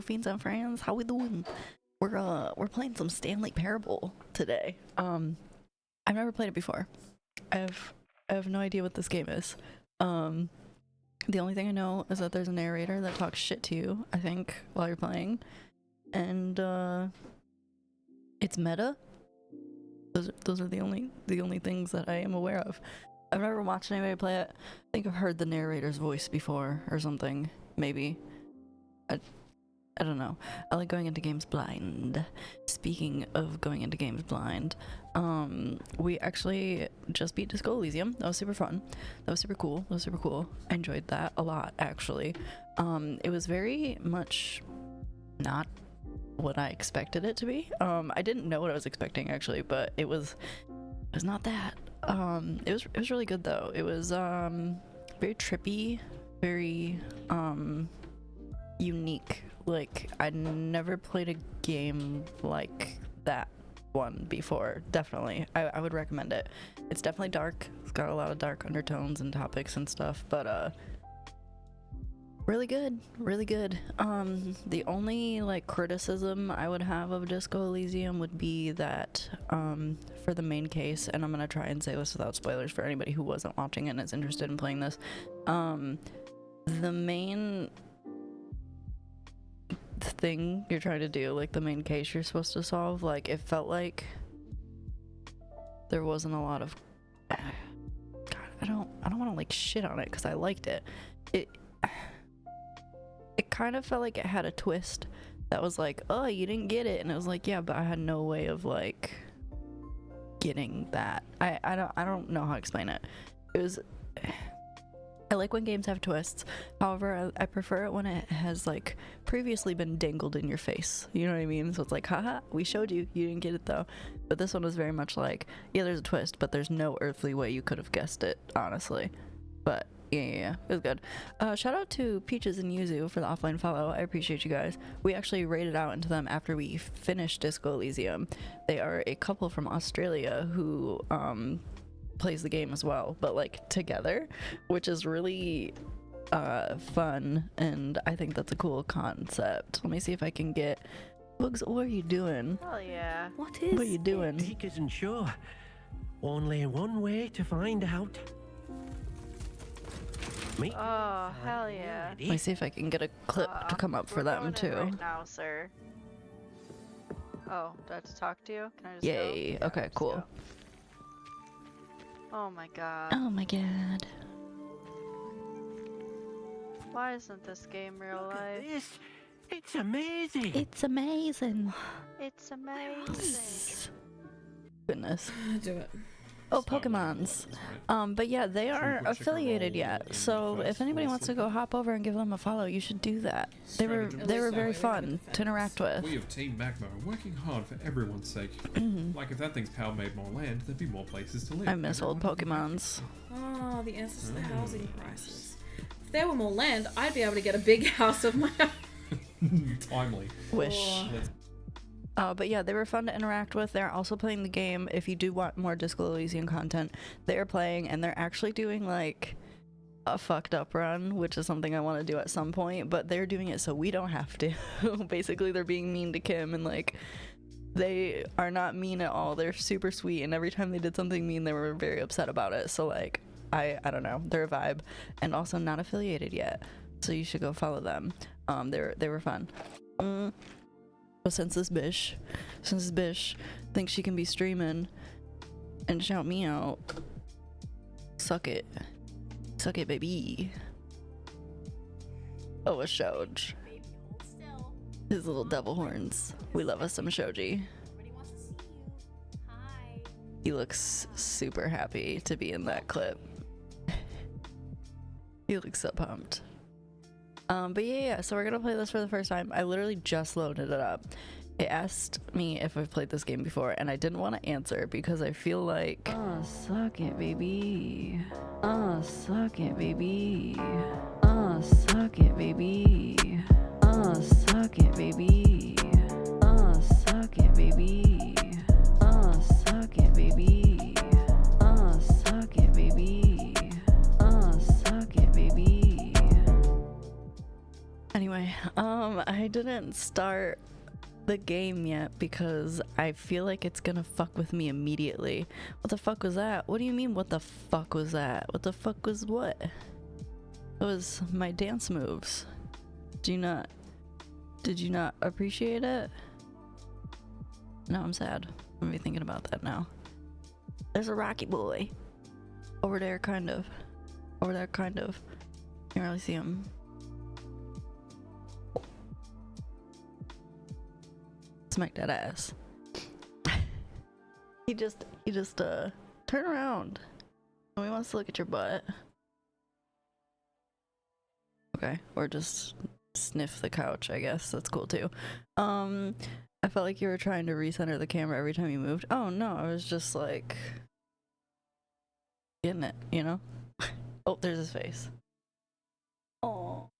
fiends and friends, how we doing? We're playing some Stanley Parable today. I've never played it before. I have no idea what this game is. The only thing I know is that there's a narrator that talks shit to you, I think, while you're playing, and it's meta. Those are the only things that I am aware of. I've never watched anybody play it. I think I've heard the narrator's voice before or something, maybe. I don't know. I like going into games blind. Speaking of going into games blind, we actually just beat Disco Elysium. That was super fun. That was super cool. I enjoyed that a lot, actually. It was very much not what I expected it to be. I didn't know what I was expecting, actually, but it was not that. It was really good, though. It was very trippy, very unique. Like, I'd never played a game like that one before. Definitely. I would recommend it. It's definitely dark. It's got a lot of dark undertones and topics and stuff, but really good. The only like criticism I would have of Disco Elysium would be that for the main case, and I'm gonna try and say this without spoilers for anybody who wasn't watching it and is interested in playing this, the main thing you're trying to do, like the main case you're supposed to solve, like it felt like there wasn't a lot of God, I don't want to like shit on it because I liked it. It kind of felt like it had a twist that was like, oh, you didn't get it, and it was like, yeah, but I had no way of like getting that. I don't know how to explain it. It was, I like when games have twists. However, I prefer it when it has like previously been dangled in your face. You know what I mean? So it's like, haha, we showed you. You didn't get it though. But this one was very much like, yeah, there's a twist, but there's no earthly way you could have guessed it, honestly. But yeah, it was good. Shout out to Peaches and Yuzu for the offline follow. I appreciate you guys. We actually raided out into them after we finished Disco Elysium. They are a couple from Australia who plays the game as well, but like together, which is really fun, and I think that's a cool concept. Let me see if I can get Bugs. What are you doing? Oh yeah. What are you doing? He isn't sure. Only one way to find out. Me? Oh hell yeah. Let me see if I can get a clip to come up for them too. Right now, sir. Oh, do I have to talk to you? Can I just Yay. go? Okay, Just cool. go. Oh my god. Oh my god. Why isn't this game real Look at life? this. It's amazing. It's amazing. It's amazing. Goodness. Do it. Oh, Pokemons. But yeah, they aren't affiliated yet. So if anybody wants to go hop over and give them a follow, you should do that. They were very fun to interact with. We of Team Magma are working hard for everyone's sake. Like if that thing's power made more land, there'd be more places to live. I miss old Everyone would be Pokemons. Oh, the answers to the housing crisis. If there were more land, I'd be able to get a big house of my own. happy. Timely. Wish. Let's But yeah, they were fun to interact with. They're also playing the game. If you do want more Disco Elysium content, they're playing, and they're actually doing like a fucked up run, which is something I want to do at some point, but they're doing it so we don't have to. Basically, they're being mean to Kim, and like they are not mean at all. They're super sweet, and every time they did something mean, they were very upset about it. So like I don't know, they're a vibe, and also not affiliated yet, so you should go follow them. They were fun. But since this bitch thinks she can be streaming and shout me out, suck it, baby. Oh, a Shoj. Baby, hold still. His little devil horns. We love us some Shoji. Everybody wants to see you. Hi. He looks super happy to be in that clip. He looks so pumped. But yeah, so we're gonna play this for the first time. I literally just loaded it up. It asked me if I've played this game before, and I didn't want to answer because I feel like, oh, suck it, baby. Oh, suck it, baby. Oh, suck it, baby. Oh, suck it, baby. Oh, suck it, baby. Oh, suck it, baby. Oh, suck it, baby. Oh, suck it, baby. Anyway, I didn't start the game yet because I feel like it's gonna fuck with me immediately. What the fuck was that? What do you mean, what the fuck was that? What the fuck was what? It was my dance moves. Did you not appreciate it? No, I'm sad. I'm gonna be thinking about that now. There's a Rocky boy. Over there, kind of. Over there, kind of. Can't really see him. Smack that ass. he just turn around. Oh, he wants to look at your butt. Okay, or just sniff the couch, I guess. That's cool too. I felt like you were trying to recenter the camera every time you moved. Oh no, I was just like getting it, you know? Oh, there's his face. Oh.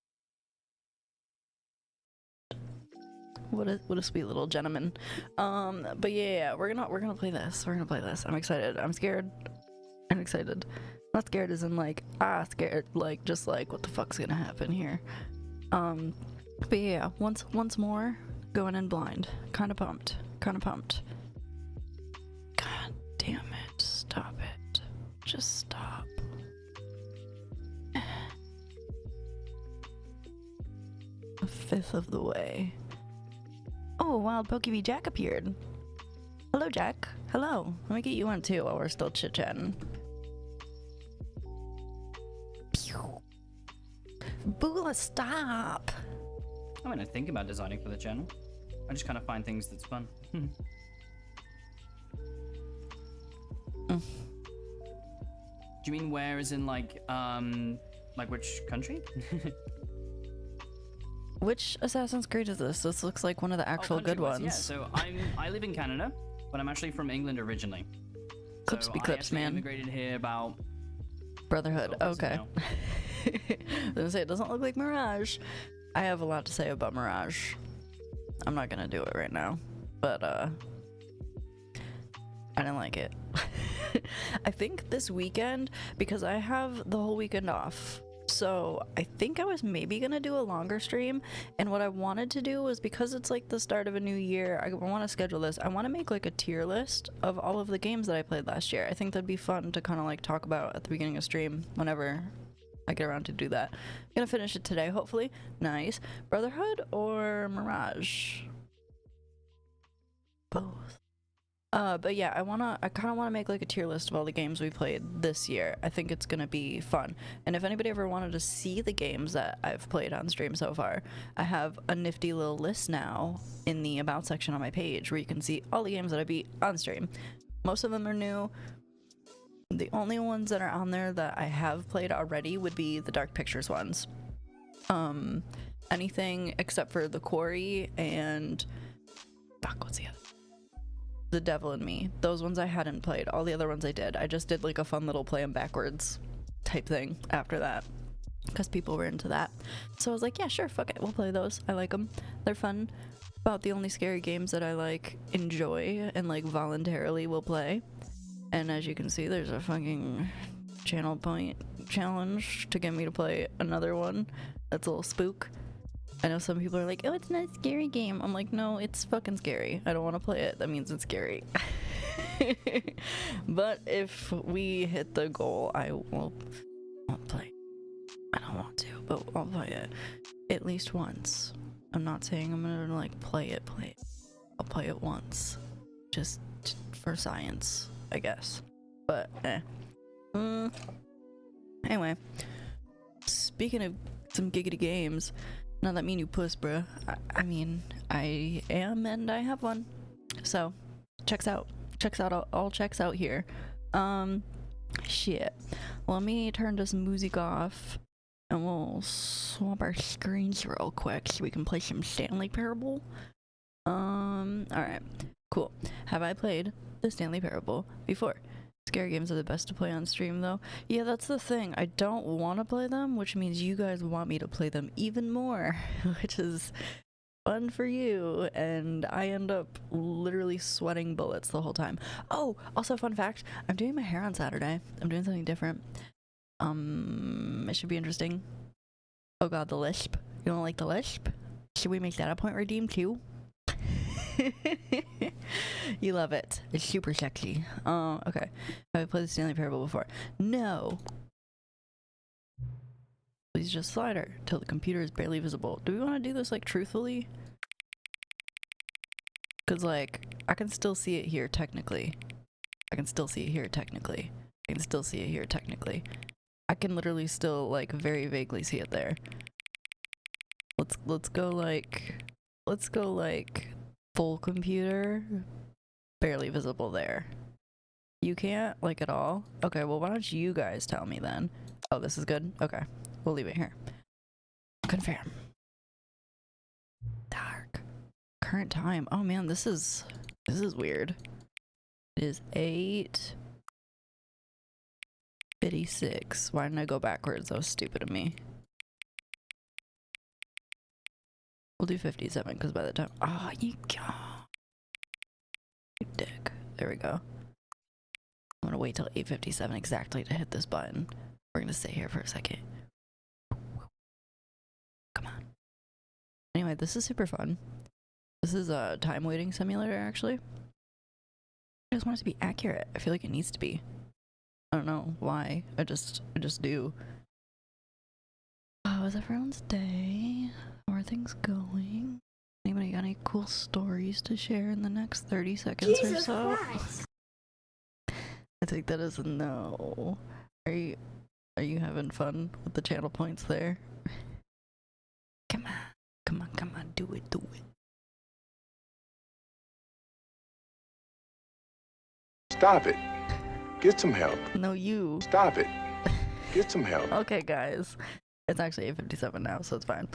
What a sweet little gentleman. But yeah, we're gonna play this. We're gonna play this. I'm excited. I'm scared. I'm excited. Not scared as in like scared, like just like what the fuck's gonna happen here. But yeah, once more, going in blind. Kinda pumped. God damn it. Stop it. Just stop. A fifth of the way. Oh, wild Pokebee Jack appeared. Hello, Jack. Hello. Let me get you one too while we're still chit-chatting. Boola, stop! I mean, I think about designing for the channel. I just kind of find things that's fun. Do you mean where as in like which country? Which Assassin's Creed is this? This looks like one of the actual good country-wise, ones. Yeah, so I live in Canada, but I'm actually from England originally. Clips So be I clips, actually man. immigrated here about Brotherhood. 12 years Okay. I was gonna say, it doesn't look like Mirage. I have a lot to say about Mirage. I'm not gonna do it right now, but I didn't like it. I think this weekend, because I have the whole weekend off, so I think I was maybe gonna do a longer stream, and what I wanted to do was, because it's like the start of a new year, I want to schedule this. I want to make like a tier list of all of the games that I played last year. I think that'd be fun to kind of like talk about at the beginning of stream whenever I get around to do that. I'm gonna finish it today, hopefully. Nice. Brotherhood or Mirage? Both. But yeah, I kind of want to make like a tier list of all the games we played this year. I think it's gonna be fun. And if anybody ever wanted to see the games that I've played on stream so far, I have a nifty little list now in the about section on my page where you can see all the games that I beat on stream. Most of them are new. The only ones that are on there that I have played already would be the Dark Pictures ones. Anything except for The Quarry and fuck, what's the other? The Devil in Me. Those ones I hadn't played. All the other ones I did. I just did like a fun little play them backwards type thing after that because people were into that. So I was like, yeah, sure, fuck it, we'll play those. I like them. They're fun. About the only scary games that I like enjoy and like voluntarily will play. And as you can see, there's a fucking channel point challenge to get me to play another one that's a little spook. I know some people are like, oh, it's not a scary game. I'm like, no, it's fucking scary. I don't want to play it. That means it's scary. But if we hit the goal, I won't play. I don't want to, but I'll play it at least once. I'm not saying I'm gonna like play it. I'll play it once. Just for science, I guess. But, Anyway. Speaking of some giggity games, not that mean you puss, bruh. I mean, I am and I have one. So, checks out, all checks out here. Shit. Let me turn this music off and we'll swap our screens real quick so we can play some Stanley Parable. Alright. Cool. Have I played the Stanley Parable before? Scary games are the best to play on stream, though. Yeah, that's the thing. I don't want to play them, which means you guys want me to play them even more, which is fun for you, and I end up literally sweating bullets the whole time. Oh, also fun fact, I'm doing my hair on Saturday. I'm doing something different. It should be interesting. Oh god, the lisp. You don't like the lisp? Should we make that a point redeem too? You love it. It's super sexy. Okay. Have I played the Stanley Parable before? No. Please just slider till the computer is barely visible. Do we want to do this like truthfully? Cause like I can still see it here technically. I can still see it here technically. I can still see it here technically. I can literally still like very vaguely see it there. Let's go like full computer, barely visible there. You can't like at all? Okay, well why don't you guys tell me then? Oh, this is good? Okay. We'll leave it here. Confirm. Dark. Current time. Oh man, this is weird. It is 8:56. Why didn't I go backwards? That was stupid of me. We'll do 57 because by the time you dick. There we go. I'm gonna wait till 8:57 exactly to hit this button. We're gonna stay here for a second. Come on. Anyway, this is super fun. This is a time waiting simulator actually. I just want it to be accurate. I feel like it needs to be. I don't know why. I just do. How was everyone's day? How are things going? Anybody got any cool stories to share in the next 30 seconds or so? Christ. I think that is a no. Are you having fun with the channel points there? Come on, do it. Stop it. Get some help. No, you. Stop it. Get some help. Okay, guys. It's actually 8:57 now, so it's fine.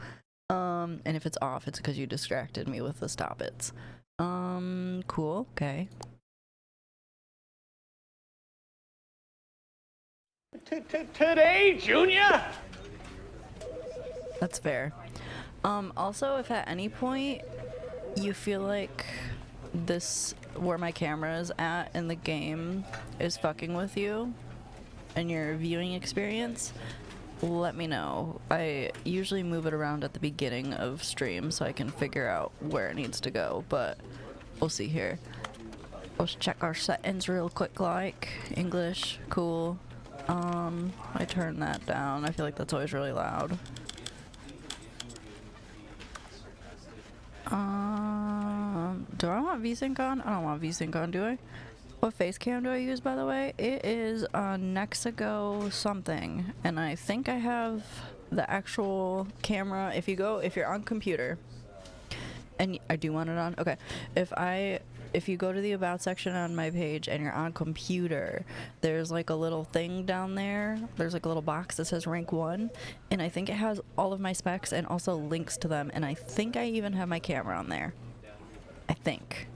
And if it's off, it's because you distracted me with the stop it's. Cool. Okay. Today, Junior? That's fair. Also, if at any point you feel like this, where my camera is at in the game, is fucking with you and your viewing experience, let me know. I usually move it around at the beginning of stream so I can figure out where it needs to go, but we'll see here. Let's check our settings real quick, like English, cool. I turn that down. I feel like that's always really loud. Do I want VSync on? I don't want VSync on, do I? What face cam do I use, by the way? It is Nexigo something, and I think I have the actual camera. If you're on computer, and I do want it on. Okay, if you go to the about section on my page and you're on computer, there's like a little thing down there. There's like a little box that says rank 1, and I think it has all of my specs and also links to them, and I think I even have my camera on there. I think.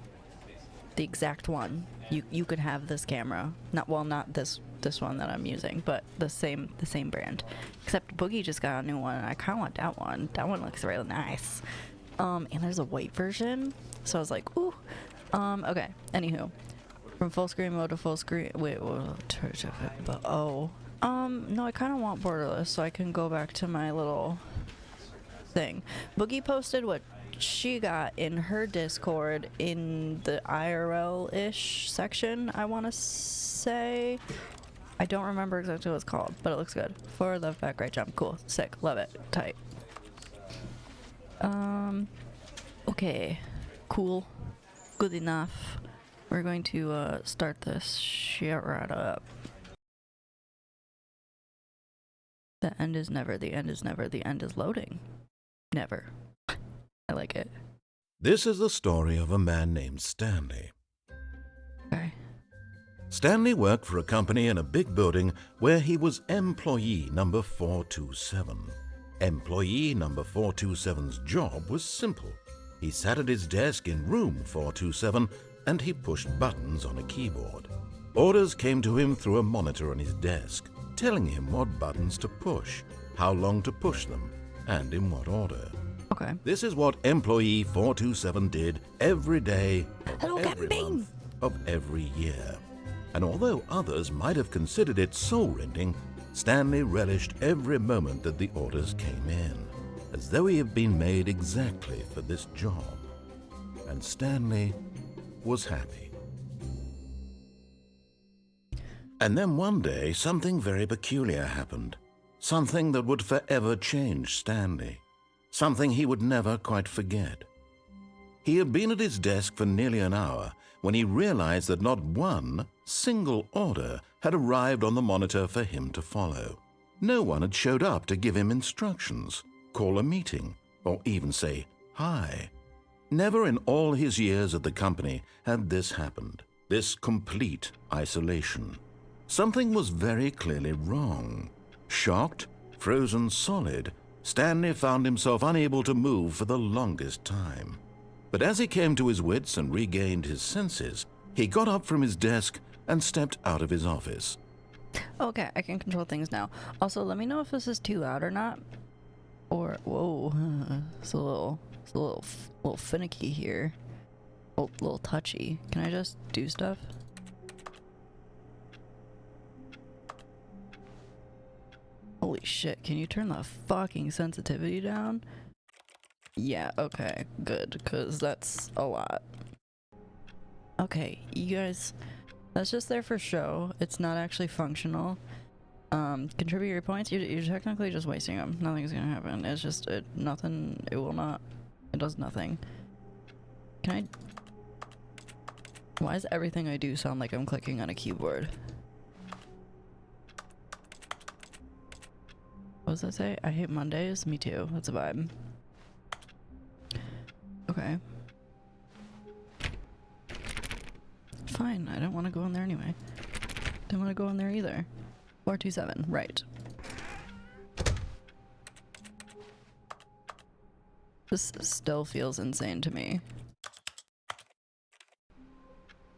The exact one. You could have this camera. Not this one that I'm using, but the same brand. Except Boogie just got a new one, and I kinda want that one. That one looks really nice. And there's a white version. So I was like, ooh. Okay, anywho. From full screen mode to full screen. Wait, no, I kind of want borderless so I can go back to my little thing. Boogie posted what she got in her Discord in the IRL-ish section, I want to say. I don't remember exactly what it's called, but it looks good. Forward, left, back, right jump. Cool, sick, love it, tight. Okay, cool. Good enough. We're going to start this shit right up. The end is never, the end is never, the end is loading. Never. I like it. This is the story of a man named Stanley. Okay. Stanley worked for a company in a big building where he was employee number 427. Employee number 427's job was simple. He sat at his desk in room 427 and he pushed buttons on a keyboard. Orders came to him through a monitor on his desk, telling him what buttons to push, how long to push them, and in what order. Okay. This is what employee 427 did every day of Hello, every Captain month of every year. And although others might have considered it soul-rending, Stanley relished every moment that the orders came in. as though he had been made exactly for this job. And Stanley was happy. And then one day, something very peculiar happened. Something that would forever change Stanley. Something he would never quite forget. He had been at his desk for nearly an hour when he realized that not one single order had arrived on the monitor for him to follow. No one had showed up to give him instructions, call a meeting, or even say hi. Never in all his years at the company had this happened, this complete isolation. Something was very clearly wrong. Shocked, frozen solid, Stanley found himself unable to move for the longest time. But as he came to his wits and regained his senses, he got up from his desk and stepped out of his office. Okay, I can control things now. Also, let me know if this is too loud or not. Or, whoa, it's a little finicky here. A little touchy. Can I just do stuff? Holy shit, can you turn the fucking sensitivity down? Yeah, okay, good, because that's a lot. Okay, you guys, that's just there for show. It's not actually functional. Contribute your points. You're technically just wasting them. Nothing's gonna happen. It's just, nothing, it will not, it does nothing. Can I, why does everything I do sound like I'm clicking on a keyboard? What does that say? I hate Mondays? Me too. That's a vibe. Okay. Fine. I don't want to go in there anyway. Don't want to go in there either. 427. Right. This still feels insane to me.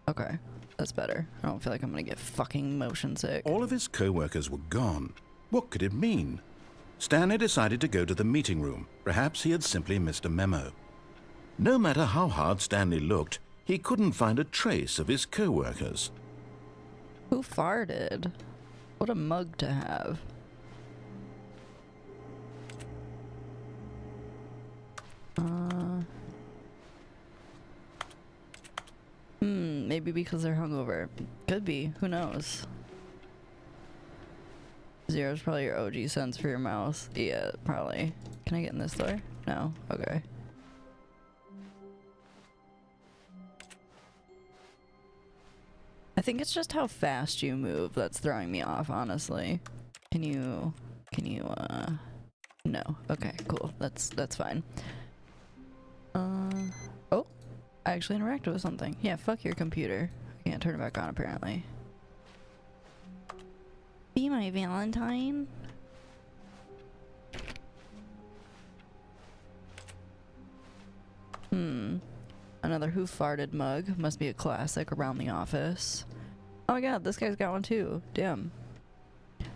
Okay. That's better. I don't feel like I'm gonna get fucking motion sick. All of his co-workers were gone. What could it mean? Stanley decided to go to the meeting room. Perhaps he had simply missed a memo. No matter how hard Stanley looked, he couldn't find a trace of his co-workers. Who farted? What a mug to have. Maybe because they're hungover. Could be. Who knows? Zero's probably your OG sense for your mouse. Yeah, probably. Can I get in this door? No? Okay. I think it's just how fast you move that's throwing me off, honestly. Can you, no. Okay, cool. That's fine. Oh, I actually interacted with something. Yeah, fuck your computer. I can't turn it back on, apparently. Be my Valentine? Another who farted mug. Must be a classic around the office. Oh my god, this guy's got one too. Damn.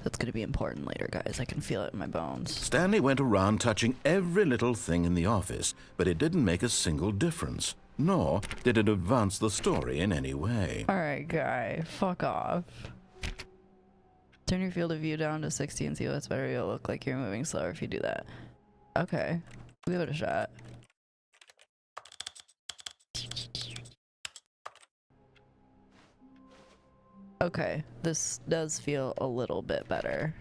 That's gonna be important later, guys. I can feel it in my bones. Stanley went around touching every little thing in the office, but it didn't make a single difference. Nor did it advance the story in any way. Alright, guy. Fuck off. Turn your field of view down to 60 and see what's better. You'll look like you're moving slower if you do that. Okay. We'll give it a shot. Okay, this does feel a little bit better.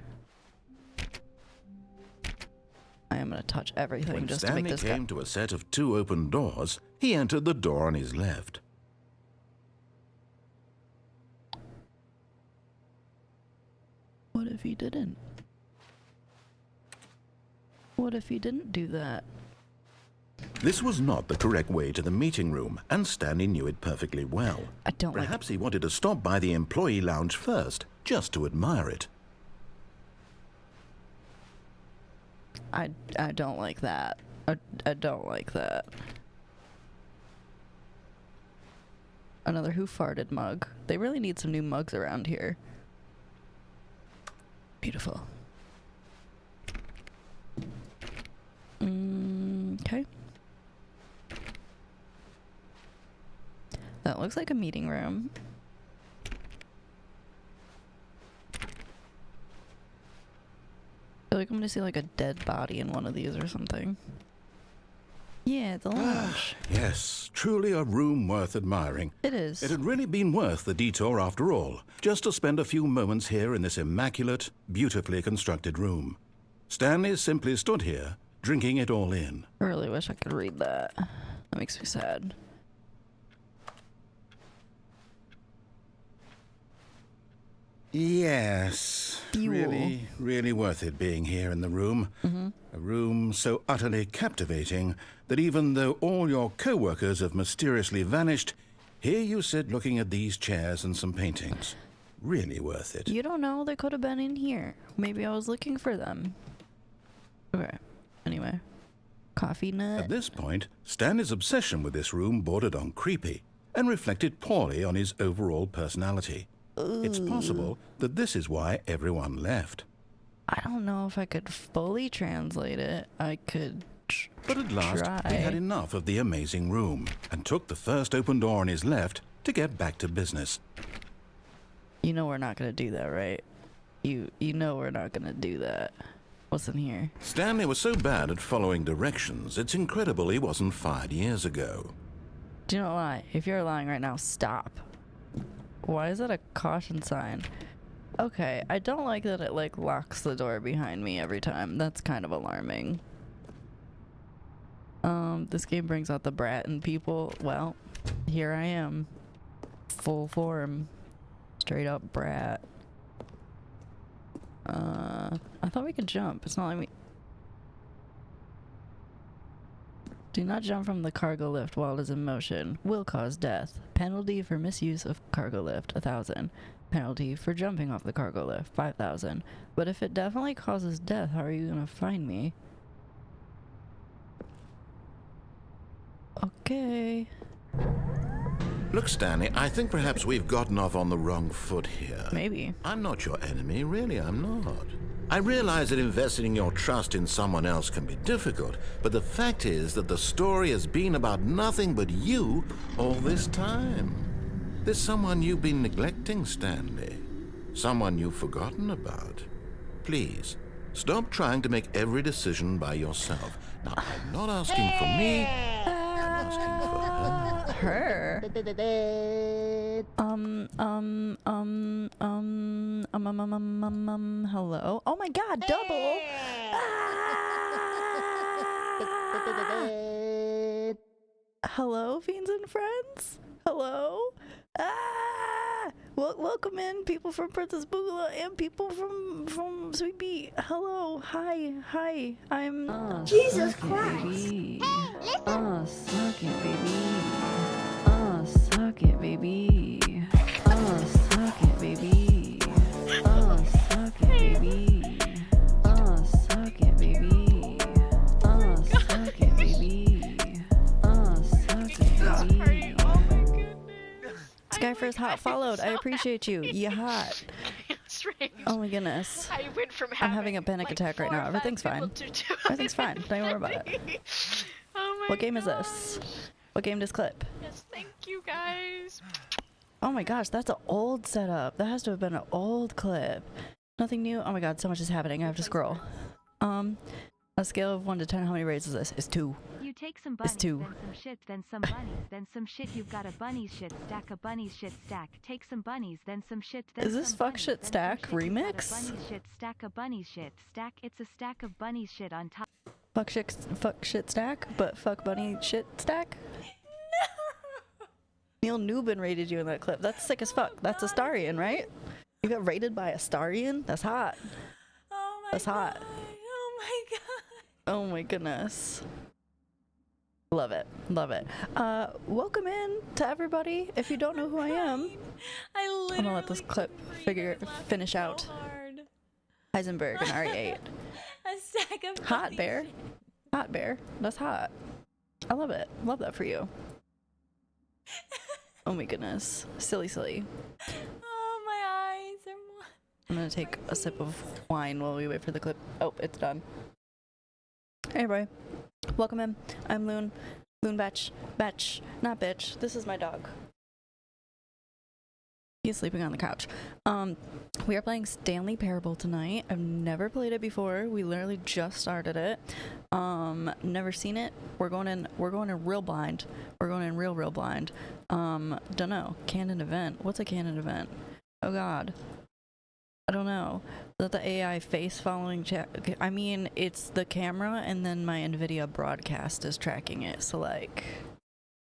I am gonna touch everything When just Stanley to make this came to a set of 2 open doors, he entered the door on his left. What if he didn't? What if he didn't do that? This was not the correct way to the meeting room, and Stanley knew it perfectly well. I don't like. Perhaps he wanted to stop by the employee lounge first, just to admire it. I don't like that. I don't like that. Another who farted mug. They really need some new mugs around here. Beautiful. Okay. That looks like a meeting room. like I'm gonna see like a dead body in one of these or something. Yeah, the lounge. Yes, truly a room worth admiring. It is. It had really been worth the detour after all, just to spend a few moments here in this immaculate, beautifully constructed room. Stanley simply stood here, drinking it all in. I really wish I could read that. That makes me sad. Yes, Fuel. really worth it being here in the room. A room so utterly captivating that even though all your co-workers have mysteriously vanished, here you sit looking at these chairs and some paintings. Really worth it. You don't know, they could have been in here. Maybe I was looking for them. Okay, anyway. Coffee nut. At this point, Stanley's obsession with this room bordered on creepy and reflected poorly on his overall personality. It's possible that this is why everyone left. I don't know if I could fully translate it. I could But at last, try. he had enough of the amazing room and took the first open door on his left to get back to business. You know we're not gonna do that, right? You know we're not gonna do that. What's in here? Stanley was so bad at following directions, it's incredible he wasn't fired years ago. Do not lie. If you're lying right now, stop. Why is that a caution sign? Okay, I don't like that it like locks the door behind me every time. That's kind of alarming. This game brings out the brat in people. Well, here I am. Full form. Straight up brat. I thought we could jump. It's not like we... Do not jump from the cargo lift while it is in motion. Will cause death. Penalty for misuse of cargo lift, 1,000. Penalty for jumping off the cargo lift, 5,000. But if it definitely causes death, how are you gonna find me? Okay. Look, Stanley, I think perhaps we've gotten off on the wrong foot here. Maybe. I'm not your enemy, really, I'm not. I realize that investing your trust in someone else can be difficult, but the fact is that the story has been about nothing but you all this time. There's someone you've been neglecting, Stanley. Someone you've forgotten about. Please, stop trying to make every decision by yourself. Now, I'm not asking for me, I'm asking for her. Her? Hello? Oh my god, double! Hello, fiends and friends? Hello? Welcome in, people from Princess Boogaloo and people from Sweet Bee. Hello, hi, I'm... Jesus Christ! Hey, Suck it, baby. Suck it, baby. Suck it, baby. Suck it, baby. Suck it, baby. Suck it, baby. Suck it, baby. Oh my goodness. Skyfirst hot followed. I appreciate you. You hot. Strange. Oh my goodness. I went from I'm having a panic attack right now. Everything's fine. Everything's fine. Don't even worry about it. Oh my What game is this? What game does clip? Yes, thank you guys. Oh my gosh, that's an old setup. That has to have been an old clip. Nothing new. Oh my god, so much is happening. I have to scroll. A scale of 1 to 10, how many raids is this? It's 2. You take some bunnies, two. then some shit, then some bunnies, then some shit. You've got a bunny shit stack, a bunny shit stack. Take some bunnies, then some shit, then Is this some Fuck bunnies, Shit then some Stack shit. You've got a remix? bunny shit stack, a bunny shit stack. It's a stack of bunny shit on top. Fuck shit stack, but fuck bunny shit stack? Neil Newbin rated you in that clip. That's sick as fuck. That's a Starian, right? You got rated by a Starian? That's hot. Oh my That's hot. god. Oh my god. Oh my goodness. Love it. Love it. Welcome in to everybody. If you don't know who I am, I literally I'm gonna let this clip finish out. so hard. Heisenberg and RE8. A stack of Hot bunny bear. shit. Hot bear. That's hot. I love it. Love that for you. Oh my goodness. Silly. Oh, my eyes are I'm gonna take a sip of wine while we wait for the clip. Oh, it's done. Hey everybody. Welcome in. I'm Loon. Loon Batch. Batch. Not bitch. This is my dog. He's sleeping on the couch. We are playing Stanley Parable tonight. I've never played it before. We literally just started it. Never seen it. We're going in real blind. We're going in real blind. Don't know. Canon event. What's a canon event? Oh god. I don't know. Is that the AI face following chat? I mean, it's the camera and then my NVIDIA broadcast is tracking it. So like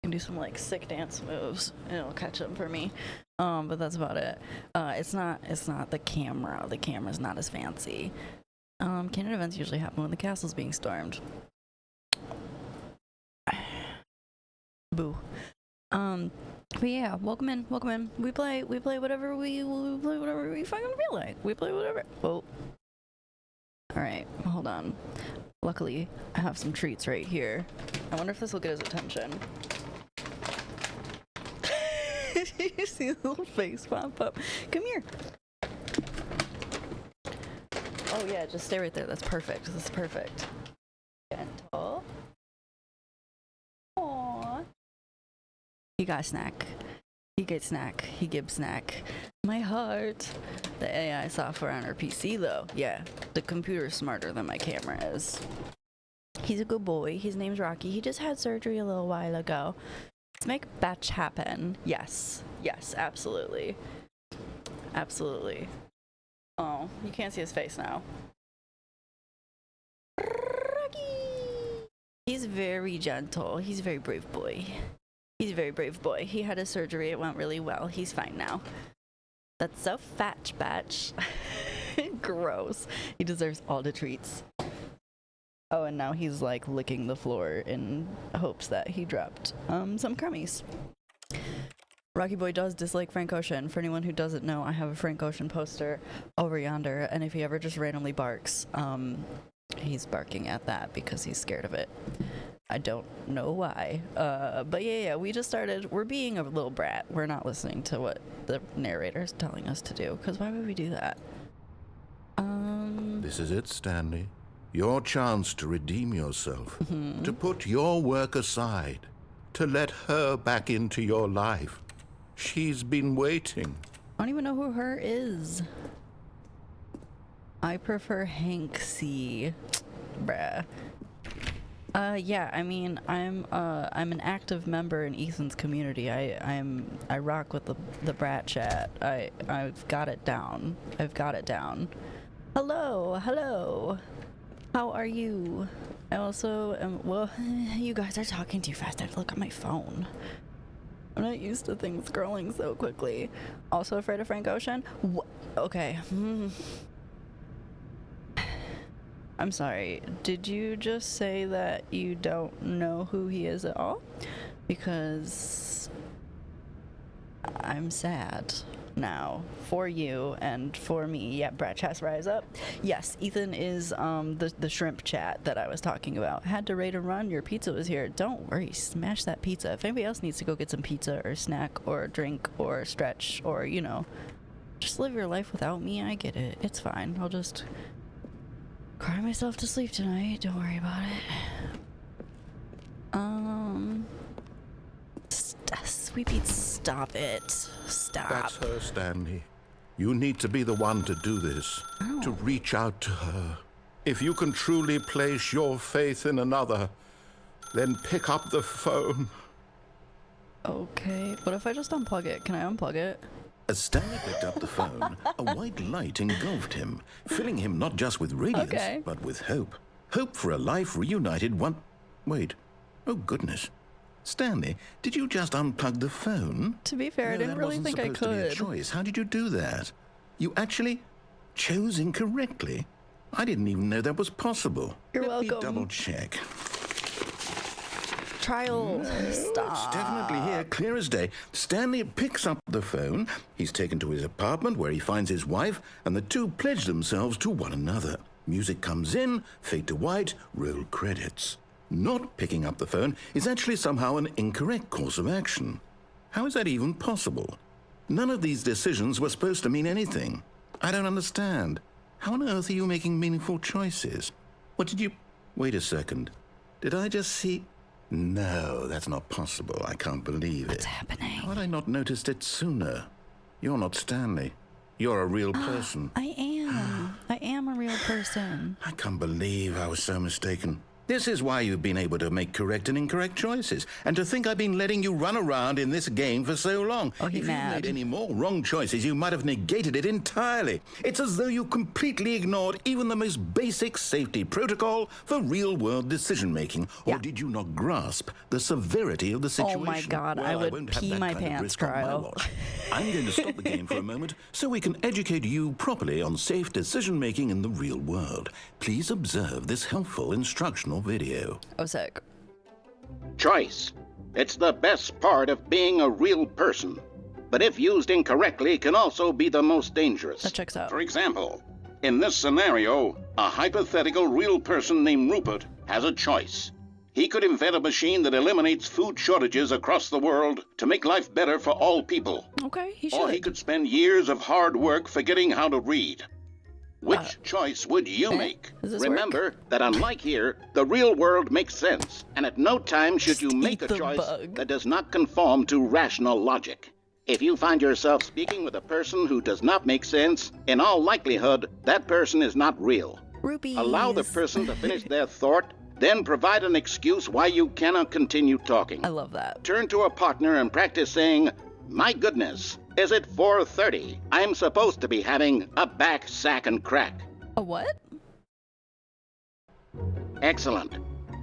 can do some like sick dance moves and it'll catch them for me. But that's about it. It's not the camera. The camera's not as fancy. Canon events usually happen when the castle's being stormed. Boo. But yeah, welcome in. We play whatever we fucking feel like. We play whatever. Whoa. Alright, hold on. Luckily, I have some treats right here. I wonder if this will get his attention. You see his little face pop up. Come here. Oh yeah, just stay right there. That's perfect. This is perfect. Gentle. Aww. He got a snack. He gets snack. He gives snack. My heart. The AI software on our PC though. Yeah, the computer's smarter than my camera is. He's a good boy. His name's Rocky. He just had surgery a little while ago. Let's make batch happen. Yes, absolutely. Absolutely. Oh, you can't see his face now. Rocky! He's very gentle. He's a very brave boy. He's a very brave boy. He had a surgery. It went really well. He's fine now. That's so fat, batch. Gross. He deserves all the treats. Oh, and now he's like licking the floor in hopes that he dropped some crummies. Rocky Boy does dislike Frank Ocean. For anyone who doesn't know, I have a Frank Ocean poster over yonder, and if he ever just randomly barks, he's barking at that because he's scared of it. I don't know why. But yeah, we just started. We're being a little brat. We're not listening to what the narrator's telling us to do, because why would we do that? This is it, Stanley. Your chance to redeem yourself, to put your work aside, to let her back into your life. She's been waiting. I don't even know who her is. I prefer Hanksy. Bruh. Yeah, I mean, I'm an active member in Ethan's community. I rock with the brat chat. I've got it down. Hello. How are you? I also am, well, you guys are talking too fast. I have to look at my phone. I'm not used to things scrolling so quickly. Also afraid of Frank Ocean? Okay. I'm sorry. Did you just say that you don't know who he is at all? Because I'm sad now for you and for me. Yeah, Brat Chats Rise Up. Yes, Ethan is the shrimp chat that I was talking about. Had to raid and run. Your pizza was here. Don't worry, smash that pizza. If anybody else needs to go get some pizza or snack or drink or stretch or, you know, just live your life without me, I get it. It's fine. I'll just cry myself to sleep tonight. Don't worry about it. Sweet Beats, stop it. Stop. That's her, Stanley. You need to be the one to do this, to reach out to her. If you can truly place your faith in another, then pick up the phone. Okay, what if I just unplug it? Can I unplug it? As Stanley picked up the phone, a white light engulfed him, filling him not just with radiance, but with hope. Hope for a life reunited Wait. Oh, goodness. Stanley, did you just unplug the phone? To be fair, I didn't really think I could. That wasn't supposed to be a choice. How did you do that? You actually chose incorrectly. I didn't even know that was possible. You're welcome. Let me double check. Trial. Stop. It's definitely here, clear as day. Stanley picks up the phone. He's taken to his apartment where he finds his wife, and the two pledge themselves to one another. Music comes in, fade to white, roll credits. Not picking up the phone is actually somehow an incorrect course of action. How is that even possible? None of these decisions were supposed to mean anything. I don't understand. How on earth are you making meaningful choices? What did you... Wait a second. Did I just see... No, that's not possible. I can't believe it. What's happening? How had I not noticed it sooner? You're not Stanley. You're a real person. I am a real person. I can't believe I was so mistaken. This is why you've been able to make correct and incorrect choices. And to think I've been letting you run around in this game for so long. Oh, he's if mad. you made any more wrong choices, you might have negated it entirely. It's as though you completely ignored even the most basic safety protocol for real-world decision-making. Or did you not grasp the severity of the situation? Oh my God, I would won't have pee that my kind of pants, risk on my Cryo. watch. I'm going to stop the game for a moment so we can educate you properly on safe decision-making in the real world. Please observe this helpful instructional video. Oh, sick. Choice. It's the best part of being a real person. But if used incorrectly, can also be the most dangerous. That checks out. For example, in this scenario, a hypothetical real person named Rupert has a choice. He could invent a machine that eliminates food shortages across the world to make life better for all people. Okay, he should. Or he could spend years of hard work forgetting how to read. Which choice would you make? Does this Remember that unlike here, the real world makes sense, and at no time should you make a choice that does not conform to rational logic. If you find yourself speaking with a person who does not make sense, in all likelihood, that person is not real. Rupees. Allow the person to finish their thought, then provide an excuse why you cannot continue talking. I love that. Turn to a partner and practice saying, "My goodness, is it 4:30? I'm supposed to be having a back, sack, and crack." A what? Excellent.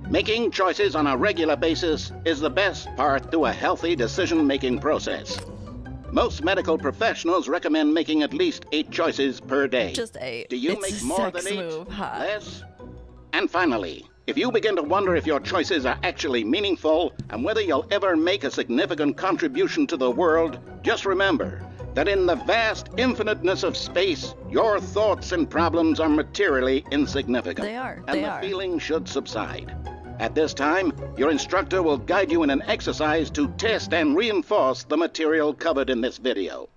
Making choices on a regular basis is the best part to a healthy decision-making process. Most medical professionals recommend making at least 8 choices per day. Just 8. Do you It's make a more sex than 8? move. Hot. Less? And finally, if you begin to wonder if your choices are actually meaningful and whether you'll ever make a significant contribution to the world, just remember that in the vast infiniteness of space, your thoughts and problems are materially insignificant. They are. And They the are. feeling should subside. At this time, your instructor will guide you in an exercise to test and reinforce the material covered in this video.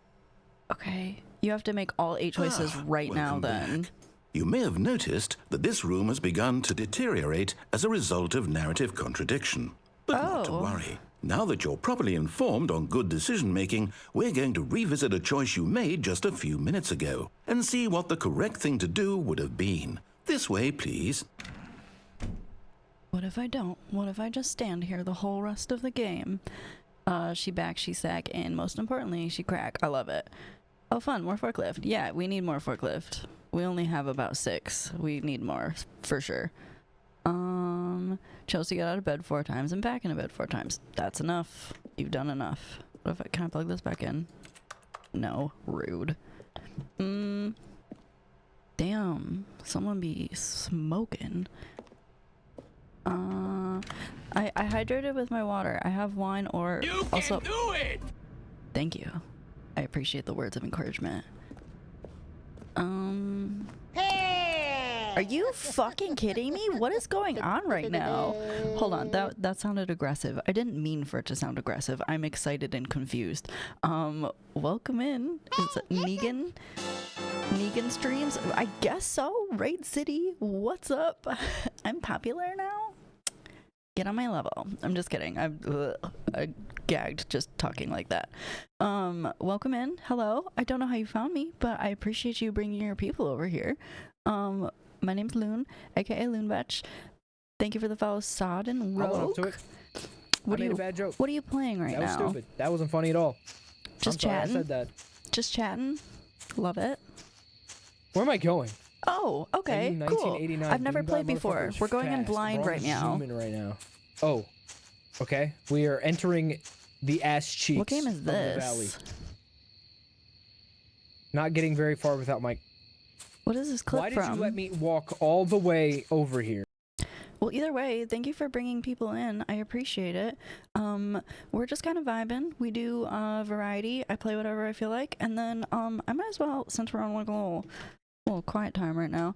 Okay. You have to make all 8 choices right now then. You may have noticed that this room has begun to deteriorate as a result of narrative contradiction. But not to worry. Now that you're properly informed on good decision-making, we're going to revisit a choice you made just a few minutes ago and see what the correct thing to do would have been. This way, please. What if I don't? What if I just stand here the whole rest of the game? She back, she sack, and most importantly, she crack. I love it. Oh, fun. More forklift. Yeah, we need more forklift. We only have about 6. We need more, for sure. Chelsea got out of bed 4 times and back into bed 4 times. That's enough. You've done enough. What if I, can I plug this back in? No. Rude. Damn. Someone be smoking. I hydrated with my water. I have wine or You also can do it! Thank you. I appreciate the words of encouragement. Are you fucking kidding me? What is going on right now? Hold on, that sounded aggressive. I didn't mean for it to sound aggressive. I'm excited and confused. Welcome in. Is it Negan? Negan streams? I guess so. Raid City. What's up? I'm popular now. Get on my level. I'm just kidding. I gagged just talking like that. Welcome in. Hello. I don't know how you found me, but I appreciate you bringing your people over here. My name's Loon, aka Loonbatch. Thank you for the follow, Sod and Rogue. I went up to it. What I are made you? a bad joke. What are you playing right That was now? stupid. That wasn't funny at all. Just I'm sorry, chatting. I said that. Just chatting. Love it. Where am I going? Oh, okay, New cool. 1989 I've never Doomguy played before. motherfuckers We're going in fast. blind We're on right now. zooming right now. Oh, okay. We are entering the ass cheeks. What game is of the valley. this? Not getting very far without my. What is this clip Why from? did you let me walk all the way over here? Well, either way, thank you for bringing people in. I appreciate it. We're just kind of vibing. We do variety. I play whatever I feel like, and then I might as well, since we're on like a little quiet time right now,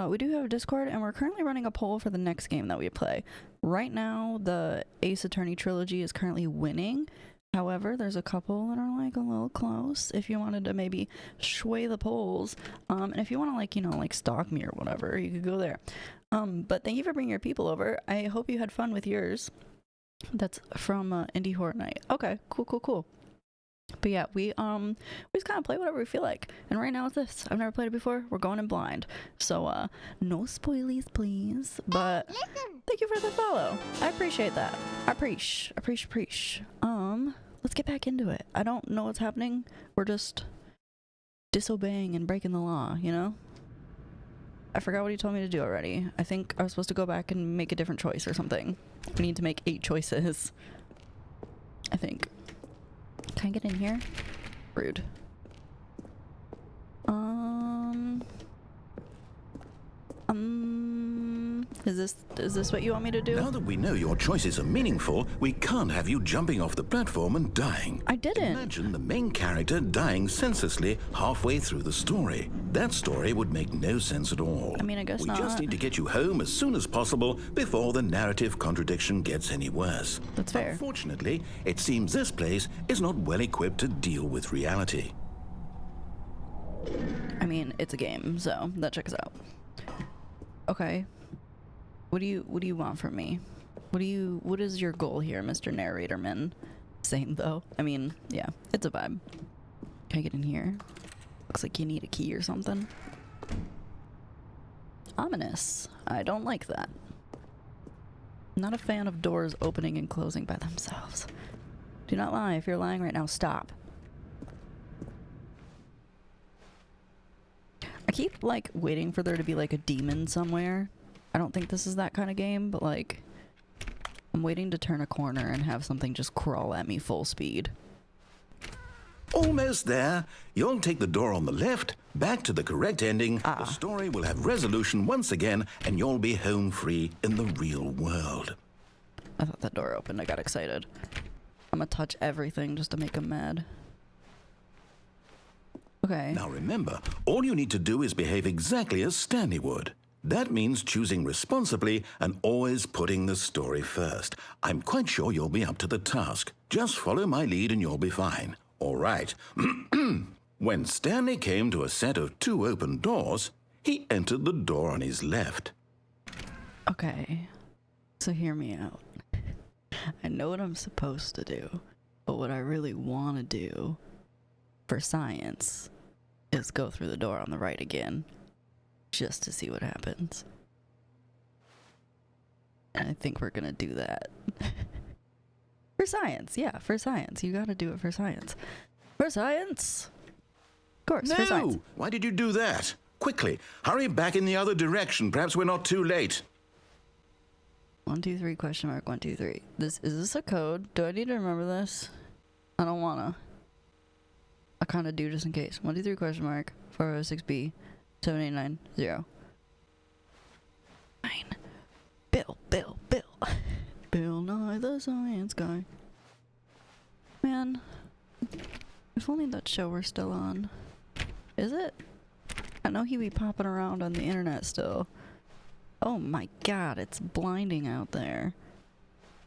we do have a Discord, and we're currently running a poll for the next game that we play. Right now, the Ace Attorney trilogy is currently winning. However, there's a couple that are like a little close. If you wanted to maybe sway the polls, and if you want to like stalk me or whatever, you could go there. But thank you for bringing your people over. I hope you had fun with yours. That's from Indie Horror Night. Okay, cool. But yeah, we just kind of play whatever we feel like. And right now it's this. I've never played it before. We're going in blind. So no spoilies, please. But thank you for the follow. I appreciate that. I appreciate. Let's get back into it. I don't know what's happening. We're just disobeying and breaking the law, you know? I forgot what he told me to do already. I think I was supposed to go back and make a different choice or something. We need to make 8 choices. I think. Can I get in here? Rude. Is this what you want me to do? Now that we know your choices are meaningful, we can't have you jumping off the platform and dying. I didn't. Imagine the main character dying senselessly halfway through the story. That story would make no sense at all. I mean, I guess we not. just need to get you home as soon as possible before the narrative contradiction gets any worse. That's fair. Unfortunately, it seems this place is not well equipped to deal with reality. I mean, it's a game, so that checks out. Okay. What do you want from me? What is your goal here, Mr. Narratorman? Same though. I mean, yeah, it's a vibe. Can I get in here? Looks like you need a key or something. Ominous. I don't like that. Not a fan of doors opening and closing by themselves. Do not lie. If you're lying right now, stop. I keep, like, waiting for there to be, like, a demon somewhere. I don't think this is that kind of game, but, like, I'm waiting to turn a corner and have something just crawl at me full speed. Almost there. You'll take the door on the left, back to the correct ending. The story will have resolution once again, and you'll be home free in the real world. I thought that door opened. I got excited. I'm gonna touch everything just to make him mad. Okay. Now remember, all you need to do is behave exactly as Stanley would. That means choosing responsibly and always putting the story first. I'm quite sure you'll be up to the task. Just follow my lead and you'll be fine. All right. When Stanley came to a set of 2 open doors, he entered the door on his left. Okay. So hear me out. I know what I'm supposed to do, but what I really want to do for science is go through the door on the right again, just to see what happens. And I think we're gonna do that. For science, yeah, for science. You gotta do it for science. For science! Of course, for science. No! Why did you do that? Quickly, hurry back in the other direction. Perhaps we're not too late. 1, 2, 3, question mark, 1, 2, 3. Is this a code? Do I need to remember this? I don't wanna. I kinda do just in case. 1, 2, 3, question mark, 406B, 7890. 9. Bill. Bill Nye the Science Guy. Man, if only that show were still on. Is it? I know he'd be popping around on the internet still. Oh my god, it's blinding out there.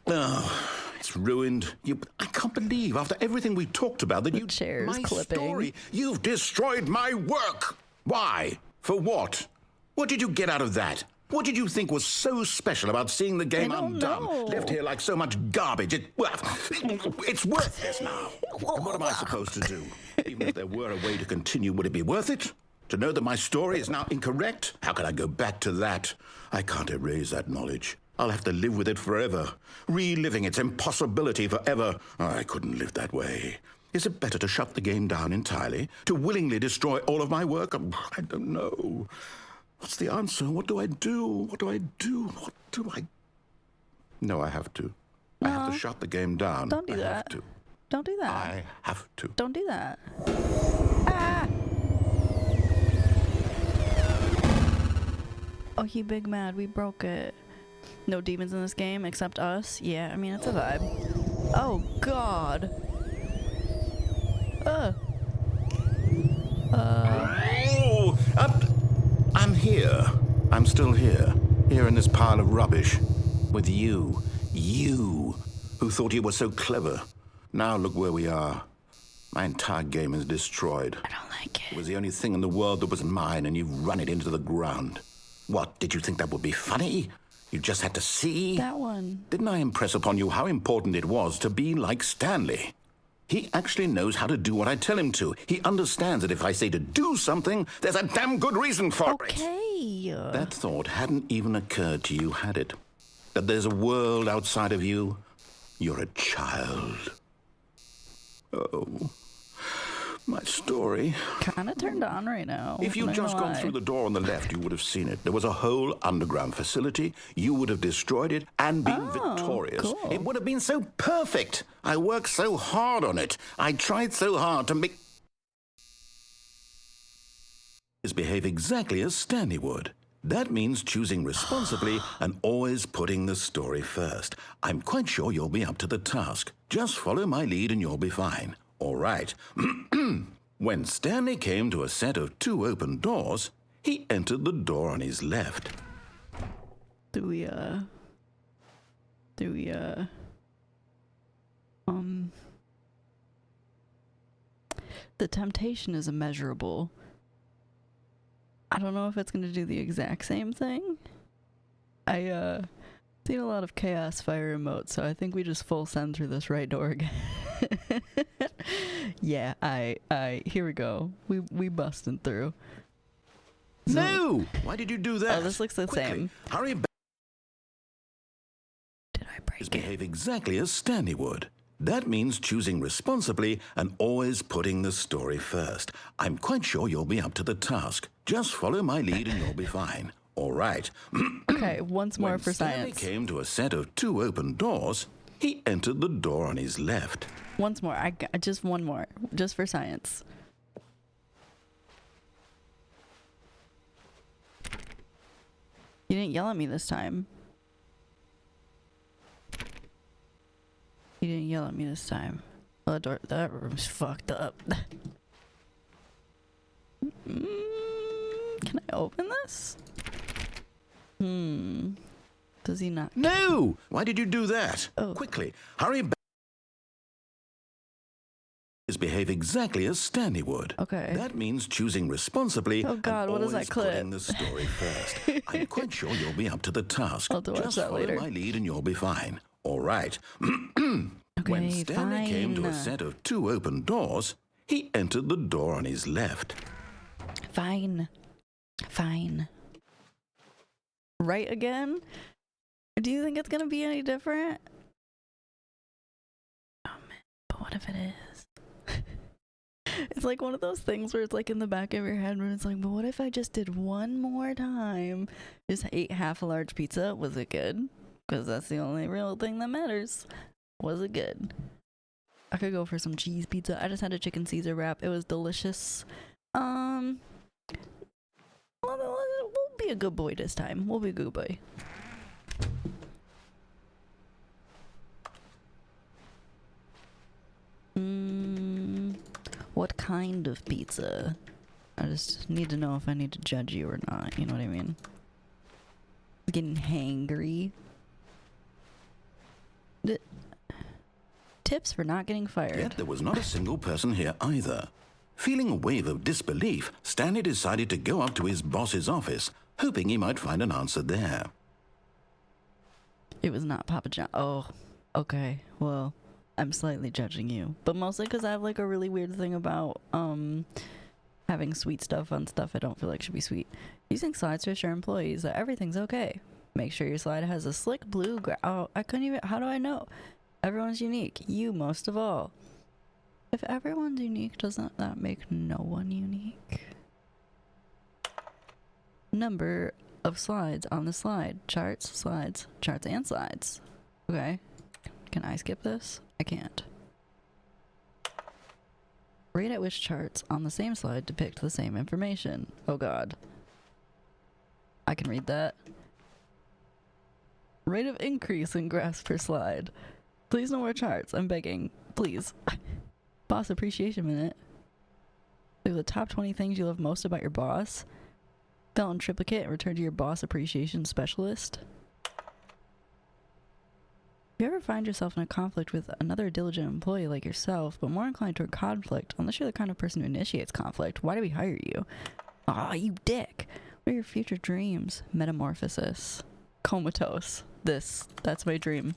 Oh, it's ruined. I can't believe, after everything we talked about, that you... Chair's my clipping. story. You've destroyed my work. Why? For what? What did you get out of that? What did you think was so special about seeing the game undone? Left here like so much garbage. It's worthless now. And what am I supposed to do? Even if there were a way to continue, would it be worth it? To know that my story is now incorrect? How can I go back to that? I can't erase that knowledge. I'll have to live with it forever, reliving its impossibility forever. I couldn't live that way. Is it better to shut the game down entirely? To willingly destroy all of my work? I don't know. What's the answer? What do I do? What do I do? What do I... No, I have to. I have to shut the game down. Don't do that. I have to. Don't do that. I have to. Don't do that. Ah! Oh, he big mad. We broke it. No demons in this game except us? Yeah, I mean, it's a vibe. Oh, God. Oh, I'm here. I'm still here. Here in this pile of rubbish. With you. You, who thought you were so clever. Now look where we are. My entire game is destroyed. I don't like it. It was the only thing in the world that was mine, and you've run it into the ground. What, did you think that would be funny? You just had to see? That one. Didn't I impress upon you how important it was to be like Stanley? He actually knows how to do what I tell him to. He understands that if I say to do something, there's a damn good reason for it. Okay. That thought hadn't even occurred to you, had it? That there's a world outside of you? You're a child. Oh, my story. Kind of turned on right now. If you'd not just gonna gone lie. through the door on the left, you would have seen it. There was a whole underground facility. You would have destroyed it and been victorious. Cool. It would have been so perfect. I worked so hard on it. I tried so hard to make... behave exactly as Stanley would. That means choosing responsibly and always putting the story first. I'm quite sure you'll be up to the task. Just follow my lead and you'll be fine. All right. When Stanley came to a set of 2 open doors, he entered the door on his left. The temptation is immeasurable. I don't know if it's gonna do the exact same thing. I seen a lot of chaos fire emotes, so I think we just full send through this right door again. Yeah, here we go. We busting through. No! Why did you do that? Oh, this looks the same. Hurry back. Did I break it? Behave exactly as Stanley would. That means choosing responsibly and always putting the story first. I'm quite sure you'll be up to the task. Just follow my lead and you'll be fine. All right. Okay, once more When for Stanley science. came to a set of 2 open doors, he entered the door on his left. Once more. Just one more. Just for science. You didn't yell at me this time. You didn't yell at me this time. Well, that room's fucked up. Can I open this? Does he not? No! Why did you do that? Oh. Quickly, hurry back. Behave exactly as Stanley would. Okay. That means choosing responsibly Oh God, and what is always that clip? putting the story first. I'm quite sure you'll be up to the task. I'll have to watch Just that follow later. my lead and you'll be fine. All right. Okay, When Stanley came to a fine. set of 2 open doors, he entered the door on his left. Fine. Fine. Right again? Do you think it's gonna be any different? Oh man, but what if it is? It's like one of those things where it's like in the back of your head where it's like, but what if I just did one more time? Just ate half a large pizza? Was it good? Because that's the only real thing that matters. Was it good? I could go for some cheese pizza. I just had a chicken Caesar wrap. It was delicious. We'll be a good boy this time. We'll be a good boy. What kind of pizza? I just need to know if I need to judge you or not. You know what I mean? Getting hangry. Tips for not getting fired. Yet there was not a single person here either. Feeling a wave of disbelief, Stanley decided to go up to his boss's office, hoping he might find an answer there. It was not Papa John. Oh, okay. Well, I'm slightly judging you, but mostly because I have like a really weird thing about having sweet stuff on stuff I don't feel like should be sweet. Using slides to assure employees that everything's okay. Make sure your slide has a slick blue oh, I couldn't even. How do I know? Everyone's unique. You most of all. If everyone's unique, doesn't that make no one unique? Number of slides on the slide. Charts, slides, charts and slides. Okay. Can I skip this? I can't. Rate at which charts on the same slide depict the same information. Oh god. I can read that. Rate of increase in graphs per slide. Please no more charts. I'm begging. Please. Boss appreciation minute. Look at the top 20 things you love most about your boss. Fill in triplicate and return to your boss appreciation specialist. If you ever find yourself in a conflict with another diligent employee like yourself, but more inclined toward conflict, unless you're the kind of person who initiates conflict, why do we hire you? Aw, you dick. What are your future dreams? Metamorphosis. Comatose. That's my dream.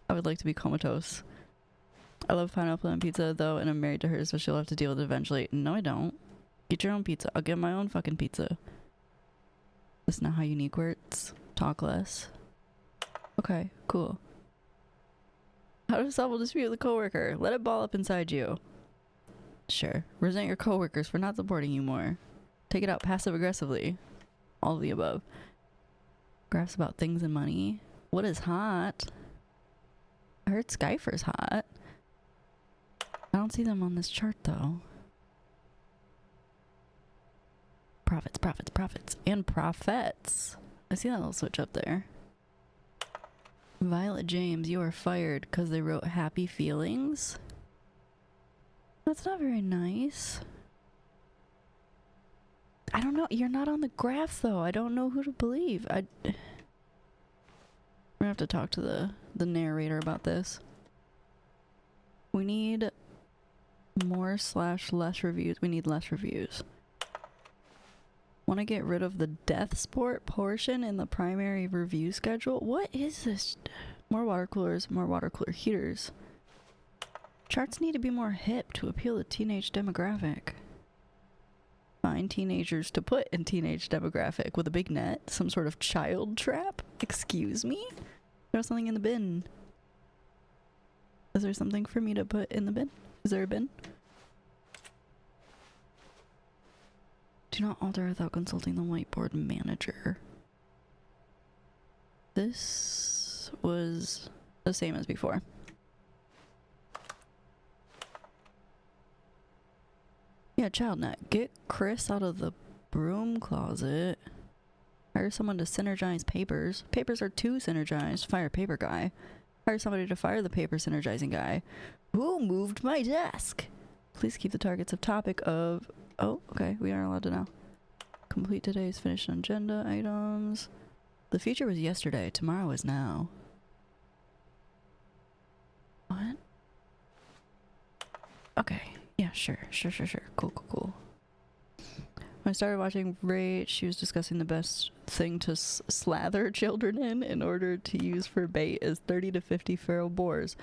I would like to be comatose. I love pineapple on pizza though, and I'm married to her, so she'll have to deal with it eventually. No, I don't. Get your own pizza. I'll get my own fucking pizza. That's not how unique works. Talk less. Okay, cool. How to solve a dispute with a coworker? Let it ball up inside you. Sure. Resent your coworkers for not supporting you more. Take it out passive aggressively. All of the above. Graphs about things and money. What is hot? I heard Skyfer's hot. I don't see them on this chart though. Profits, profits, profits. And profits. I see that little switch up there. Violet James, you are fired because they wrote happy feelings. That's not very nice. I don't know. You're not on the graph though. I don't know who to believe. I'm gonna have to talk to the narrator about this. We need more/less reviews. We need less reviews. Want to get rid of the death sport portion in the primary review schedule? What is this? More water coolers, more water cooler heaters. Charts need to be more hip to appeal to teenage demographic. Find teenagers to put in teenage demographic with a big net. Some sort of child trap? Excuse me? There's something in the bin. Is there something for me to put in the bin? Is there a bin? Do not alter without consulting the whiteboard manager. This was the same as before. Yeah, ChildNet. Get Chris out of the broom closet. Hire someone to synergize papers. Papers are too synergized. Fire paper guy. Hire somebody to fire the paper synergizing guy. Who moved my desk? Please keep the targets of topic of... Oh, okay. We are allowed to now. Complete today's finished agenda items. The future was yesterday. Tomorrow is now. What? Okay. Yeah, sure. Cool. When I started watching Ray, she was discussing the best thing to slather children in order to use for bait is 30 to 50 feral boars.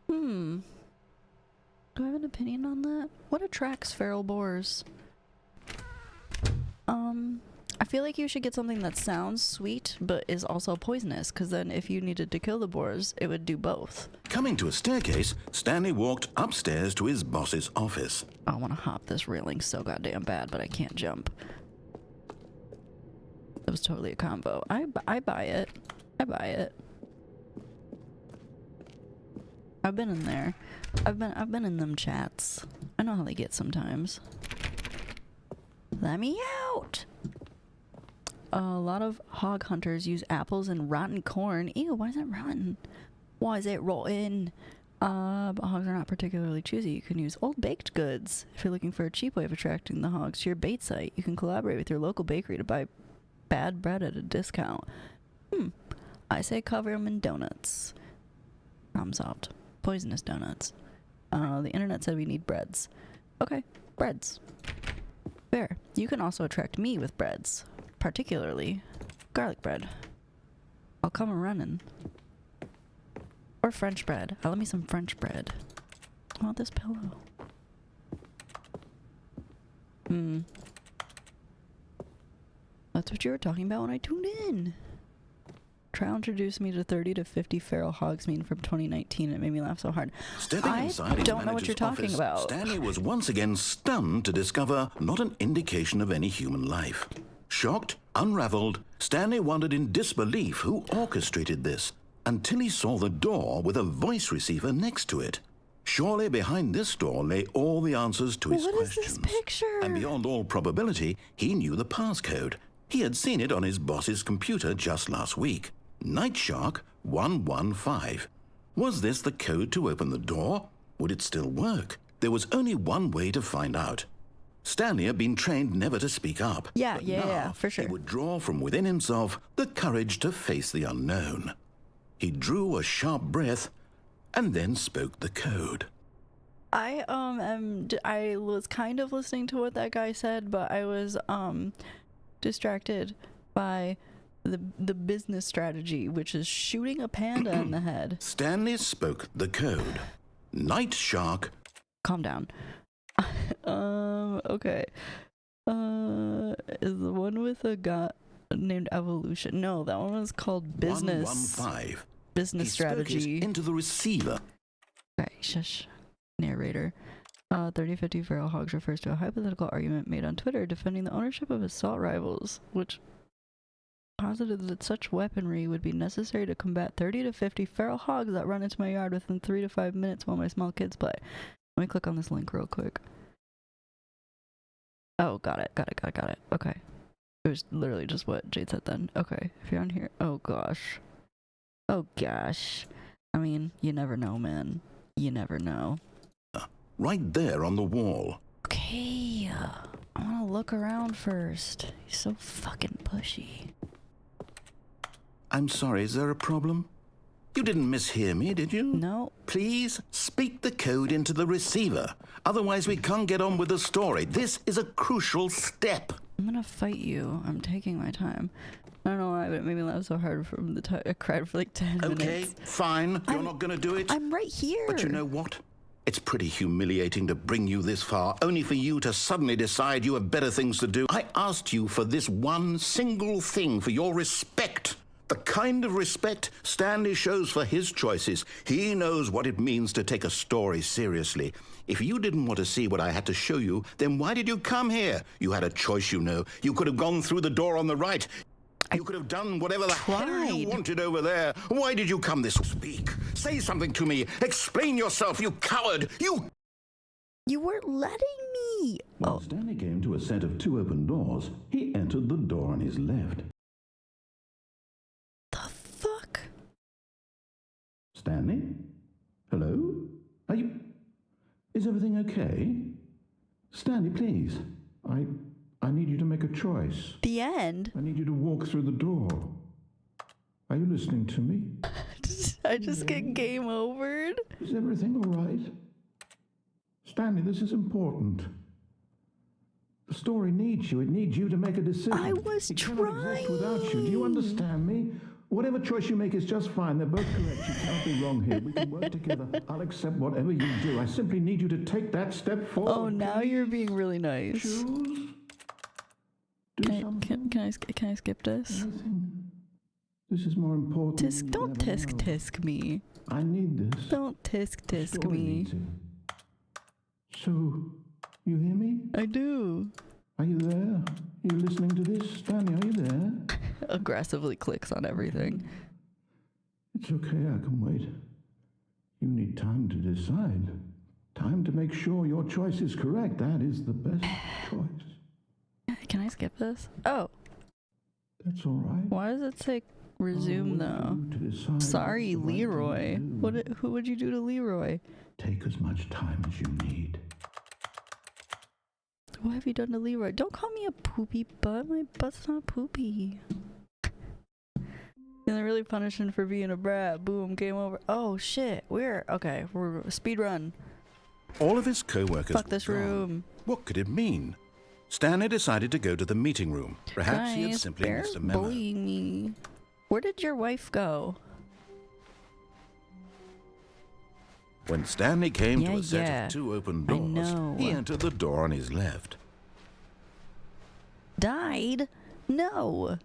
Do I have an opinion on that? What attracts feral boars? I feel like you should get something that sounds sweet but is also poisonous, because then if you needed to kill the boars, it would do both. Coming to a staircase, Stanley walked upstairs to his boss's office. I want to hop this railing so goddamn bad, but I can't jump. That was totally a combo. I buy it. I buy it. I've been in there. I've been in them chats. I know how they get sometimes. Let me out! A lot of hog hunters use apples and rotten corn. Ew, why is it rotten? Why is it rotten? But hogs are not particularly choosy. You can use old baked goods. If you're looking for a cheap way of attracting the hogs to your bait site, you can collaborate with your local bakery to buy bad bread at a discount. I say cover them in donuts. Problem solved. Poisonous donuts. The internet said we need breads. Okay, breads. Fair. You can also attract me with breads. Particularly garlic bread. I'll come running. Or French bread. Let me some French bread. I want this pillow. That's what you were talking about when I tuned in. Trial introduced me to 30 to 50 feral hogs mean from 2019. It made me laugh so hard. Stepping inside his don't know what you're talking office, about. Stanley was once again stunned to discover not an indication of any human life. Shocked, unraveled, Stanley wondered in disbelief who orchestrated this, until he saw the door with a voice receiver next to it. Surely behind this door lay all the answers to his questions. What is this picture? And beyond all probability, he knew the passcode. He had seen it on his boss's computer just last week. Nightshark 115. Was this the code to open the door? Would it still work? There was only one way to find out. Stanley had been trained never to speak up. Yeah, for sure. He would draw from within himself the courage to face the unknown. He drew a sharp breath and then spoke the code. I was kind of listening to what that guy said, but I was distracted by the business strategy, which is shooting a panda in the head. Stanley spoke the code. Night Shark. Calm down. Okay. Is the one with a guy named Evolution? No, that one was called Business. 115. Business strategy. Into the receiver. Okay, shush. Narrator. 3050 feral hogs refers to a hypothetical argument made on Twitter defending the ownership of assault rifles, which posited that such weaponry would be necessary to combat 30 to 50 feral hogs that run into my yard within 3 to 5 minutes while my small kids play. Let me click on this link real quick. Oh, got it. Okay. It was literally just what Jade said then. Okay, if you're on here. Oh gosh. I mean, you never know, man. You never know. Right there on the wall. Okay, I want to look around first. He's so fucking pushy. I'm sorry, is there a problem? You didn't mishear me, did you? No. Please speak the code into the receiver. Otherwise, we can't get on with the story. This is a crucial step. I'm gonna fight you. I'm taking my time. I don't know why, but it made me laugh so hard from the time I cried for like 10 minutes. Okay, fine. You're not gonna do it. I'm right here. But you know what? It's pretty humiliating to bring you this far, only for you to suddenly decide you have better things to do. I asked you for this one single thing, for your respect. The kind of respect Stanley shows for his choices. He knows what it means to take a story seriously. If you didn't want to see what I had to show you, then why did you come here? You had a choice, you know. You could have gone through the door on the right. You could have done whatever the hell you wanted over there. Why did you come this? Speak. Say something to me. Explain yourself, you coward. You weren't letting me. When Stanley came to a set of 2 open doors, he entered the door on his left. The fuck? Stanley? Hello? Is everything okay? Stanley, please. I need you to make a choice. The end? I need you to walk through the door. Are you listening to me? I just get game overed. Is everything all right? Stanley, this is important. The story needs you. It needs you to make a decision. I was trying. It cannot exist without you. Do you understand me? Whatever choice you make is just fine. They're both correct. You can't be wrong here. We can work together. I'll accept whatever you do. I simply need you to take that step forward. Oh, now you're being really nice. Choose. Can I skip this? Anything. This is more important. Don't tisk me. I need this. Don't tisk me. So, you hear me? I do. Are you there? Are you listening to this? Stanley, are you there? Aggressively clicks on everything. It's okay, I can wait. You need time to decide. Time to make sure your choice is correct. That is the best choice. Can I skip this? Oh. That's all right. Why does it say resume though? Sorry, Leroy. Who would you do to Leroy? Take as much time as you need. What have you done to Leroy? Don't call me a poopy butt. My butt's not poopy. And they're really punishing for being a brat. Boom, game over. Oh shit, we're speed run. All of his co-workers. Fuck this room. What could it mean? Stanley decided to go to the meeting room. Perhaps he had simply missed a memo. Bullying me. Where did your wife go? When Stanley came to a set of 2 open doors, he entered the door on his left. Died? No.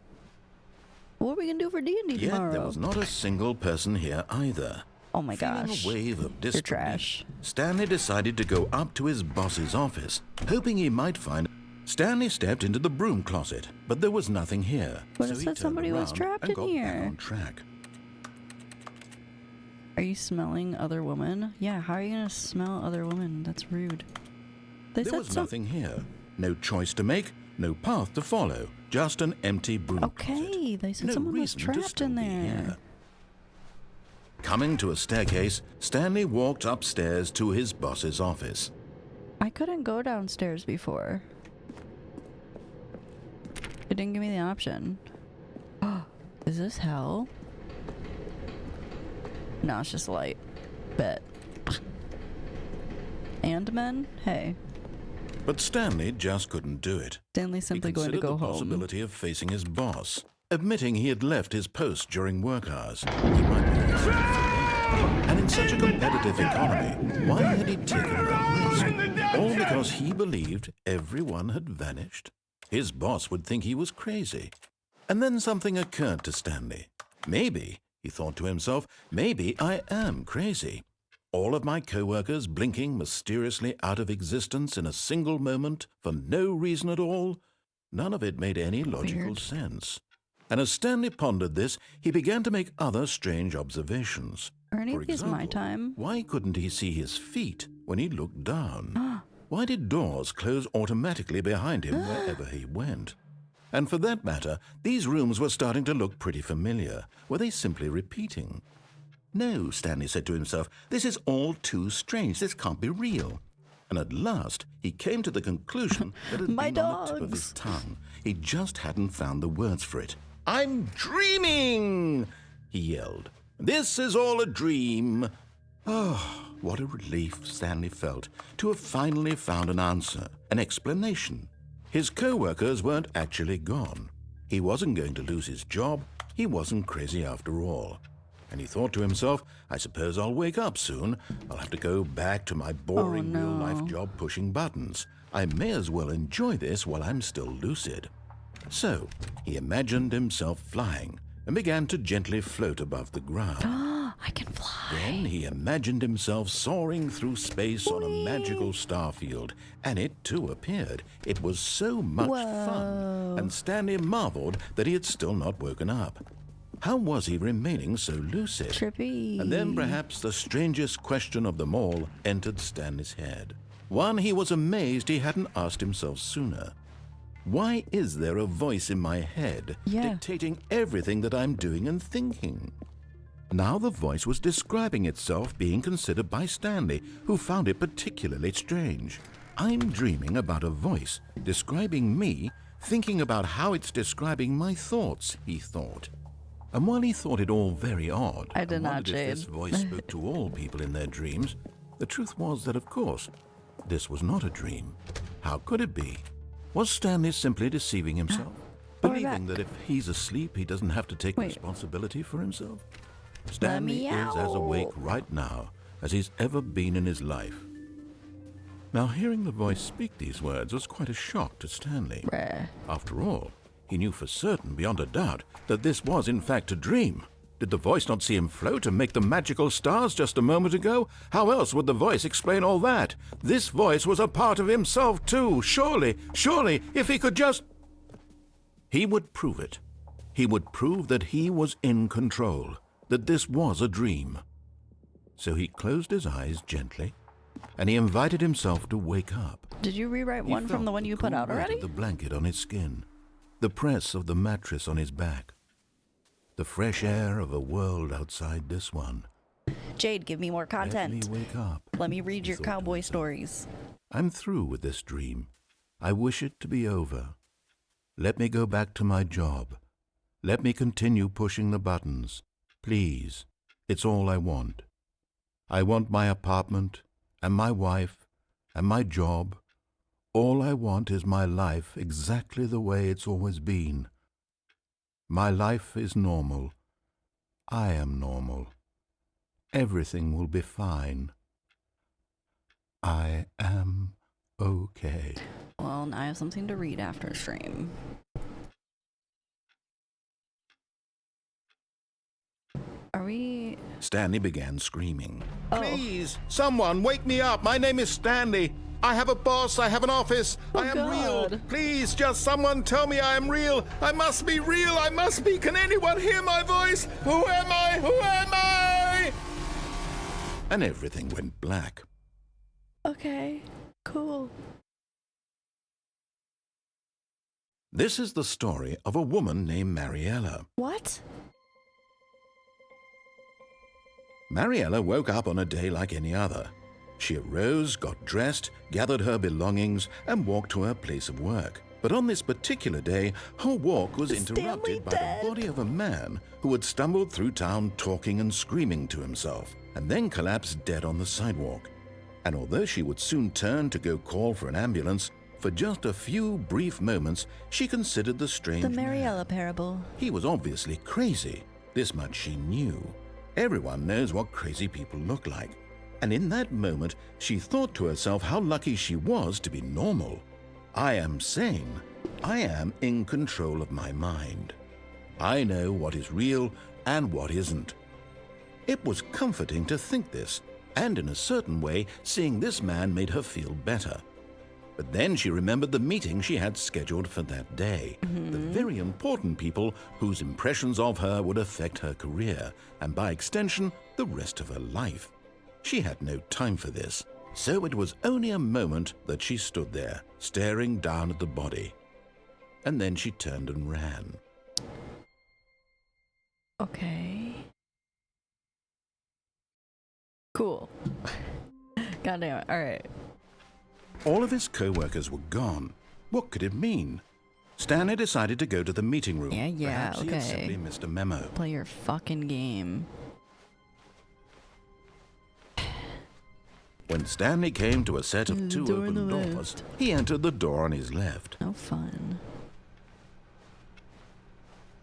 What are we gonna do for D&D tomorrow? Yet there was not a single person here either. Oh my gosh. Feeling a wave of You're disbelief, trash. Stanley decided to go up to his boss's office, hoping he might find... Stanley stepped into the broom closet, but there was nothing here. But it said somebody was trapped in here. Back on track. Are you smelling other women? Yeah, how are you gonna smell other women? That's rude. There was nothing here. No choice to make, no path to follow. Just an empty broom closet. Okay, they said someone was trapped in there. Coming to a staircase, Stanley walked upstairs to his boss's office. I couldn't go downstairs before. It didn't give me the option. Is this hell? No, it's just light. Bet. And men? Hey. But Stanley just couldn't do it. Stanley's simply going to go home. He considered the possibility of facing his boss, admitting he had left his post during work hours. He might be And in such a competitive economy, why had he taken that risk? All because he believed everyone had vanished? His boss would think he was crazy. And then something occurred to Stanley. Maybe, he thought to himself, maybe I am crazy. All of my co-workers blinking mysteriously out of existence in a single moment for no reason at all? None of it made any logical sense. And as Stanley pondered this, he began to make other strange observations. Are any For of these example, my time? why couldn't he see his feet when he looked down? Why did doors close automatically behind him wherever he went? And for that matter, these rooms were starting to look pretty familiar. Were they simply repeating? No, Stanley said to himself, this is all too strange. This can't be real. And at last, he came to the conclusion that it had My been on the tip of his dogs. tongue. He just hadn't found the words for it. I'm dreaming, he yelled. This is all a dream. Oh, what a relief Stanley felt to have finally found an answer, an explanation. His co-workers weren't actually gone. He wasn't going to lose his job. He wasn't crazy after all. And he thought to himself, I suppose I'll wake up soon. I'll have to go back to my boring real-life job pushing buttons. I may as well enjoy this while I'm still lucid. So, he imagined himself flying and began to gently float above the ground. I can fly. Then he imagined himself soaring through space on a magical star field, and it too appeared. It was so much fun, and Stanley marveled that he had still not woken up. How was he remaining so lucid? Trippy. And then perhaps the strangest question of them all entered Stanley's head. One he was amazed he hadn't asked himself sooner. Why is there a voice in my head dictating everything that I'm doing and thinking? Now the voice was describing itself being considered by Stanley, who found it particularly strange. I'm dreaming about a voice describing me, thinking about how it's describing my thoughts, he thought. And while he thought it all very odd, I did not, wondered if this Jade. voice spoke to all people in their dreams, the truth was that, of course, this was not a dream. How could it be? Was Stanley simply deceiving himself? Believing that if he's asleep, he doesn't have to take responsibility for himself? Stanley is as awake right now as he's ever been in his life. Now, hearing the voice speak these words was quite a shock to Stanley. After all, he knew for certain, beyond a doubt, that this was in fact a dream. Did the voice not see him float and make the magical stars just a moment ago? How else would the voice explain all that? This voice was a part of himself too. Surely, if he could just... He would prove it. He would prove that he was in control, that this was a dream. So he closed his eyes gently, and he invited himself to wake up. Did you rewrite one from the one you put out Weight already? of the blanket on his skin, the press of the mattress on his back, the fresh air of a world outside this one. Jade, give me more content. Let me wake up. Let me read your cowboy stories. I'm through with this dream. I wish it to be over. Let me go back to my job. Let me continue pushing the buttons. Please, it's all I want. I want my apartment, and my wife, and my job. All I want is my life exactly the way it's always been. My life is normal. I am normal. Everything will be fine. I am okay. Well, now I have something to read after stream. Are we... Stanley began screaming. Please, someone wake me up. My name is Stanley. I have a boss. I have an office. I am real. Please, just someone tell me I am real. I must be real. I must be. Can anyone hear my voice? Who am I? Who am I? And everything went black. Okay, cool. This is the story of a woman named Mariella. What? Mariella woke up on a day like any other. She arose, got dressed, gathered her belongings, and walked to her place of work. But on this particular day, her walk was interrupted by the body of a man who had stumbled through town talking and screaming to himself, and then collapsed dead on the sidewalk. And although she would soon turn to go call for an ambulance, for just a few brief moments, she considered the strange The Mariella Parable. He was obviously crazy. This much she knew. Everyone knows what crazy people look like. And in that moment, she thought to herself how lucky she was to be normal. I am sane. I am in control of my mind. I know what is real and what isn't. It was comforting to think this, and in a certain way, seeing this man made her feel better. But then she remembered the meeting she had scheduled for that day. The very important people whose impressions of her would affect her career, and by extension, the rest of her life. She had no time for this, so it was only a moment that she stood there, staring down at the body. And then she turned and ran. Okay. Cool. God damn it. Alright. All of his co-workers were gone. What could it mean? Stanley decided to go to the meeting room. Yeah, Perhaps he had okay. simply missed a memo. Play your fucking game. When Stanley came to a set of two Door on open the doors, left. he entered the door on his left. No fun.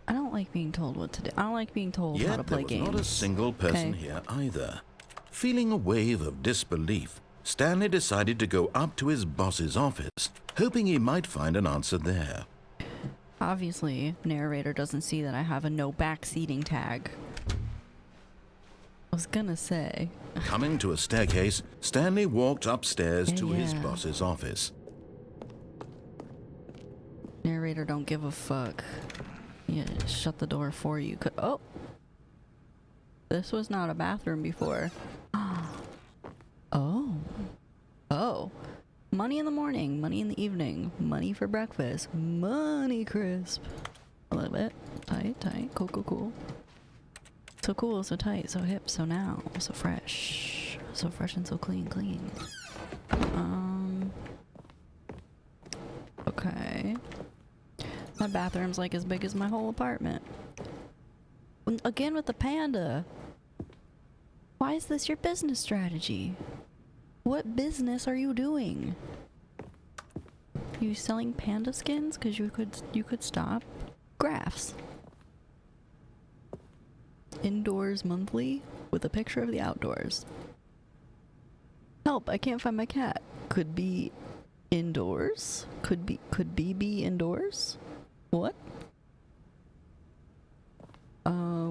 I don't like being told what to do. I don't like being told how to Yet play there was games. not a single person Okay. here either. Feeling a wave of disbelief, Stanley decided to go up to his boss's office, hoping he might find an answer there. Obviously, narrator doesn't see that I have a no back seating tag. I was gonna say. Coming to a staircase, Stanley walked upstairs to his Yeah. boss's office. Narrator don't give a fuck. Yeah, shut the door for you. Oh! This was not a bathroom before. Oh. Oh. Money in the morning, money in the evening, money for breakfast, money crisp. A little bit. Tight, tight, cool, cool, cool. So cool, so tight, so hip, so now, so fresh. So fresh and so clean, clean. Okay. My bathroom's like as big as my whole apartment. Again with the panda. Why is this your business strategy? What business are you doing? You selling panda skins? Cause you could stop. Graphs. Indoors monthly with a picture of the outdoors. Help, I can't find my cat. Could be indoors? Could be indoors? What?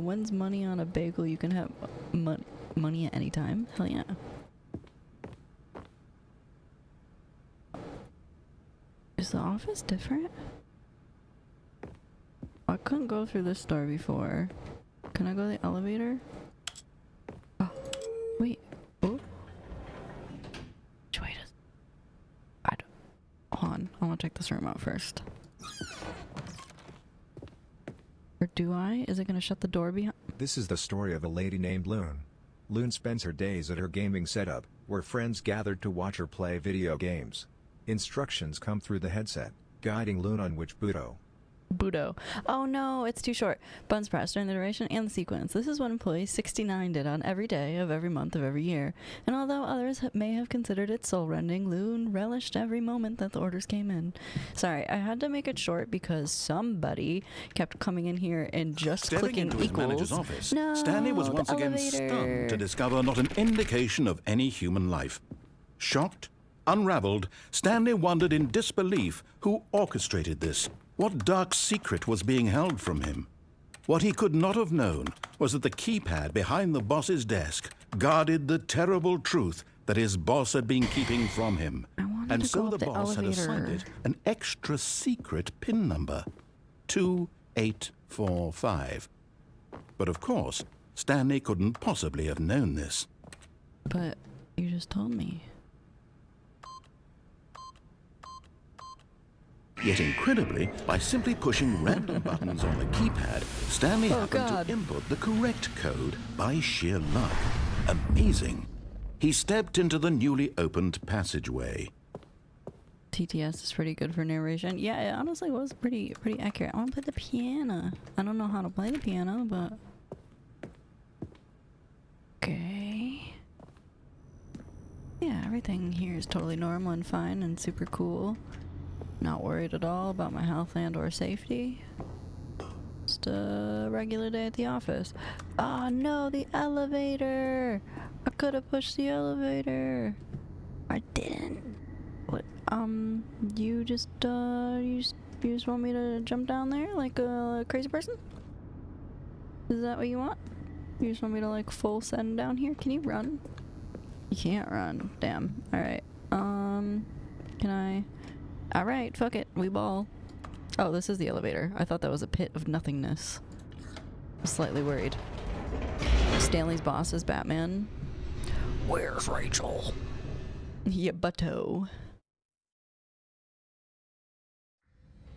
When's money on a bagel? You can have money at any time. Hell yeah. Is the office different? I couldn't go through this door before. Can I go to the elevator? Oh, wait. Oh. Which way does... I don't... Hold on. I want to check this room out first. Or do I? Is it going to shut the door behind? This is the story of a lady named Loon. Loon spends her days at her gaming setup, where friends gathered to watch her play video games. Instructions come through the headset, guiding Loon on which Budo. Budo. Oh no, it's too short. Buttons pressed during the duration and the sequence. This is what employee 69 did on every day of every month of every year. And although others may have considered it soul-rending, Loon relished every moment that the orders came in. Sorry, I had to make it short because somebody kept coming in here and just Stepping clicking into his equals. manager's office, No, Stanley was the once again elevator. stunned to discover not an indication of any human life. Shocked, unraveled, Stanley wondered in disbelief who orchestrated this. What dark secret was being held from him? What he could not have known was that the keypad behind the boss's desk guarded the terrible truth that his boss had been keeping from him. And to so go the up the boss had assigned elevator. it an extra secret PIN number, 2845. But of course, Stanley couldn't possibly have known this. But you just told me. Yet incredibly, by simply pushing random buttons on the keypad, Stanley happened to input the correct code by sheer luck. Amazing. He stepped into the newly opened passageway. TTS is pretty good for narration. Yeah, it honestly was pretty accurate. I want to play the piano. I don't know how to play the piano, but... Okay. Yeah, everything here is totally normal and fine and super cool. Not worried at all about my health and or safety. Just a regular day at the office. Oh no, the elevator! I could have pushed the elevator. I didn't. What? You just want me to jump down there like a crazy person? Is that what you want? You just want me to like full send down here? Can you run? You can't run. Damn. Alright. Can I? Alright, fuck it. We ball. Oh, this is the elevator. I thought that was a pit of nothingness. I'm slightly worried. Stanley's boss is Batman. Where's Rachel? Yeah, butto.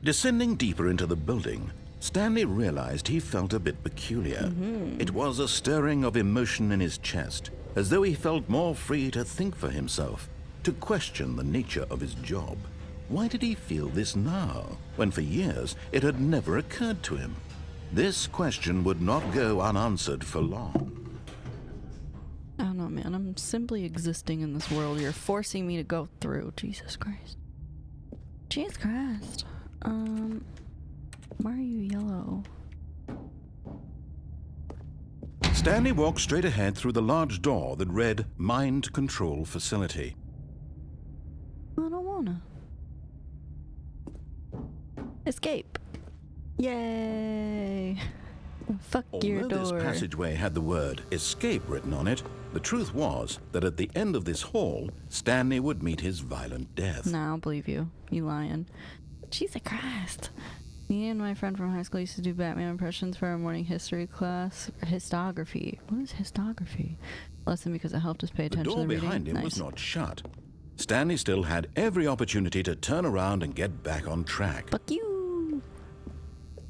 Descending deeper into the building, Stanley realized he felt a bit peculiar. It was a stirring of emotion in his chest, as though he felt more free to think for himself, to question the nature of his job. Why did he feel this now, when for years it had never occurred to him? This question would not go unanswered for long. I don't know, man. I'm simply existing in this world you're forcing me to go through. Jesus Christ. Jesus Christ. Why are you yellow? Stanley walked straight ahead through the large door that read Mind Control Facility. I don't wanna. Escape. Yay. Fuck your door. Although this passageway had the word escape written on it, the truth was that at the end of this hall, Stanley would meet his violent death. Nah, I don't believe you. You lying. Jesus Christ. Me and my friend from high school used to do Batman impressions for our morning history class. Histography. What is histography? Lesson because it helped us pay The attention door to the reading. behind him Nice. was not shut. Stanley still had every opportunity to turn around and get back on track. Fuck you.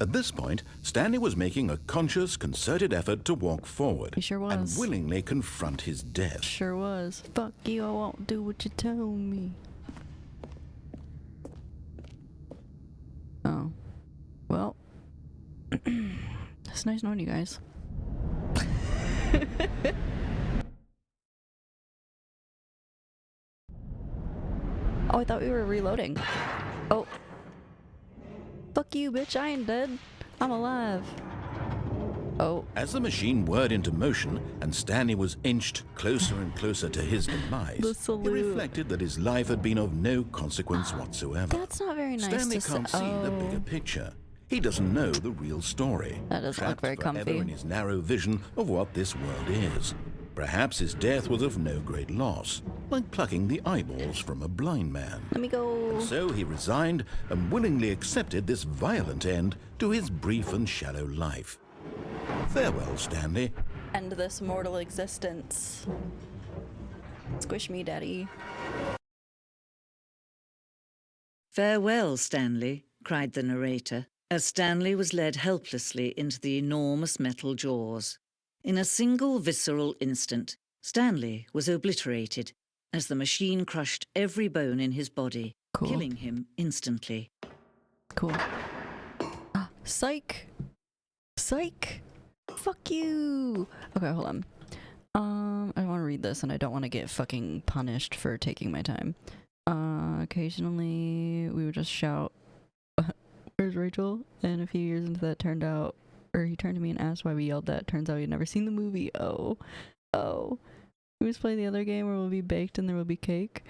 At this point, Stanley was making a conscious, concerted effort to walk forward. He sure was. And willingly confront his death. Sure was. Fuck you, I won't do what you told me. Oh. Well. It's nice knowing you guys. Oh, I thought we were reloading. Oh. Fuck you, bitch. I ain't dead. I'm alive. Oh. As the machine whirred into motion and Stanley was inched closer and closer to his demise, The he salute. reflected that his life had been of no consequence whatsoever. That's not very nice Stanley to can't say. see the bigger picture. He doesn't know the real story. That doesn't look trapped very forever comfy. in his narrow vision of what this world is. Perhaps his death was of no great loss, like plucking the eyeballs from a blind man. Let me go. So he resigned and willingly accepted this violent end to his brief and shallow life. Farewell, Stanley. End this mortal existence. Squish me, daddy. Farewell, Stanley, cried the narrator, as Stanley was led helplessly into the enormous metal jaws. In a single visceral instant, Stanley was obliterated as the machine crushed every bone in his body, killing him instantly. Cool. Ah, psych! Psych! Fuck you! Okay, hold on. I want to read this and I don't want to get fucking punished for taking my time. Occasionally we would just shout, "Where's Rachel?" And a few years into that turned out, or he turned to me and asked why we yelled that. Turns out he'd never seen the movie. Oh. We must play the other game where we'll be baked and there will be cake.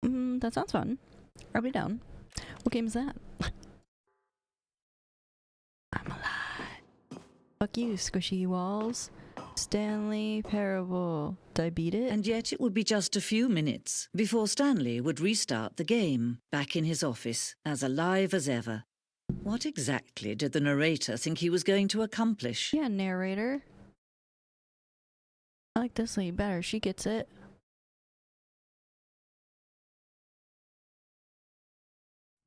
That sounds fun. I'll be down. What game is that? I'm alive. Fuck you, squishy walls. Stanley Parable. Did I beat it? And yet it would be just a few minutes before Stanley would restart the game, back in his office, as alive as ever. What exactly did the narrator think he was going to accomplish? Yeah, narrator. I like this lady better. She gets it.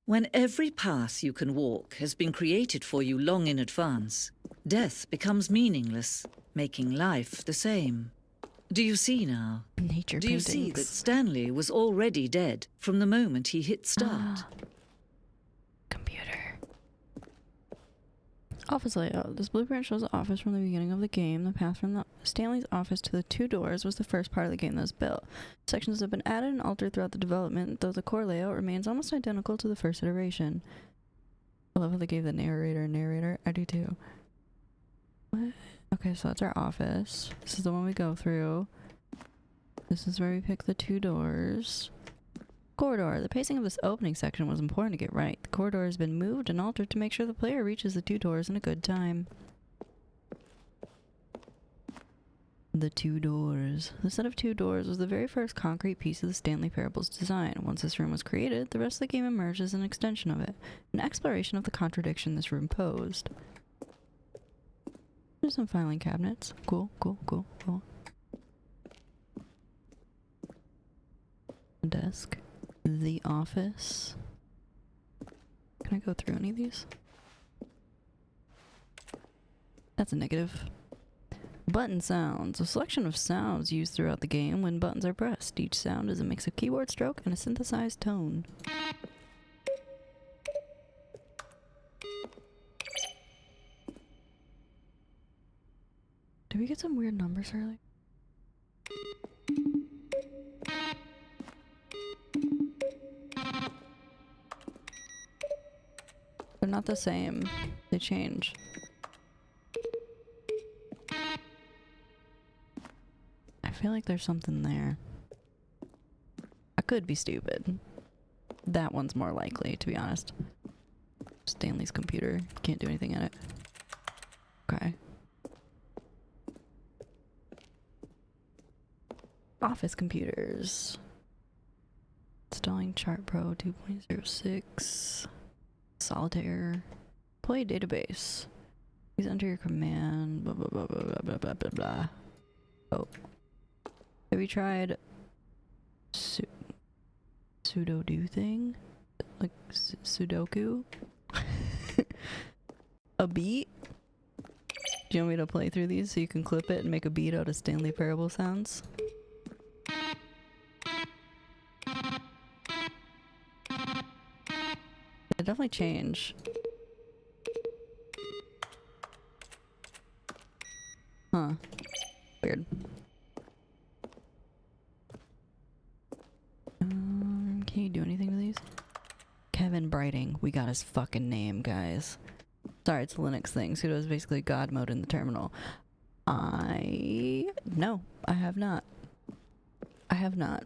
When every path you can walk has been created for you long in advance, death becomes meaningless, making life the same. Do you see now? Nature Do you see that Stanley was already dead from the moment he hit start? Computer. Office layout. This blueprint shows the office from the beginning of the game. The path from Stanley's office to the two doors was the first part of the game that was built. Sections have been added and altered throughout the development, though the core layout remains almost identical to the first iteration. I love how they gave the narrator. I do too. What? Okay, so that's our office. This is the one we go through. This is where we pick the 2 doors. Corridor. The pacing of this opening section was important to get right. The corridor has been moved and altered to make sure the player reaches the 2 doors in a good time. The 2 doors. The set of 2 doors was the very first concrete piece of the Stanley Parable's design. Once this room was created, the rest of the game emerged as an extension of it, an exploration of the contradiction this room posed. There's some filing cabinets. Cool, cool, cool, cool. A desk. The office. Can I go through any of these? That's a negative. Button sounds. A selection of sounds used throughout the game when buttons are pressed. Each sound is a mix of keyboard stroke and a synthesized tone. Did we get some weird numbers earlier? They're not the same. They change. I feel like there's something there. I could be stupid. That one's more likely, to be honest. Stanley's computer. Can't do anything in it. Okay. Office computers. Installing Chart Pro 2.06. Solitaire. Play database. Please enter your command. Blah blah blah blah blah blah blah blah. Oh. Have you tried pseudo do thing? Like Sudoku? A beat? Do you want me to play through these so you can clip it and make a beat out of Stanley Parable sounds? They definitely change. Huh. Weird. Can you do anything to these? Kevin Brighting. We got his fucking name, guys. Sorry, it's a Linux thing. Sudo is basically God mode in the terminal. No, I have not. I have not.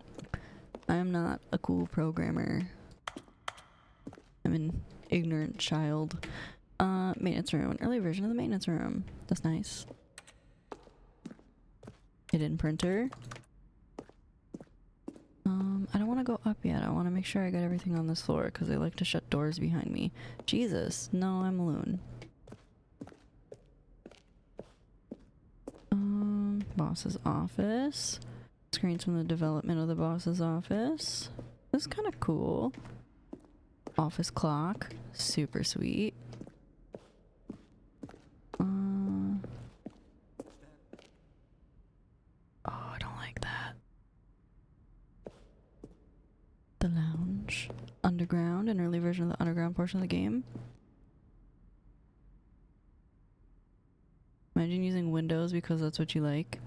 I am not a cool programmer. I'm an ignorant child. Maintenance room. An early version of the maintenance room. That's nice. Hidden printer. I don't want to go up yet. I want to make sure I got everything on this floor because I like to shut doors behind me. Jesus. No, I'm a loon. Boss's office. Screens from the development of the boss's office. This is kind of cool. Office clock. Super sweet. Oh, I don't like that. The lounge. Underground. An early version of the underground portion of the game. Imagine using Windows because that's what you like.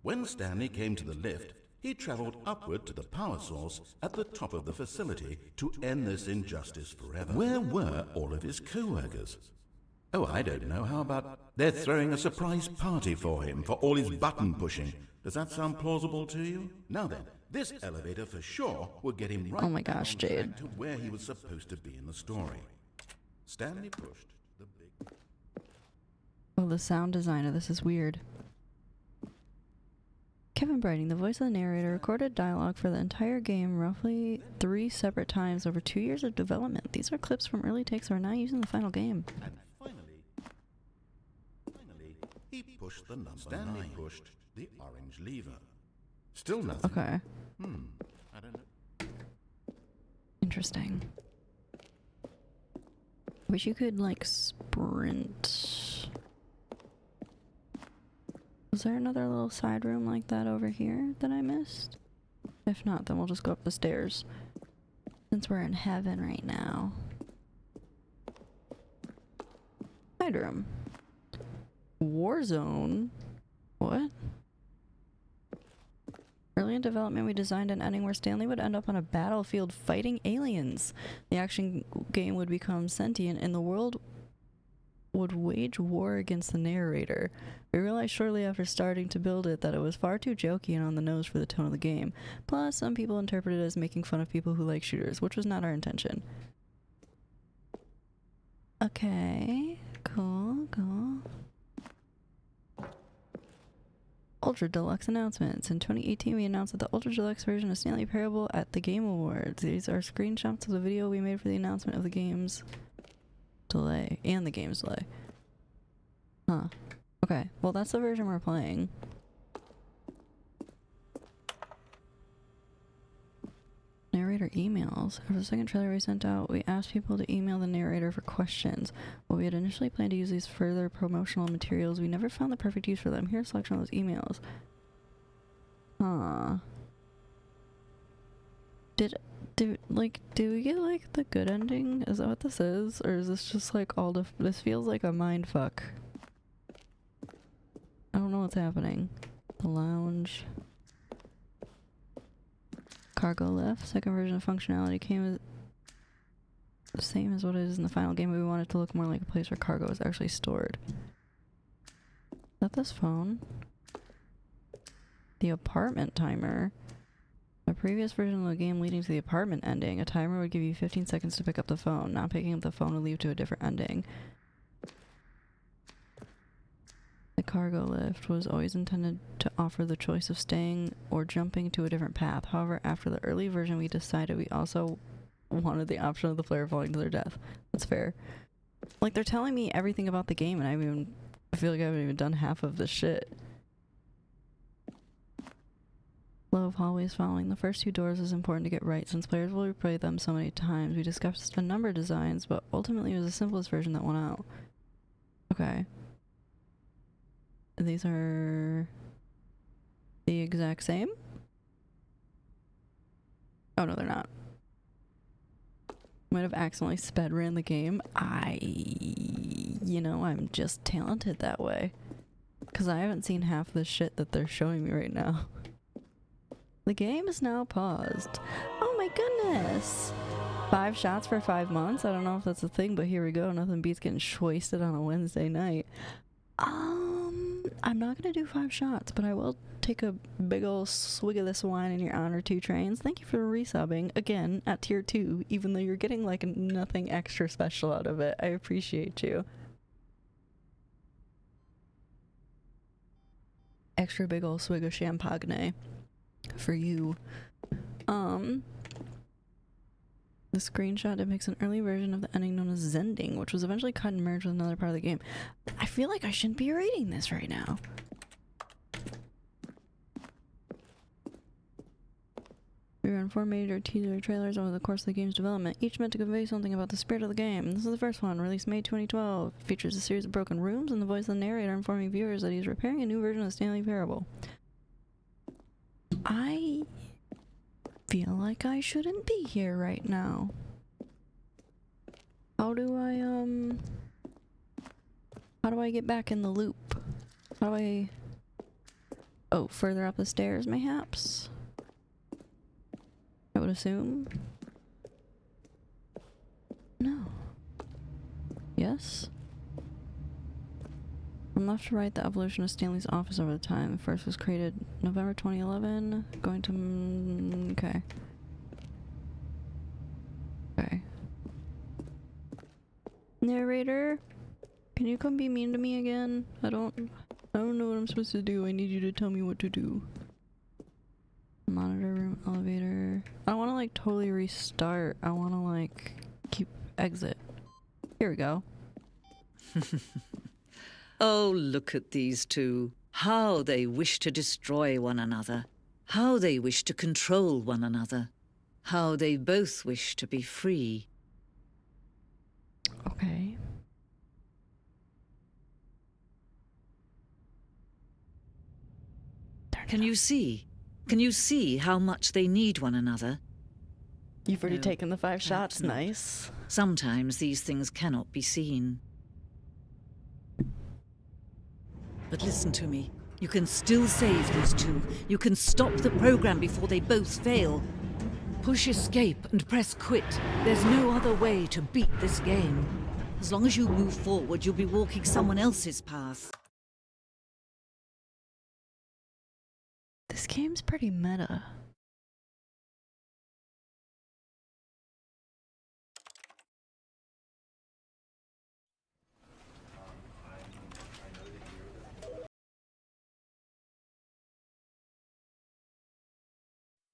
When Stanley came to the lift, he traveled upward to the power source at the top of the facility to end this injustice forever. Where were all of his co-workers? Oh, I don't know. How about they're throwing a surprise party for him for all his button pushing? Does that sound plausible to you? Now then, this elevator for sure will get him right oh my gosh, Jade. to where he was supposed to be in the story. Stanley pushed the big... Oh, the sound design of this is weird. Kevin Brighting, the voice of the narrator, recorded dialogue for the entire game roughly 3 separate times over 2 years of development. These are clips from early takes that are now used in the final game. And finally, he pushed the number Stanley 9. Pushed the orange lever. Still nothing. Okay. I don't know. Interesting. Wish you could, like, sprint. Was there another little side room like that over here that I missed? If not, then we'll just go up the stairs. Since we're in heaven right now. Side room. Warzone? What? Early in development, we designed an ending where Stanley would end up on a battlefield fighting aliens. The action game would become sentient, and the world would wage war against the narrator. We realized shortly after starting to build it that it was far too jokey and on the nose for the tone of the game. Plus, some people interpreted it as making fun of people who like shooters, which was not our intention. Okay, cool. Ultra Deluxe announcements. In 2018, we announced that the Ultra Deluxe version of Stanley Parable at the Game Awards. These are screenshots of the video we made for the announcement of the game's delay and the game's delay. Huh. Okay, well that's the version we're playing. Narrator emails. After the second trailer we sent out, we asked people to email the narrator for questions. While we had initially planned to use these further promotional materials, we never found the perfect use for them. Here's a selection of those emails. Huh. Did we get like the good ending? Is that what this is? Or is this just like all the this feels like a mind fuck. I don't know what's happening. The lounge. Cargo lift. Second version of functionality came as the same as what it is in the final game, but we wanted it to look more like a place where cargo is actually stored. Is that this phone? The apartment timer. A previous version of the game leading to the apartment ending, a timer would give you 15 seconds to pick up the phone. Not picking up the phone would lead to a different ending. The cargo lift was always intended to offer the choice of staying or jumping to a different path. However, after the early version, we decided we also wanted the option of the player falling to their death. That's fair. Like, they're telling me everything about the game, and I feel like I haven't even done half of this shit. Flow of hallways following. The first two doors is important to get right, since players will replay them so many times. We discussed a number of designs, but ultimately it was the simplest version that won out. Okay. These are the exact same? Oh no, they're not. Might have accidentally sped ran the game. You know, I'm just talented that way. Because I haven't seen half the shit that they're showing me right now. The game is now paused. Oh my goodness! 5 shots for 5 months? I don't know if that's a thing, but here we go. Nothing beats getting shwasted on a Wednesday night. I'm not gonna do 5 shots, but I will take a big ol' swig of this wine in your honor, 2 trains. Thank you for resubbing, again, at tier 2, even though you're getting, like, nothing extra special out of it. I appreciate you. Extra big ol' swig of champagne for you. The screenshot depicts an early version of the ending known as Zending, which was eventually cut and merged with another part of the game. I feel like I shouldn't be reading this right now. We ran 4 major teaser trailers over the course of the game's development, each meant to convey something about the spirit of the game. This is the first one, released May 2012. It features a series of broken rooms and the voice of the narrator informing viewers that he's repairing a new version of Stanley Parable. I feel like I shouldn't be here right now. How do I get back in the loop? How do I... Oh, further up the stairs, mayhaps? I would assume. No. Yes? From left to right, the evolution of Stanley's office over the time. The first was created November 2011. Going to... okay. Okay. Narrator? Can you come be mean to me again? I don't know what I'm supposed to do. I need you to tell me what to do. Monitor room, elevator. I don't want to like totally restart. I want to like keep exit. Here we go. Oh, look at these two. How they wish to destroy one another. How they wish to control one another. How they both wish to be free. Okay. Can you see? Can you see how much they need one another? You've already taken the 5 shots, not. nice. Sometimes these things cannot be seen. But listen to me. You can still save these two. You can stop the program before they both fail. Push escape and press quit. There's no other way to beat this game. As long as you move forward, you'll be walking someone else's path. This game's pretty meta.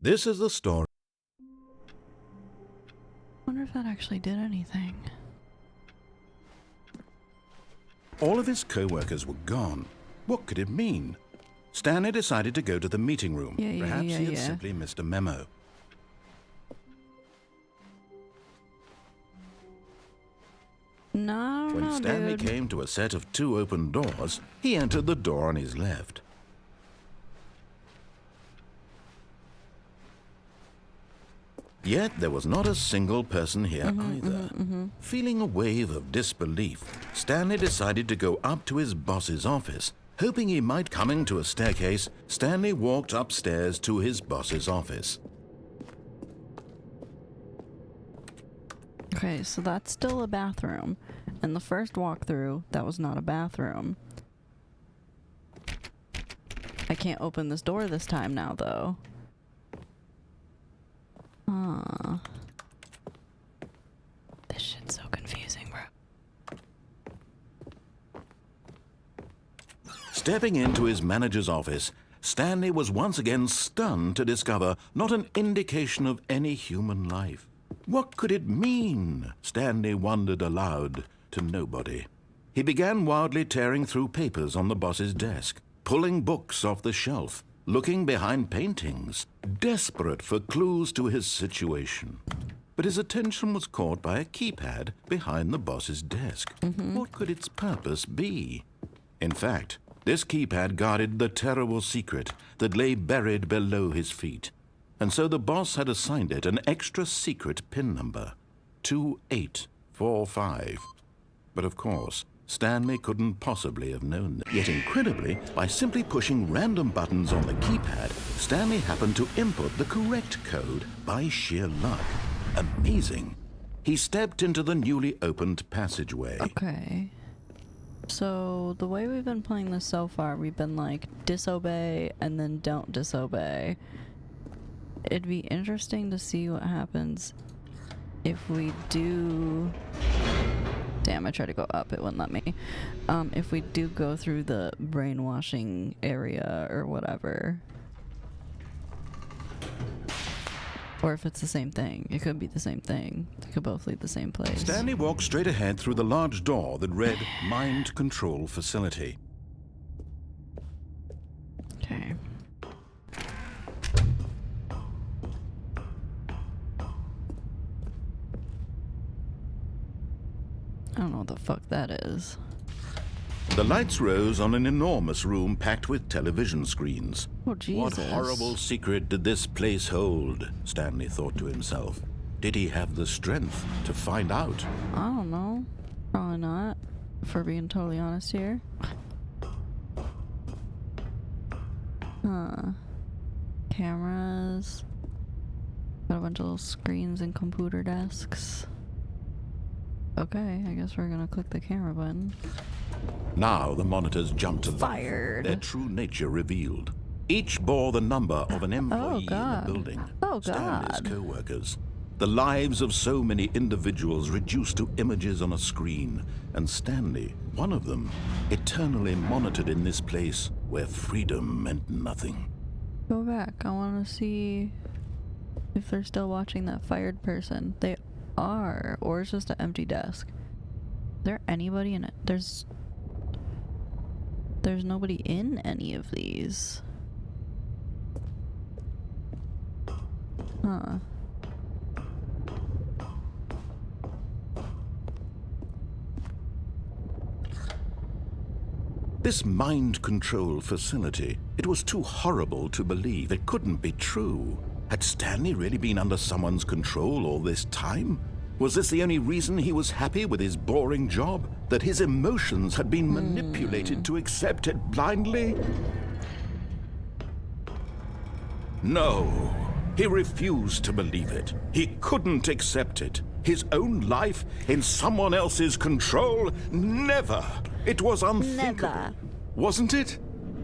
This is the story. Wonder if that actually did anything. All of his co-workers were gone. What could it mean? Stanley decided to go to the meeting room. Perhaps he had simply missed a memo. No, When Stanley came to a set of 2 open doors, he entered the door on his left. Yet there was not a single person here either. Feeling a wave of disbelief, Stanley decided to go up to his boss's office. Hoping he might come into a staircase, Stanley walked upstairs to his boss's office. Okay, so that's still a bathroom. And the first walkthrough, that was not a bathroom. I can't open this door this time now, though. This shit's so confusing, bro. Stepping into his manager's office, Stanley was once again stunned to discover not an indication of any human life. What could it mean? Stanley wondered aloud to nobody. He began wildly tearing through papers on the boss's desk, pulling books off the shelf, looking behind paintings, desperate for clues to his situation. But his attention was caught by a keypad behind the boss's desk. What could its purpose be? In fact, this keypad guarded the terrible secret that lay buried below his feet. And so the boss had assigned it an extra secret PIN number, 2845. But of course, Stanley couldn't possibly have known that. Yet incredibly, by simply pushing random buttons on the keypad, Stanley happened to input the correct code by sheer luck. Amazing. He stepped into the newly opened passageway. Okay. So, the way we've been playing this so far, we've been like, disobey and then don't disobey. It'd be interesting to see what happens if we do... Damn, I tried to go up, it wouldn't let me. If we do go through the brainwashing area or whatever. Or if it's the same thing. It could be the same thing. They could both lead the same place. Stanley walked straight ahead through the large door that read Mind Control Facility. Okay. I don't know what the fuck that is. The lights rose on an enormous room packed with television screens. Oh, Jesus. What horrible secret did this place hold? Stanley thought to himself. Did he have the strength to find out? I don't know. Probably not, if we're being totally honest here. Cameras. Got a bunch of little screens and computer desks. Okay, I guess we're gonna click the camera button. Now the monitors jumped to life. Fired. Their true nature revealed. Each bore the number of an employee in the building. Stanley's co-workers. The lives of so many individuals reduced to images on a screen. And Stanley, one of them, eternally monitored in this place where freedom meant nothing. Go back. I want to see if they're still watching that fired person. They are. Or it's just an empty desk. Is there anybody in it? There's nobody in any of these. Huh. This mind control facility, it was too horrible to believe. It couldn't be true. Had Stanley really been under someone's control all this time? Was this the only reason he was happy with his boring job? That his emotions had been manipulated to accept it blindly? No. He refused to believe it. He couldn't accept it. His own life in someone else's control? Never. It was unthinkable. Never. Wasn't it?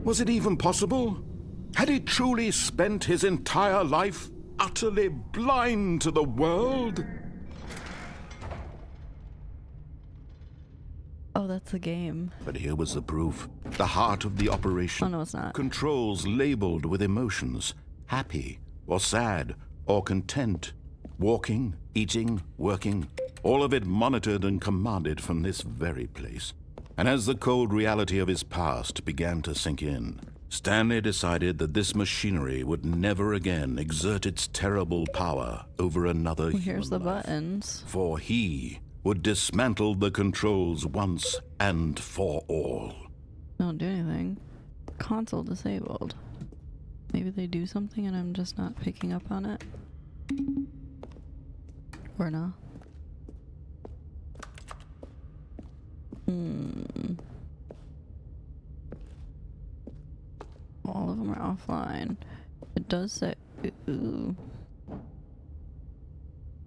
Was it even possible? Had he truly spent his entire life utterly blind to the world? Oh, that's a game. But here was the proof. The heart of the operation. Oh, no, it's not. Controls labeled with emotions. Happy, or sad, or content. Walking, eating, working. All of it monitored and commanded from this very place. And as the cold reality of his past began to sink in, Stanley decided that this machinery would never again exert its terrible power over another human Here's the life. buttons. For he would dismantle the controls once and for all. Don't do anything. Console disabled. Maybe they do something and I'm just not picking up on it. Or no. All of them are offline. It does say, ooh.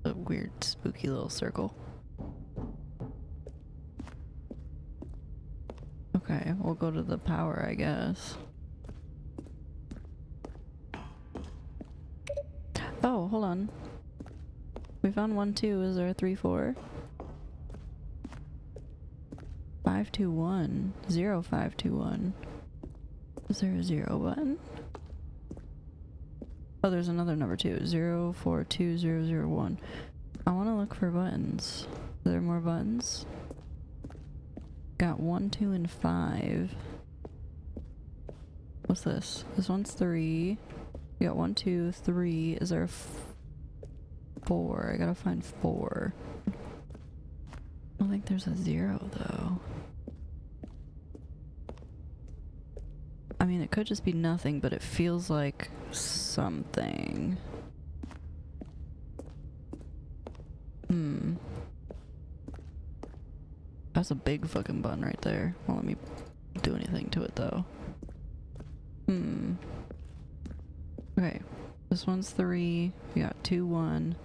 A weird, spooky little circle. Okay, we'll go to the power, I guess. Oh, hold on. We found 1, 2. Is there a 3, 4? 5, 2, 1. 0, 5, 2, 1. Is there a 0 button? Oh, there's another number 2. 0, 4, 2, 0, 0, 1. I want to look for buttons. Are there more buttons? Got 1, 2, and 5. What's this? This one's 3. We got 1, 2, 3. Is there a 4? I gotta find 4. I don't think there's a 0 though. I mean, it could just be nothing, but it feels like something. That's a big fucking button right there. Won't let me do anything to it though. Okay, this one's 3. We got 2, 1.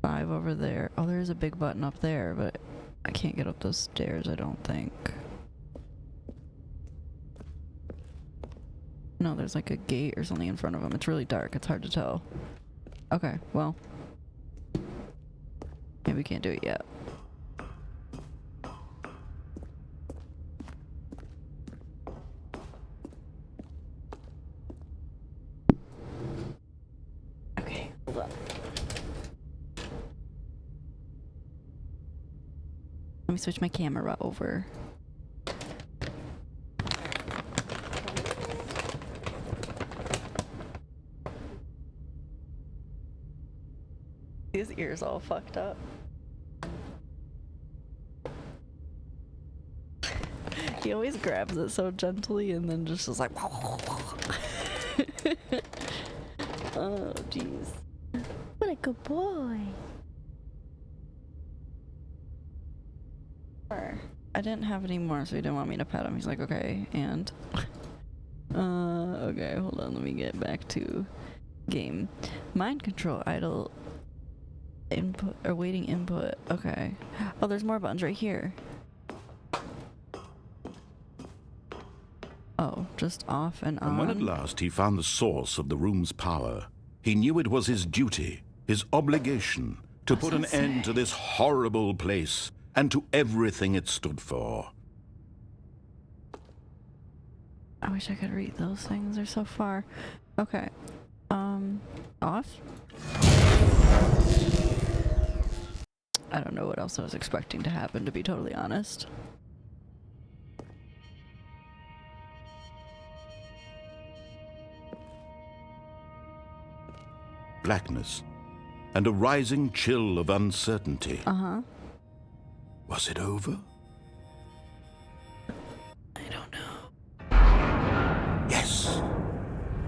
5 over there. Oh, there's a big button up there, but I can't get up those stairs, I don't think. No, there's like a gate or something in front of them. It's really dark. It's hard to tell. Okay, well. Maybe we can't do it yet. Okay, hold on. Let me switch my camera over. His ears all fucked up. He always grabs it so gently and then just is like oh jeez. What a good boy. I didn't have any more, so he didn't want me to pet him. He's like, okay, and okay, hold on, let me get back to game. Mind control, idle input, or waiting input. Okay. Oh, there's more buttons right here. Oh, just off and on. And when at last he found the source of the room's power, he knew it was his duty, his obligation, to put an end to this horrible place and to everything it stood for. I wish I could read those things. They're so far. Okay. Off? I don't know what else I was expecting to happen, to be totally honest. Blackness and a rising chill of uncertainty. Uh-huh. Was it over? I don't know. Yes.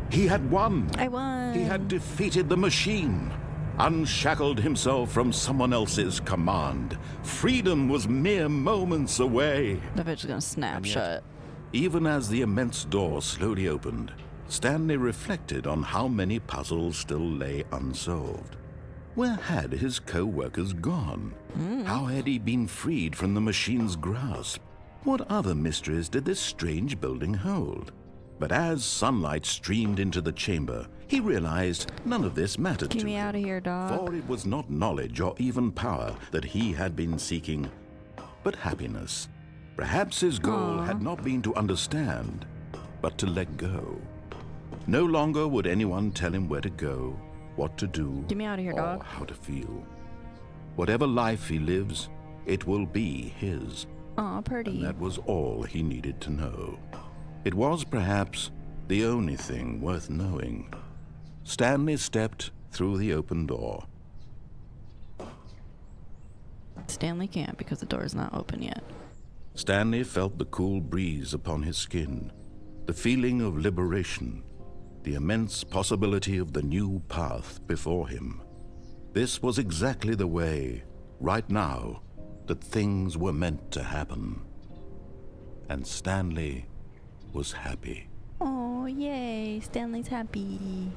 He had won. I won. He had defeated the machine, unshackled himself from someone else's command. Freedom was mere moments away. The bitch is gonna snap shut. Even as the immense door slowly opened, Stanley reflected on how many puzzles still lay unsolved. Where had his co-workers gone? How had he been freed from the machine's grasp? What other mysteries did this strange building hold? But as sunlight streamed into the chamber, he realized none of this mattered to him. Get me out of here, dog. For it was not knowledge or even power that he had been seeking, but happiness. Perhaps his goal had not been to understand, but to let go. No longer would anyone tell him where to go, what to do, Get me out of here, or dog. how to feel. Whatever life he lives, it will be his. Aw, pretty. And that was all he needed to know. It was perhaps the only thing worth knowing. Stanley stepped through the open door. Stanley can't because the door's not open yet. Stanley felt the cool breeze upon his skin, the feeling of liberation, the immense possibility of the new path before him. This was exactly the way, right now, that things were meant to happen. And Stanley was happy. Oh, yay, Stanley's happy.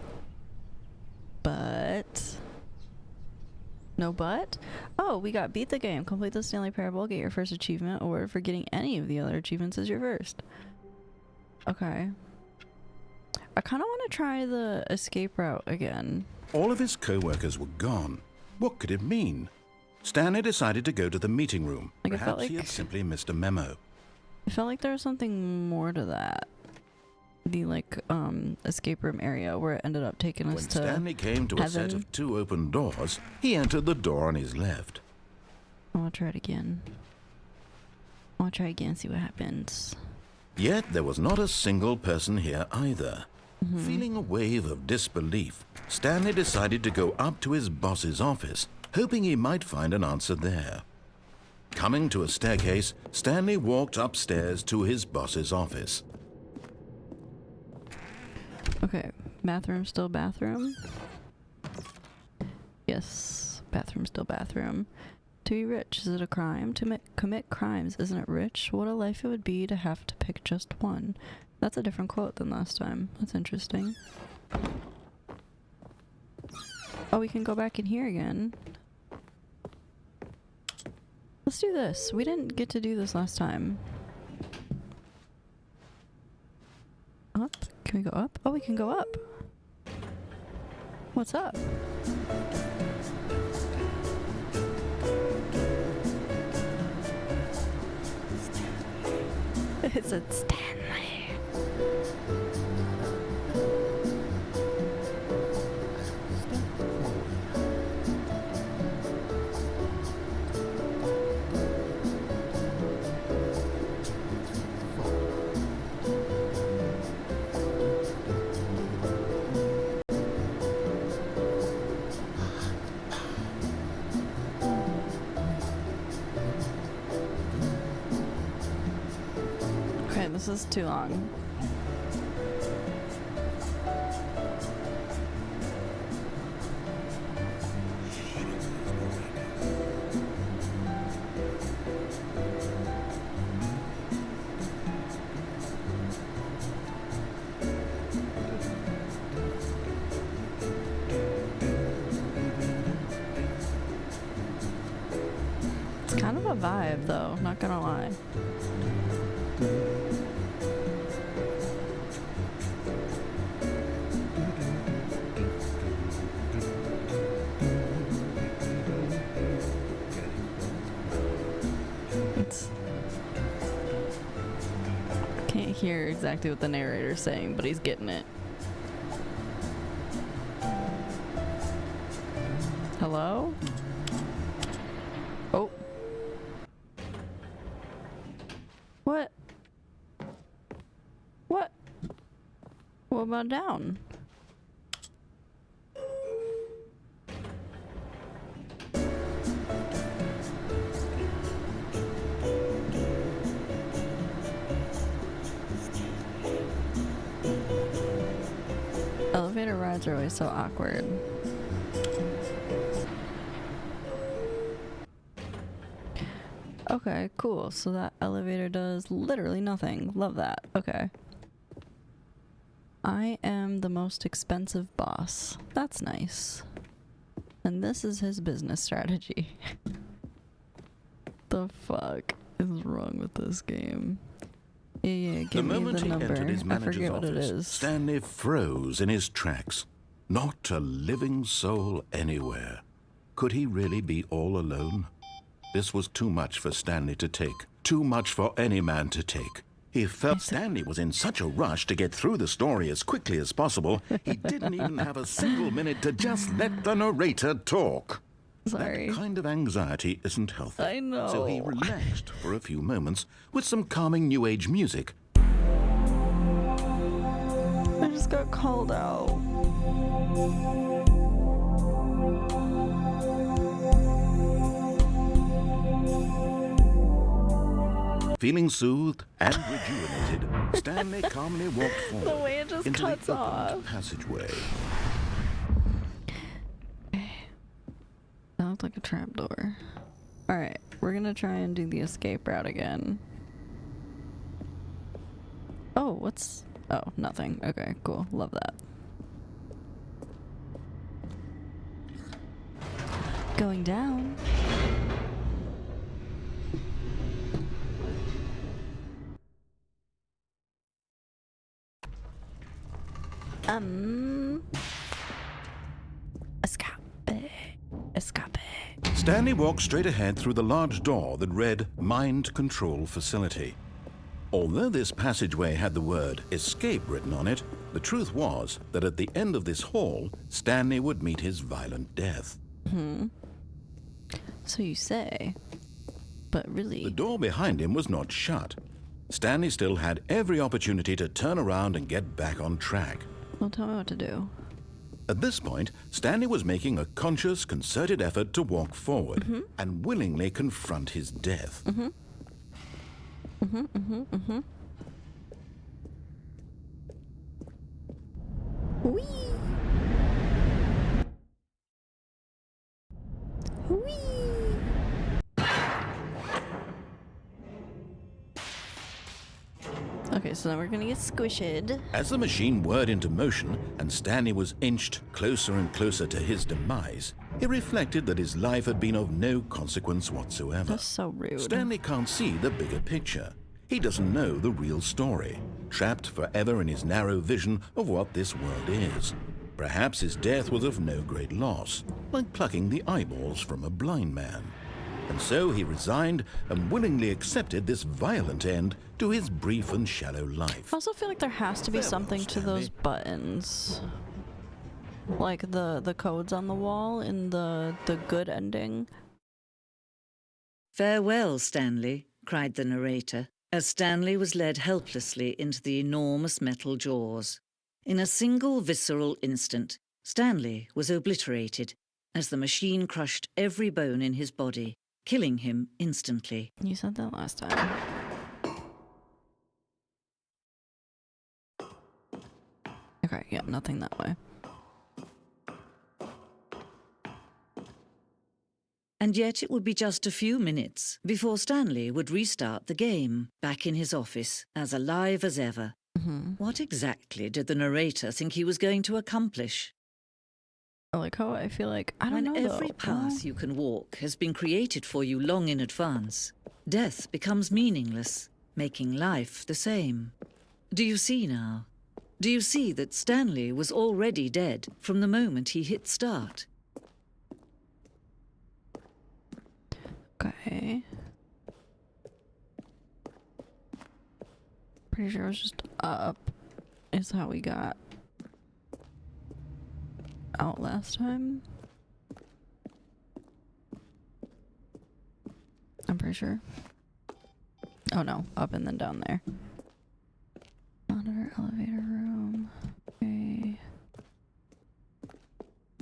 But... No but? Oh, we got beat the game. Complete the Stanley Parable. Get your first achievement. Awarded for getting any of the other achievements as your first. Okay. I kind of want to try the escape route again. All of his co-workers were gone. What could it mean? Stanley decided to go to the meeting room. Like, it felt Perhaps he like- had simply missed a memo. I felt like there was something more to that. The, like, escape room area where it ended up taking us When to Stanley came to a set heaven. of two open doors, he entered the door on his left. I want to try it again. I want to try again, see what happens. Yet there was not a single person here either. Feeling a wave of disbelief, Stanley decided to go up to his boss's office, hoping he might find an answer there. Coming to a staircase, Stanley walked upstairs to his boss's office. Okay, bathroom still bathroom? Yes, bathroom still bathroom. To be rich, is it a crime? To commit crimes, isn't it rich? What a life it would be to have to pick just one. That's a different quote than last time. That's interesting. Oh, we can go back in here again. Let's do this. We didn't get to do this last time. Up? Can we go up? Oh, we can go up. What's up? It said Stanley. Okay, this is too long. It's kind of a vibe, though, not gonna lie. Can't hear exactly what the narrator's saying, but he's getting it. Hello? Oh. What? What? What about down? Elevator rides are always so awkward. Okay, cool. So that elevator does literally nothing. Love that. Okay. I am the most expensive boss. That's nice. And this is his business strategy. The fuck is wrong with this game? Yeah, give me moment the he number. entered his I manager's forget what it office, is. Stanley froze in his tracks. Not a living soul anywhere. Could he really be all alone? This was too much for Stanley to take. Too much for any man to take. He felt Stanley was in such a rush to get through the story as quickly as possible, he didn't even have a single minute to just let the narrator talk. Sorry. That kind of anxiety isn't healthy. I know. So he relaxed for a few moments with some calming New Age music. I just got called out. Feeling soothed and rejuvenated, Stanley calmly walked forward The way it just into cuts the opened off. passageway. That looked like a trapdoor. Alright, we're gonna try and do the escape route again. Oh, what's... Oh, nothing. Okay, cool. Love that. Going down. Escape. Stanley walked straight ahead through the large door that read Mind Control Facility. Although this passageway had the word escape written on it, the truth was that at the end of this hall, Stanley would meet his violent death. So you say, but really... The door behind him was not shut. Stanley still had every opportunity to turn around and get back on track. Well, tell me what to do. At this point, Stanley was making a conscious, concerted effort to walk forward and willingly confront his death. Whee! Whee! Okay, so now we're gonna get squished. As the machine whirred into motion and Stanley was inched closer and closer to his demise, he reflected that his life had been of no consequence whatsoever. That's so rude. Stanley can't see the bigger picture. He doesn't know the real story, trapped forever in his narrow vision of what this world is. Perhaps his death was of no great loss, like plucking the eyeballs from a blind man. And so he resigned and willingly accepted this violent end to his brief and shallow life. I also feel like there has to be something to those buttons. Like the codes on the wall in the good ending. Farewell, Stanley, cried the narrator, as Stanley was led helplessly into the enormous metal jaws. In a single visceral instant, Stanley was obliterated as the machine crushed every bone in his body, killing him instantly. You said that last time. Okay, yeah, nothing that way. And yet it would be just a few minutes before Stanley would restart the game, back in his office, as alive as ever. What exactly did the narrator think he was going to accomplish? I like how I feel like, I don't know When every though. path you can walk has been created for you long in advance, death becomes meaningless, making life the same. Do you see now? Do you see that Stanley was already dead from the moment he hit start? Okay. Pretty sure it was just up is how we got out last time. I'm pretty sure. Oh no, up and then down there. Monitor, elevator room. Okay.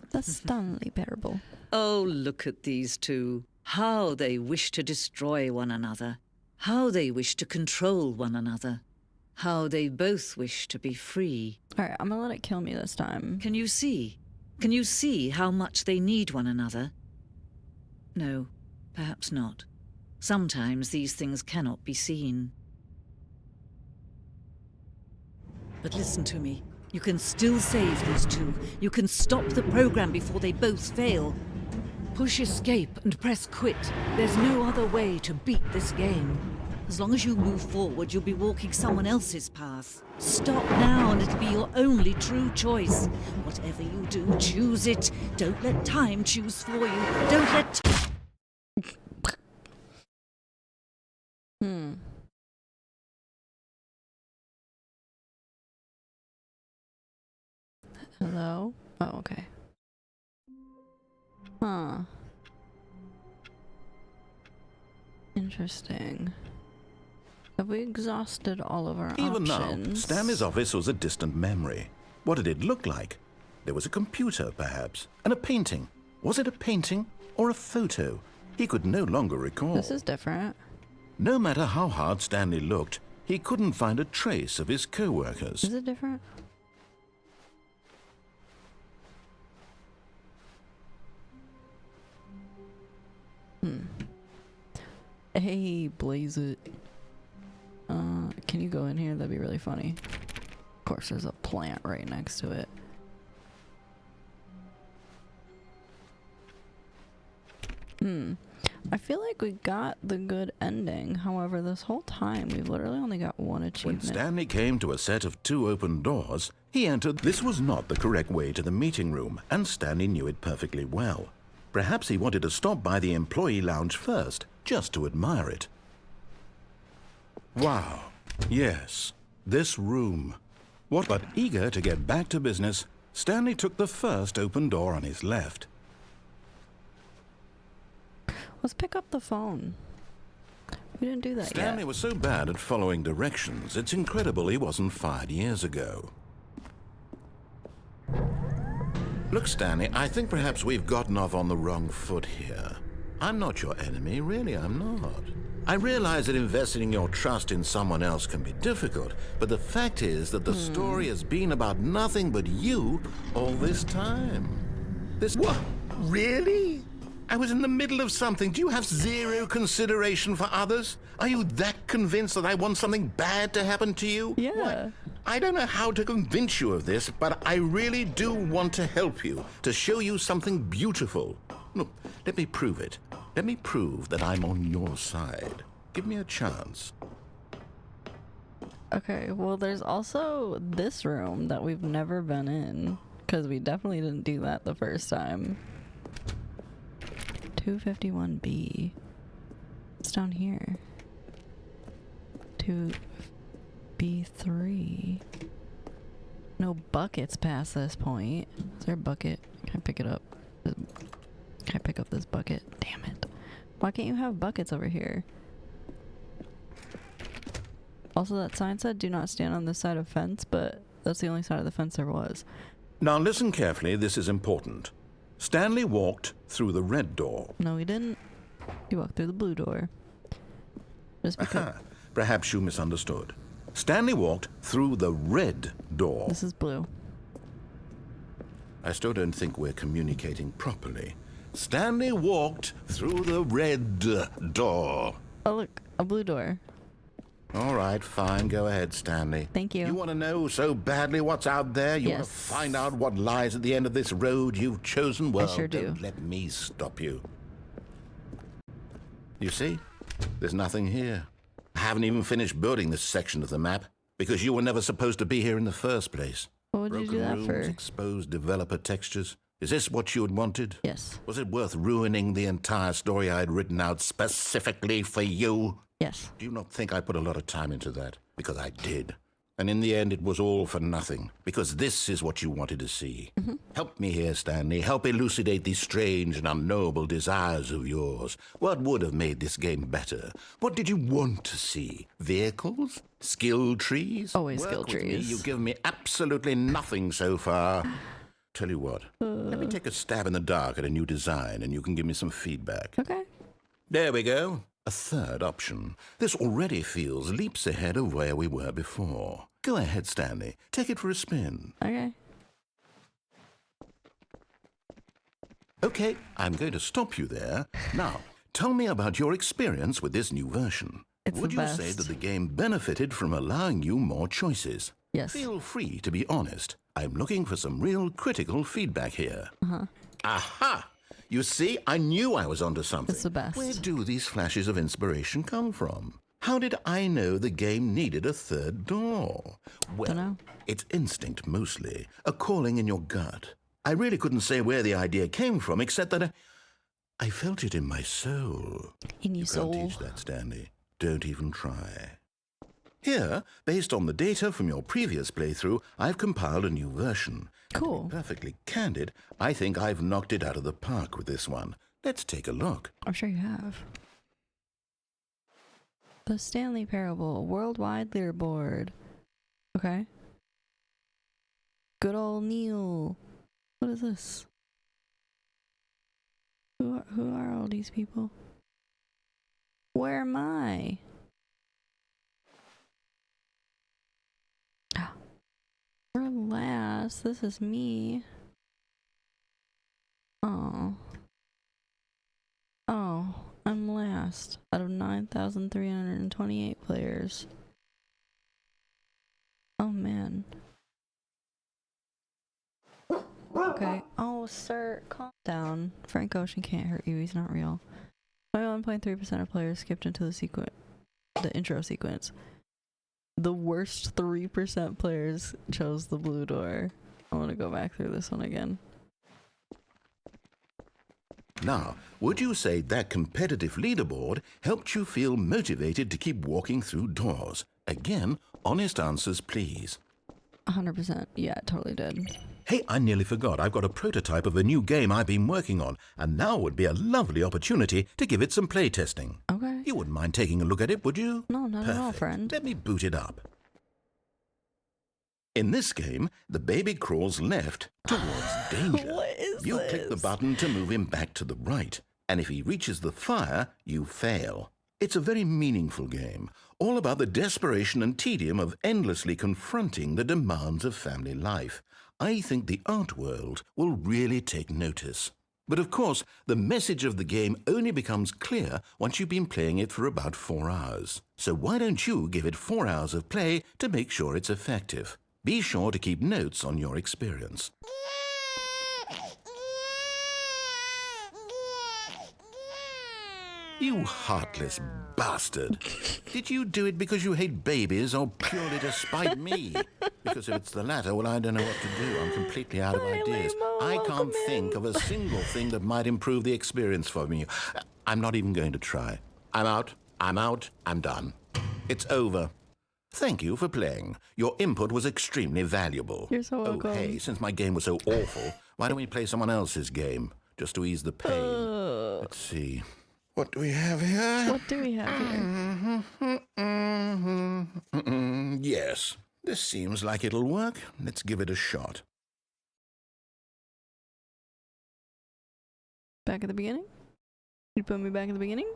The Stanley Parable. Oh, look at these two. How they wish to destroy one another. How they wish to control one another. How they both wish to be free. Alright, I'm gonna let it kill me this time. Can you see? Can you see how much they need one another? No, perhaps not. Sometimes these things cannot be seen. But listen to me. You can still save these two. You can stop the program before they both fail. Push escape and press quit. There's no other way to beat this game. As long as you move forward, you'll be walking someone else's path. Stop now and it'll be your only true choice. Whatever you do, choose it. Don't let time choose for you. Don't let... Hello? Oh, okay. Huh. Interesting. Have we exhausted all of our Even options? now, Stanley's office was a distant memory. What did it look like? There was a computer, perhaps, and a painting. Was it a painting or a photo? He could no longer recall. This is different. No matter how hard Stanley looked, he couldn't find a trace of his co-workers. Is it different? Hey, blaze it. Can you go in here? That'd be really funny. Of course, there's a plant right next to it. I feel like we got the good ending. However, this whole time, we've literally only got one achievement. When Stanley came to a set of 2 open doors, he entered. This was not the correct way to the meeting room, and Stanley knew it perfectly well. Perhaps he wanted to stop by the employee lounge first, just to admire it. Wow. Yes, this room. What? But eager to get back to business, Stanley took the first open door on his left. Let's pick up the phone. We didn't do that yet. Stanley was so bad at following directions, it's incredible he wasn't fired years ago. Look, Stanley, I think perhaps we've gotten off on the wrong foot here. I'm not your enemy, really, I'm not. I realize that investing your trust in someone else can be difficult, but the fact is that the story has been about nothing but you all this time. What? Really? I was in the middle of something. Do you have zero consideration for others? Are you that convinced that I want something bad to happen to you? Yeah. What? I don't know how to convince you of this, but I really do want to help you, to show you something beautiful. Look, let me prove it. Let me prove that I'm on your side. Give me a chance. Okay, well, there's also this room that we've never been in, because we definitely didn't do that the first time. 251B. It's down here. 2B3. No buckets past this point. Is there a bucket? Can I pick it up? Can I pick up this bucket? Damn it. Why can't you have buckets over here? Also, that sign said do not stand on this side of fence, but that's the only side of the fence there was. Now listen carefully, this is important. Stanley walked through the red door. No, he didn't. He walked through the blue door. Just because. Perhaps you misunderstood. Stanley walked through the red door. This is blue. I still don't think we're communicating properly. Stanley walked through the red door. Oh, look, a blue door. All right, fine. Go ahead, Stanley. Thank you. You want to know so badly what's out there? You want to find out what lies at the end of this road you've chosen? Well, I sure do. Don't let me stop you. You see? There's nothing here. I haven't even finished building this section of the map because you were never supposed to be here in the first place. What would you do that rooms, for? exposed developer textures. Is this what you had wanted? Yes. Was it worth ruining the entire story I had written out specifically for you? Yes. Do you not think I put a lot of time into that? Because I did. And in the end, it was all for nothing. Because this is what you wanted to see. Help me here, Stanley. Help elucidate these strange and unknowable desires of yours. What would have made this game better? What did you want to see? Vehicles? Skill trees? Always Work skill with trees. Me. You've given me absolutely nothing so far. Tell you what, let me take a stab in the dark at a new design and you can give me some feedback. Okay. There we go. A third option. This already feels leaps ahead of where we were before. Go ahead, Stanley. Take it for a spin. Okay. Okay, I'm going to stop you there. Now, tell me about your experience with this new version. It's Would the you best. say that the game benefited from allowing you more choices? Yes. Feel free to be honest. I'm looking for some real critical feedback here. Uh-huh. Aha! You see, I knew I was onto something. It's the best. Where do these flashes of inspiration come from? How did I know the game needed a third door? Well, Dunno. it's instinct mostly, a calling in your gut. I really couldn't say where the idea came from, except that I felt it in my soul. In your soul. Can't teach that, Stanley. Don't even try. Here, based on the data from your previous playthrough, I've compiled a new version. Cool. To be perfectly candid, I think I've knocked it out of the park with this one. Let's take a look. I'm sure you have. The Stanley Parable Worldwide Leaderboard. Okay. Good old Neil. What is this? Who are all these people? Where am I? We're last. This is me. Oh. Oh, I'm last out of 9,328 players. Oh man. Okay. Oh, sir, calm down. Frank Ocean can't hurt you. He's not real. 21.3% of players skipped into the intro sequence. The worst 3% players chose the blue door. I want to go back through this one again. Now, would you say that competitive leaderboard helped you feel motivated to keep walking through doors? Again, honest answers, please. 100%. Yeah, it totally did. Hey, I nearly forgot. I've got a prototype of a new game I've been working on, and now would be a lovely opportunity to give it some playtesting. Okay. You wouldn't mind taking a look at it, would you? No, not at all, friend. Let me boot it up. In this game, the baby crawls left towards danger. What is You this? click the button to move him back to the right, and if he reaches the fire, you fail. It's a very meaningful game, all about the desperation and tedium of endlessly confronting the demands of family life. I think the art world will really take notice. But of course, the message of the game only becomes clear once you've been playing it for about 4 hours. So why don't you give it 4 hours of play to make sure it's effective? Be sure to keep notes on your experience. You heartless bastard. Did you do it because you hate babies or purely to spite me? Because if it's the latter, well, I don't know what to do. I'm completely out of ideas. I can't think of a single thing that might improve the experience for me. I'm not even going to try. I'm out. I'm done. It's over. Thank you for playing. Your input was extremely valuable. You're so welcome. Oh, hey, since my game was so awful, why don't we play someone else's game? Just to ease the pain. Let's see. What do we have here? What do we have here? Yes, this seems like it'll work. Let's give it a shot. Back at the beginning? You put me back at the beginning?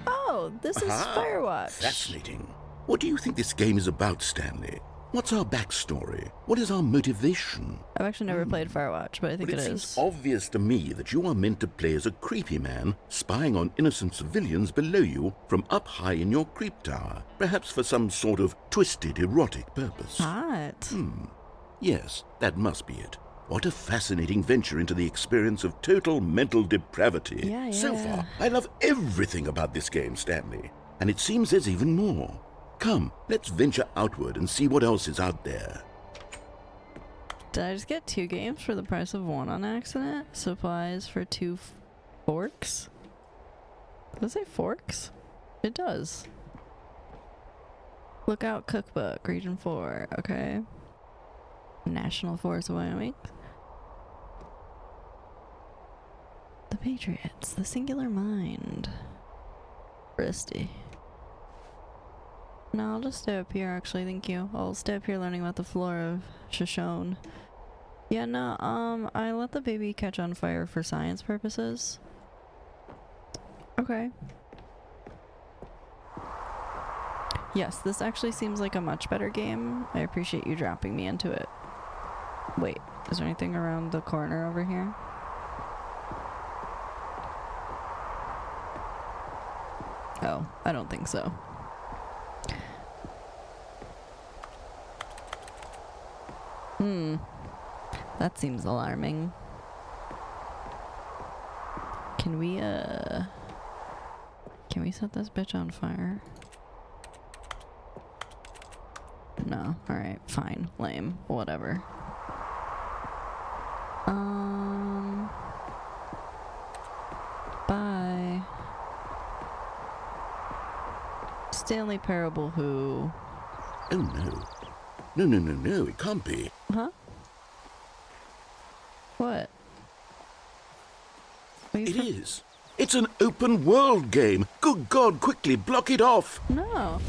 Oh, this is Firewatch. Fascinating. What do you think this game is about, Stanley? What's our backstory? What is our motivation? I've actually never played Firewatch, but I think It it seems is. obvious to me that you are meant to play as a creepy man, spying on innocent civilians below you from up high in your creep tower, perhaps for some sort of twisted, erotic purpose. Hot. Yes, that must be it. What a fascinating venture into the experience of total mental depravity. Yeah. So far, I love everything about this game, Stanley. And it seems there's even more. Come, let's venture outward and see what else is out there. Did I just get 2 games for the price of 1 on accident? Supplies for 2 forks? Does it say forks? It does. Lookout Cookbook, Region 4. Okay. National Forest of Wyoming. The Patriots. The Singular Mind. Risty. No, I'll just stay up here, actually, thank you. I'll stay up here learning about the flora of Shoshone. Yeah, no, I let the baby catch on fire for science purposes. Okay. Yes, this actually seems like a much better game. I appreciate you dropping me into it. Wait, is there anything around the corner over here? Oh, I don't think so. That seems alarming. Can we set this bitch on fire? No. Alright, fine. Lame. Whatever. Bye. Stanley Parable who? Oh no. No, it can't be. Huh? What? It is. It's an open world game. Good God, quickly block it off. No.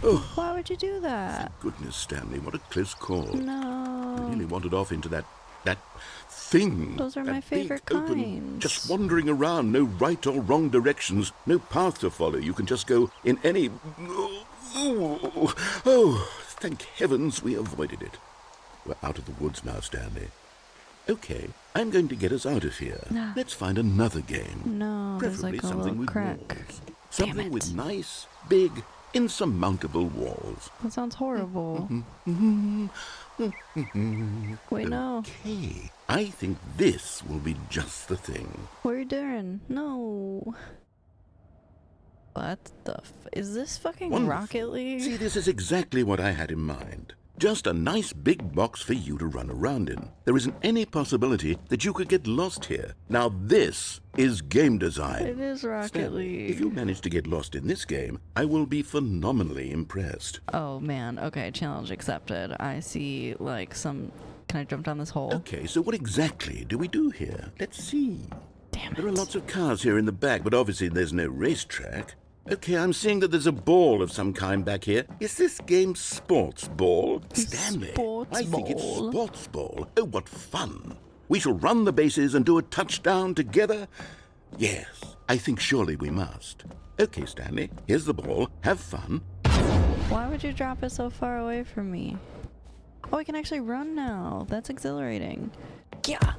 Oh, Why would you do that? goodness, Stanley, what a close call. No. I really wandered off into that thing. Those are that my favorite big, open, kinds. just wandering around, no right or wrong directions, no path to follow. You can just go in any... Oh, thank heavens we avoided it. We're out of the woods now, Stanley. Okay, I'm going to get us out of here. No. Let's find another game. No, there's Preferably like a something little with crack. walls. Something with nice, big, insurmountable walls. That sounds horrible. Wait, no. Okay, I think this will be just the thing. What are you doing? No. What the is this fucking Wonderful. Rocket League? See, this is exactly what I had in mind. Just a nice big box for you to run around in. There isn't any possibility that you could get lost here. Now this is game design. It is Rocket Stanley, League. if you manage to get lost in this game, I will be phenomenally impressed. Oh man, okay, challenge accepted. I see like some... Can I jump down this hole? Okay, so what exactly do we do here? Let's see. Damn it. There are lots of cars here in the back, but obviously there's no racetrack. Okay, I'm seeing that there's a ball of some kind back here. Is this game sports ball? Stanley, I think it's sports ball. Oh, what fun. We shall run the bases and do a touchdown together? Yes, I think surely we must. Okay, Stanley, here's the ball. Have fun. Why would you drop it so far away from me? Oh, I can actually run now. That's exhilarating. Yeah.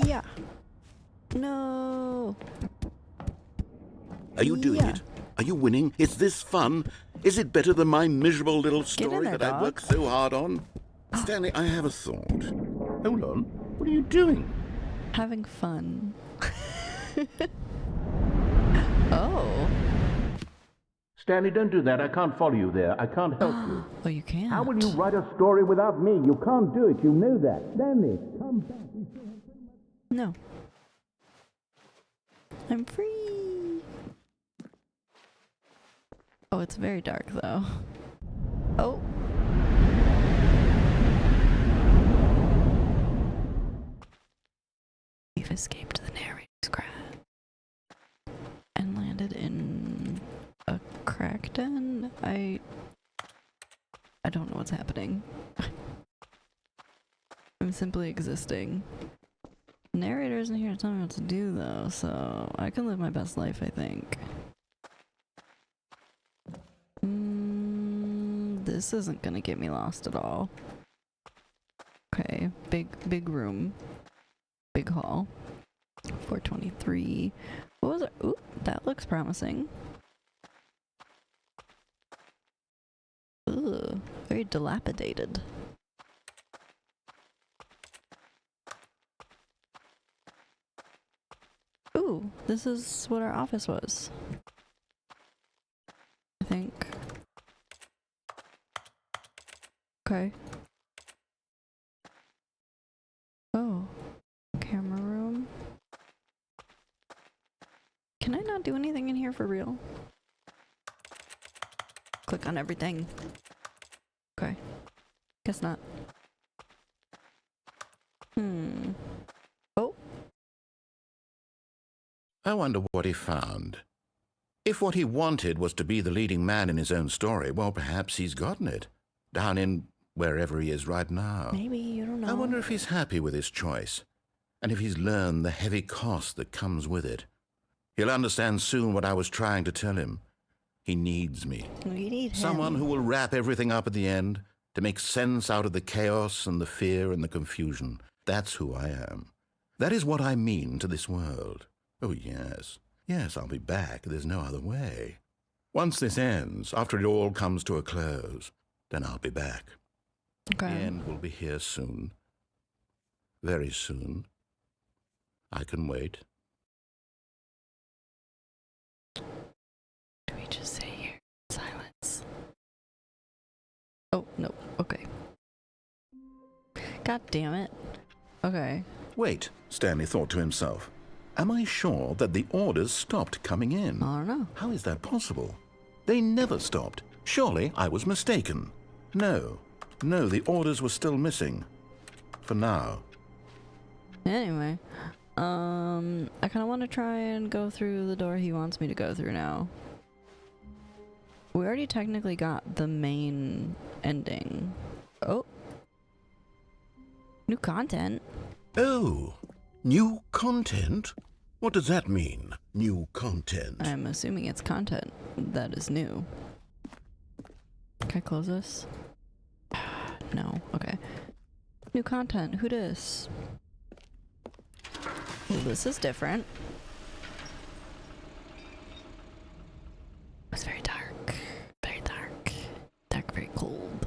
Yeah. No. Are you doing it? Are you winning? Is this fun? Is it better than my miserable little story there, that I dog. worked so hard on? Stanley, I have a thought. Hold on. What are you doing? Having fun. Oh. Stanley, don't do that. I can't follow you there. I can't help you. Oh, you can't. How will you write a story without me? You can't do it. You know that. Stanley, come back. No. I'm free. Oh, it's very dark though. Oh. We've escaped the narrator's crash and landed in a crack den. I don't know what's happening. I'm simply existing. Narrator isn't here to tell me what to do though, so I can live my best life, I think. This isn't gonna get me lost at all. Okay, big room. Big hall. 423. What was it? Ooh, that looks promising. Ooh, very dilapidated. Ooh, this is what our office was. I think. Okay. Oh. Camera room. Can I not do anything in here for real? Click on everything. Okay. Guess not. Oh. I wonder what he found. If what he wanted was to be the leading man in his own story, well, perhaps he's gotten it. Down in wherever he is right now. Maybe, you don't know. I wonder if he's happy with his choice, and if he's learned the heavy cost that comes with it. He'll understand soon what I was trying to tell him. He needs me. We need him. Someone who will wrap everything up at the end, to make sense out of the chaos and the fear and the confusion. That's who I am. That is what I mean to this world. Oh, yes. Yes, I'll be back. There's no other way. Once this ends, after it all comes to a close, then I'll be back. Okay. The end will be here soon. Very soon. I can wait. Do we just sit here in silence? Oh, no. Okay. God damn it. Okay. Wait, Stanley thought to himself. Am I sure that the orders stopped coming in? I don't know. How is that possible? They never stopped. Surely I was mistaken. No, the orders were still missing. For now. Anyway, I kind of want to try and go through the door he wants me to go through now. We already technically got the main ending. Oh. New content. Oh, new content? What does that mean, new content? I'm assuming it's content that is new. Can I close this? No. Okay. New content. Who dis? Well, this is different. It's very dark. Very dark. Dark, very cold.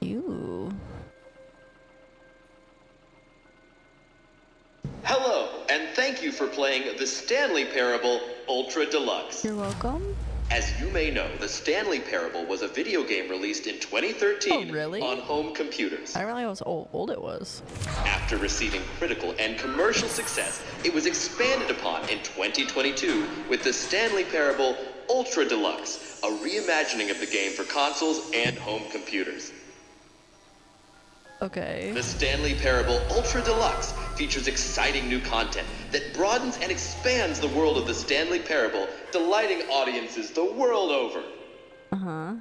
Ew. Hello, and thank you for playing the Stanley Parable Ultra Deluxe. You're welcome. As you may know, the Stanley Parable was a video game released in 2013 on home computers. I didn't realize how old it was. After receiving critical and commercial success, it was expanded upon in 2022 with the Stanley Parable Ultra Deluxe, a reimagining of the game for consoles and home computers. Okay. The Stanley Parable Ultra Deluxe features exciting new content that broadens and expands the world of the Stanley Parable, delighting audiences the world over. Uh-huh.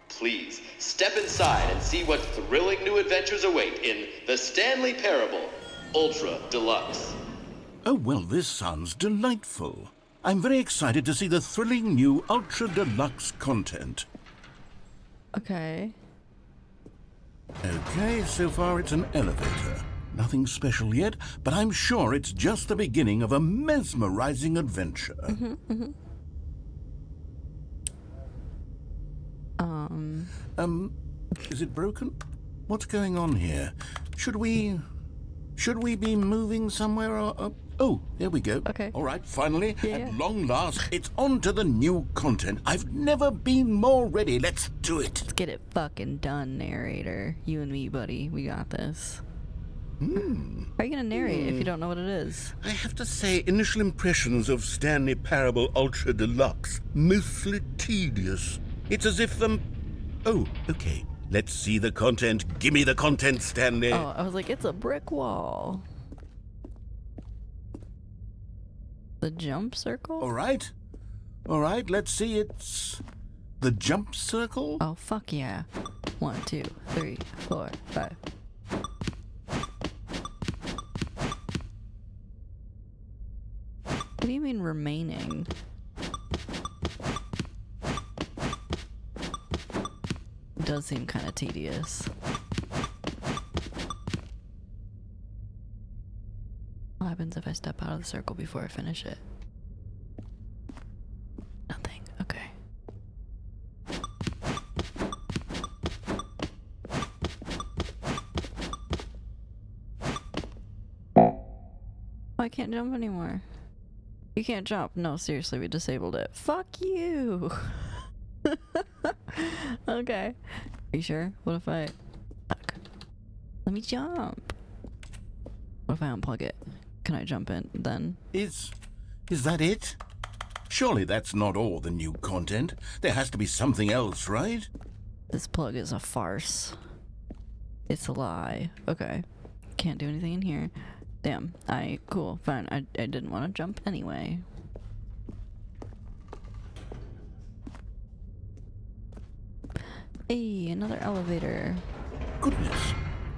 Please, step inside and see what thrilling new adventures await in the Stanley Parable Ultra Deluxe. Oh, well, this sounds delightful. I'm very excited to see the thrilling new Ultra Deluxe content. Okay. Okay, so far it's an elevator. Nothing special yet, but I'm sure it's just the beginning of a mesmerizing adventure. Is it broken? What's going on here? Should we be moving somewhere or... Oh, there we go. Okay. All right, finally, Yeah. at long last, it's on to the new content. I've never been more ready. Let's do it. Let's get it fucking done, narrator. You and me, buddy. We got this. How are you gonna narrate if you don't know what it is? I have to say, initial impressions of Stanley Parable Ultra Deluxe, mostly tedious. It's as if Oh, okay. Let's see the content. Gimme the content, Stanley. Oh, I was like, it's a brick wall. The jump circle? All right, let's see. It's the jump circle. Oh, fuck yeah. 1, 2, 3, 4, 5. What do you mean remaining? It does seem kind of tedious. What happens if I step out of the circle before I finish it? Nothing. Okay. Oh, I can't jump anymore. You can't jump. No, seriously, we disabled it. Fuck you. Okay. Are you sure? What if I... Fuck. Let me jump. What if I unplug it? Can I jump in then? Is that it? Surely that's not all the new content. There has to be something else, right? This plug is a farce. It's a lie. Okay. Can't do anything in here. Damn. Cool. Fine. I didn't want to jump anyway. Hey, another elevator. Goodness.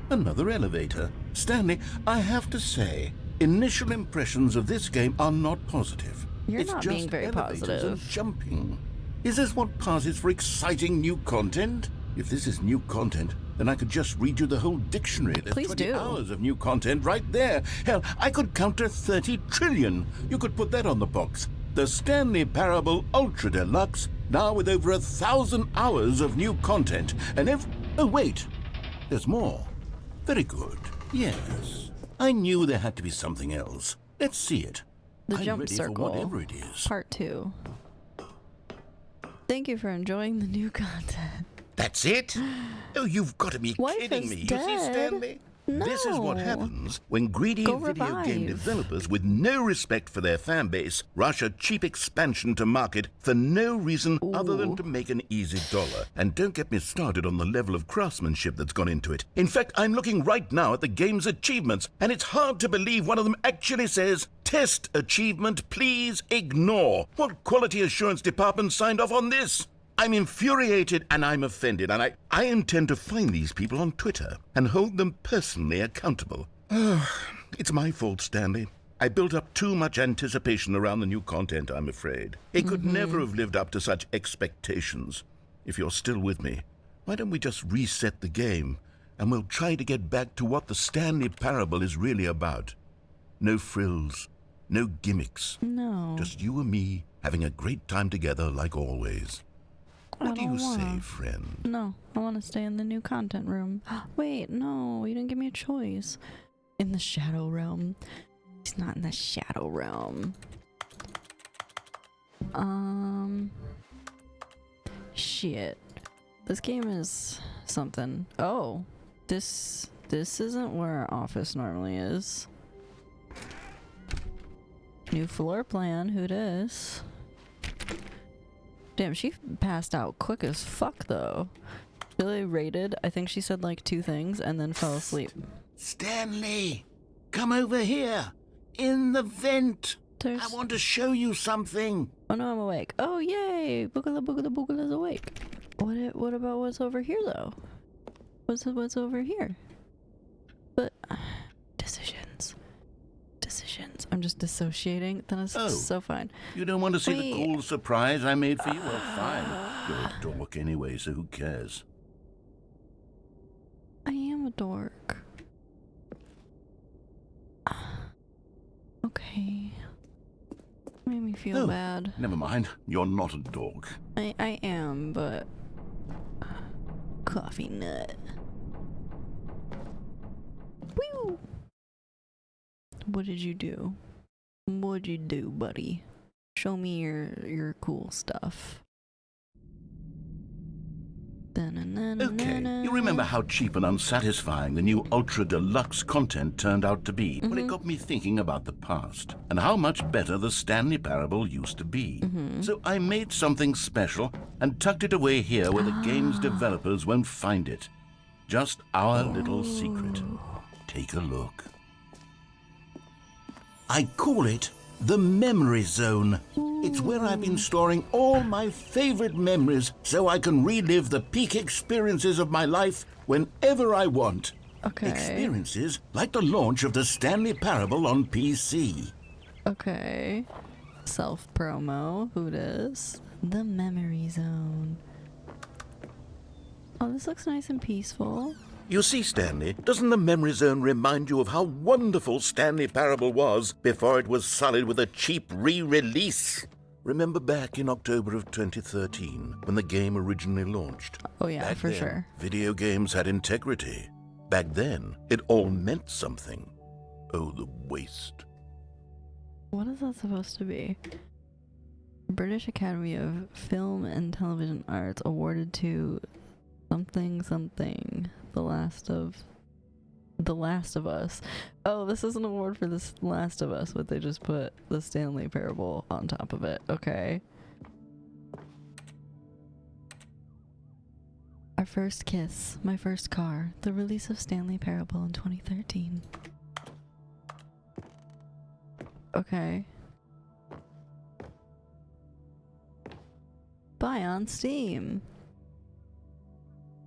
Another elevator. Stanley, I have to say, initial impressions of this game are not positive. You're it's not just being very elevators positive. And jumping. Is this what passes for exciting new content? If this is new content, then I could just read you the whole dictionary. There's Please 20 do. hours of new content right there. Hell, I could counter 30 trillion. You could put that on the box. The Stanley Parable Ultra Deluxe, now with over 1,000 hours of new content. And oh wait, there's more. Very good. Yes. I knew there had to be something else. Let's see it. The I'm Jump ready Circle. for whatever it is. Part 2. Thank you for enjoying the new content. That's it? Oh, you've got to be Wife kidding is me. You dead. see, Stanley? This is what No. happens when greedy Go video game revive. developers with no respect for their fan base rush a cheap expansion to market for no reason other than to make an easy dollar. And don't get me started on the level of craftsmanship that's gone into it. In fact, I'm looking right now at the game's achievements, and it's hard to believe one of them actually says, "Test achievement, please ignore." What quality assurance department signed off on this? I'm infuriated and I'm offended, and I intend to find these people on Twitter and hold them personally accountable. It's my fault, Stanley. I built up too much anticipation around the new content, I'm afraid. It could never have lived up to such expectations. If you're still with me, why don't we just reset the game and we'll try to get back to what the Stanley Parable is really about. No frills, no gimmicks. No. Just you and me having a great time together like always. What do you say, friend? No, I want to stay in the new content room. Wait, no, you didn't give me a choice. In the shadow realm. He's not in the shadow realm. Shit. This game is something. Oh, this isn't where our office normally is. New floor plan, who dis? Damn, she passed out quick as fuck though. Really rated. I think she said like 2 things and then fell asleep. Stanley, come over here. In the vent. I want to show you something. Oh no, I'm awake. Oh yay! Boogala boogala boogala's awake. What about what's over here though? What's over here? But decisions. I'm just dissociating. Then it's so fine. You don't want to see Wait. the cool surprise I made for you? Well, fine. You're a dork anyway, so who cares? I am a dork. Okay. Made me feel bad. Never mind. You're not a dork. I am, but coffee nut. Woo! What did you do? What'd you do, buddy? Show me your cool stuff. Okay, you remember how cheap and unsatisfying the new Ultra Deluxe content turned out to be? Well, it got me thinking about the past and how much better the Stanley Parable used to be. So I made something special and tucked it away here where the game's developers won't find it. Just our little secret. Take a look. I call it the Memory Zone. It's where I've been storing all my favorite memories so I can relive the peak experiences of my life whenever I want. Okay. Experiences like the launch of the Stanley Parable on PC. Okay. Self-promo. Who dis? The Memory Zone. Oh, this looks nice and peaceful. You see, Stanley, doesn't the Memory Zone remind you of how wonderful Stanley Parable was before it was sullied with a cheap re-release? Remember back in October of 2013, when the game originally launched? Oh yeah, Back for then, sure. Video games had integrity. Back then, it all meant something. Oh, the waste. What is that supposed to be? British Academy of Film and Television Arts awarded to something. The Last of Us. Oh, this is an award for The Last of Us, but they just put the Stanley Parable on top of it. Okay. Our first kiss, my first car, the release of Stanley Parable in 2013. Okay. Buy on Steam.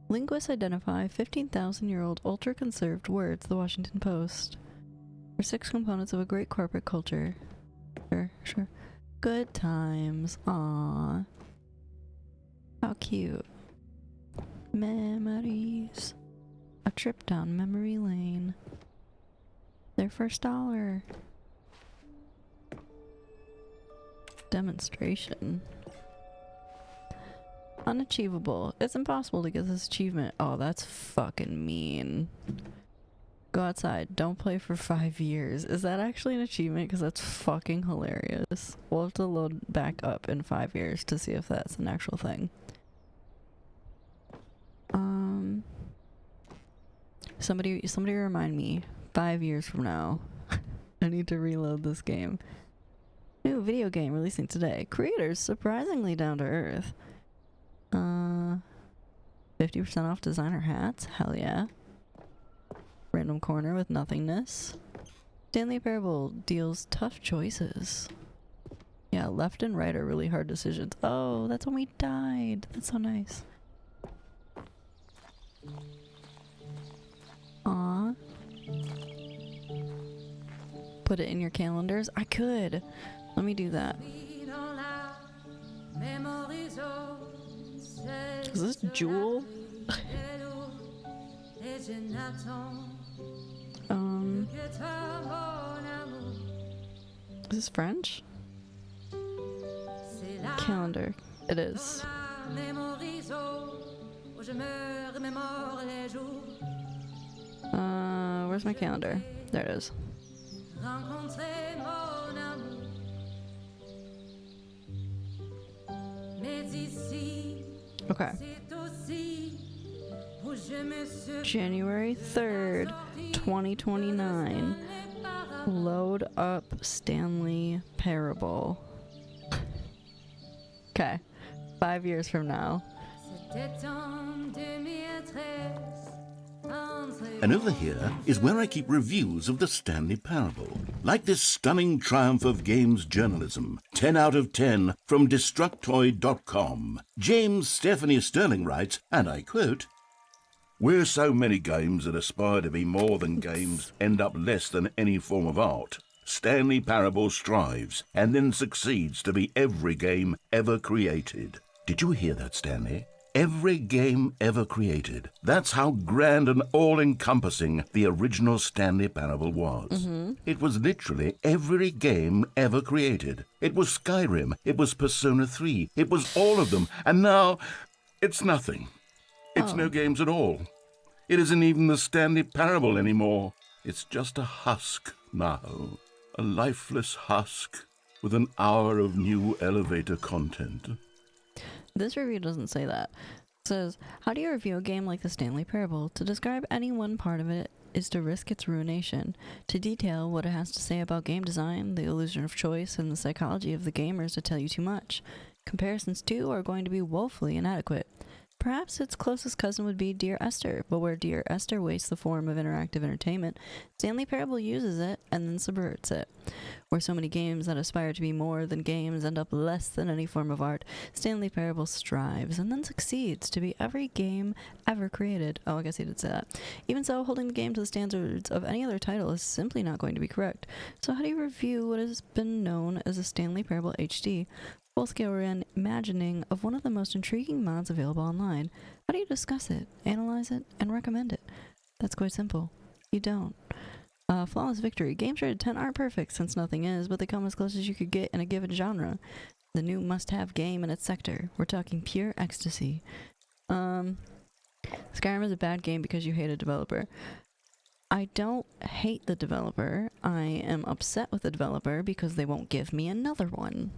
Linguists identify 15,000-year-old ultra-conserved words, The Washington Post. Are 6 components of a great corporate culture. Sure. Good times. Aww. How cute. Memories. A trip down memory lane. Their first dollar. Demonstration. Unachievable. It's impossible to get this achievement. Oh, that's fucking mean. Go outside. Don't play for 5 years. Is that actually an achievement? Because that's fucking hilarious. We'll have to load back up in 5 years to see if that's an actual thing. Somebody remind me. 5 years from now. I need to reload this game. New video game releasing today. Creators surprisingly down to earth. 50% off designer hats. Hell yeah. Random corner with nothingness. Stanley Parable deals tough choices. Yeah, left and right are really hard decisions. Oh, that's when we died. That's so nice. Aw. Put it in your calendars? I could. Let me do that. Is this Jewel? Is this French? Calendar. It is. Where's my calendar? There it is. Okay. January 3rd, 2029. Load up Stanley Parable. Okay. 5 years from now. And over here is where I keep reviews of the Stanley Parable. Like this stunning triumph of games journalism. 10 out of 10 from Destructoid.com. James Stephanie Sterling writes, and I quote, "Where so many games that aspire to be more than games end up less than any form of art, Stanley Parable strives and then succeeds to be every game ever created." Did you hear that, Stanley? Every game ever created. That's how grand and all-encompassing the original Stanley Parable was. It was literally every game ever created. It was Skyrim. It was Persona 3. It was all of them. And now, it's nothing. It's no games at all. It isn't even the Stanley Parable anymore. It's just a husk now. A lifeless husk with an hour of new elevator content. This review doesn't say that. It says, how do you review a game like the Stanley Parable? To describe any one part of it is to risk its ruination. To detail what it has to say about game design, the illusion of choice, and the psychology of the gamers to tell you too much. Comparisons too are going to be woefully inadequate. Perhaps its closest cousin would be Dear Esther, but where Dear Esther wastes the form of interactive entertainment, Stanley Parable uses it and then subverts it. Where so many games that aspire to be more than games end up less than any form of art, Stanley Parable strives and then succeeds to be every game ever created. Oh, I guess he did say that. Even so, holding the game to the standards of any other title is simply not going to be correct. So how do you review what has been known as a Stanley Parable HD? Full-scale reimagining of one of the most intriguing mods available online. How do you discuss it, analyze it, and recommend it? That's quite simple. You don't. Flawless victory. Games rated 10 aren't perfect, since nothing is, but they come as close as you could get in a given genre. The new must-have game in its sector. We're talking pure ecstasy. Skyrim is a bad game because you hate a developer. I don't hate the developer. I am upset with the developer because they won't give me another one.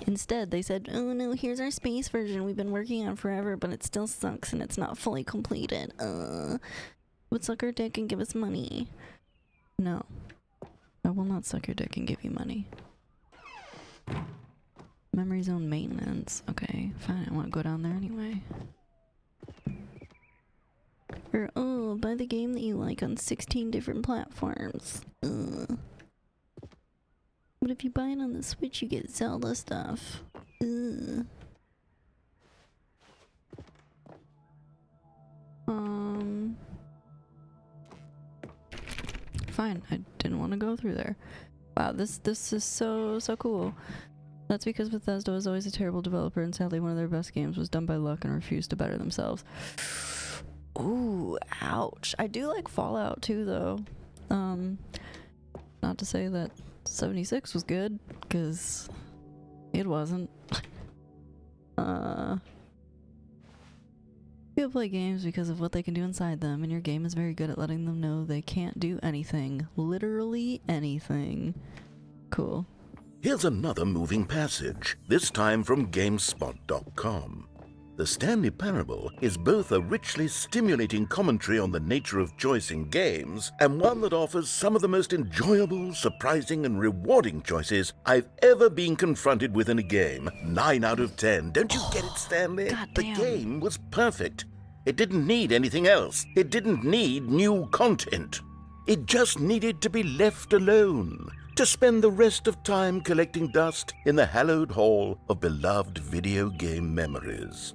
Instead, they said, oh no, here's our space version we've been working on forever, but it still sucks and it's not fully completed. Would suck our dick and give us money. No. I will not suck your dick and give you money. Memory zone maintenance. Okay, fine, I want to go down there anyway. Or, oh, buy the game that you like on 16 different platforms. But if you buy it on the Switch, you get Zelda stuff. Fine, I didn't want to go through there. Wow, this is so cool. That's because Bethesda was always a terrible developer, and sadly one of their best games was done by luck and refused to better themselves. Ooh, ouch. I do like Fallout too, though. Not to say that 76 was good, because it wasn't. People play games because of what they can do inside them, and your game is very good at letting them know they can't do anything. Literally anything. Cool. Here's another moving passage, this time from GameSpot.com. The Stanley Parable is both a richly stimulating commentary on the nature of choice in games and one that offers some of the most enjoyable, surprising, and rewarding choices I've ever been confronted with in a game. 9 out of 10. Don't you get it, Stanley? The game was perfect. It didn't need anything else. It didn't need new content. It just needed to be left alone, to spend the rest of time collecting dust in the hallowed hall of beloved video game memories.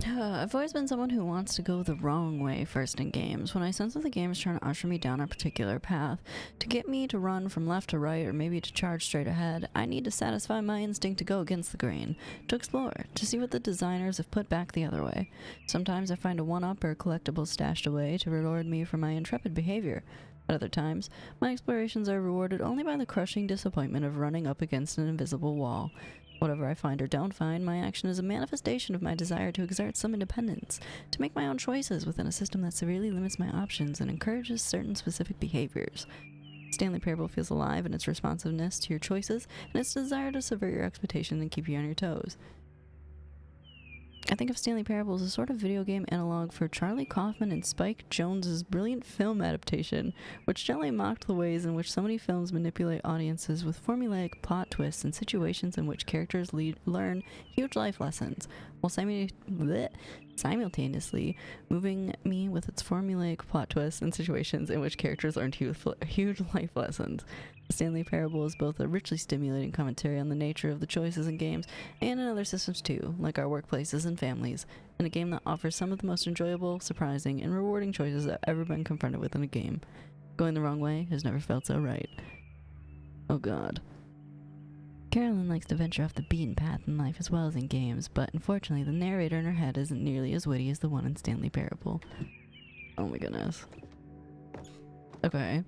I've always been someone who wants to go the wrong way first in games. When I sense that the game is trying to usher me down a particular path, to get me to run from left to right or maybe to charge straight ahead, I need to satisfy my instinct to go against the grain, to explore, to see what the designers have put back the other way. Sometimes I find a one-up or a collectible stashed away to reward me for my intrepid behavior. At other times, my explorations are rewarded only by the crushing disappointment of running up against an invisible wall. Whatever I find or don't find, my action is a manifestation of my desire to exert some independence, to make my own choices within a system that severely limits my options and encourages certain specific behaviors. Stanley Parable feels alive in its responsiveness to your choices and its desire to subvert your expectations and keep you on your toes. I think of Stanley Parable as a sort of video game analog for Charlie Kaufman and Spike Jonze's brilliant film adaptation, which gently mocked the ways in which so many films manipulate audiences with formulaic plot twists and situations in which characters learn huge life lessons, while simultaneously moving me with its formulaic plot twists and situations in which characters learned huge life lessons. The Stanley Parable is both a richly stimulating commentary on the nature of the choices in games and in other systems too, like our workplaces and families, and a game that offers some of the most enjoyable, surprising, and rewarding choices I've ever been confronted with in a game. Going the wrong way has never felt so right. Oh god. Carolyn likes to venture off the beaten path in life as well as in games, but unfortunately the narrator in her head isn't nearly as witty as the one in Stanley Parable. Oh my goodness. Okay.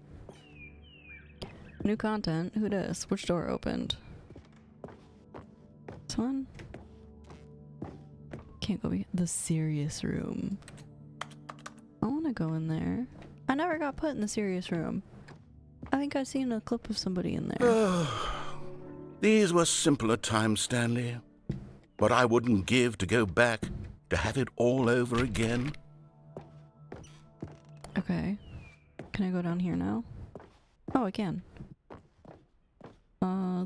New content? Who dis? Which door opened? This one? Can't go the serious room. I want to go in there. I never got put in the serious room. I think I've seen a clip of somebody in there. These were simpler times, Stanley. What I wouldn't give to go back, to have it all over again. Okay. Can I go down here now? Oh, I can.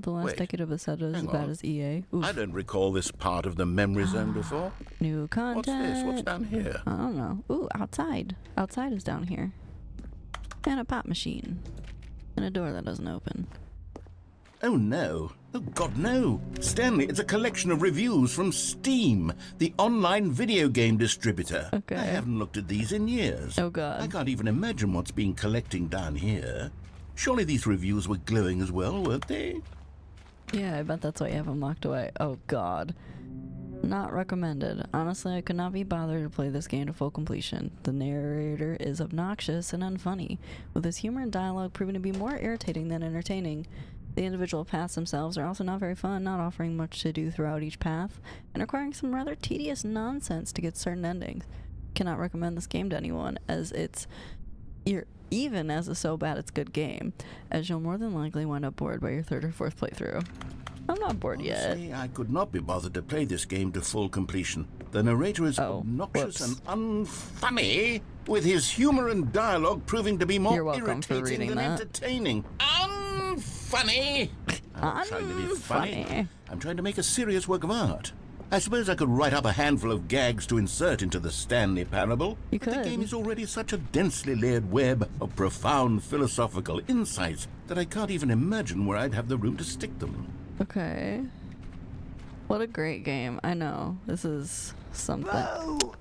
The last decade of Asceta is as bad as EA. Oof. I don't recall this part of the memory zone before. New content. What's this? What's down here? I don't know. Ooh, outside. Outside is down here. And a pop machine. And a door that doesn't open. Oh no. Oh god, no. Stanley, it's a collection of reviews from Steam, the online video game distributor. Okay. I haven't looked at these in years. Oh god. I can't even imagine what's been collecting down here. Surely these reviews were glowing as well, weren't they? Yeah, I bet that's why you have them locked away. Oh god. Not recommended. Honestly, I could not be bothered to play this game to full completion. The narrator is obnoxious and unfunny, with his humor and dialogue proving to be more irritating than entertaining. The individual paths themselves are also not very fun, not offering much to do throughout each path, and requiring some rather tedious nonsense to get certain endings. Cannot recommend this game to anyone, as even as a so bad it's good game, as you'll more than likely wind up bored by your third or fourth playthrough. I'm not bored yet. I could not be bothered to play this game to full completion. The narrator is obnoxious and unfunny, with his humor and dialogue proving to be more irritating than entertaining. Unfunny! I'm trying to be funny. I'm trying to make a serious work of art. I suppose I could write up a handful of gags to insert into the Stanley Parable. You could. The game is already such a densely layered web of profound philosophical insights that I can't even imagine where I'd have the room to stick them. Okay. What a great game. I know. This is something. Boo!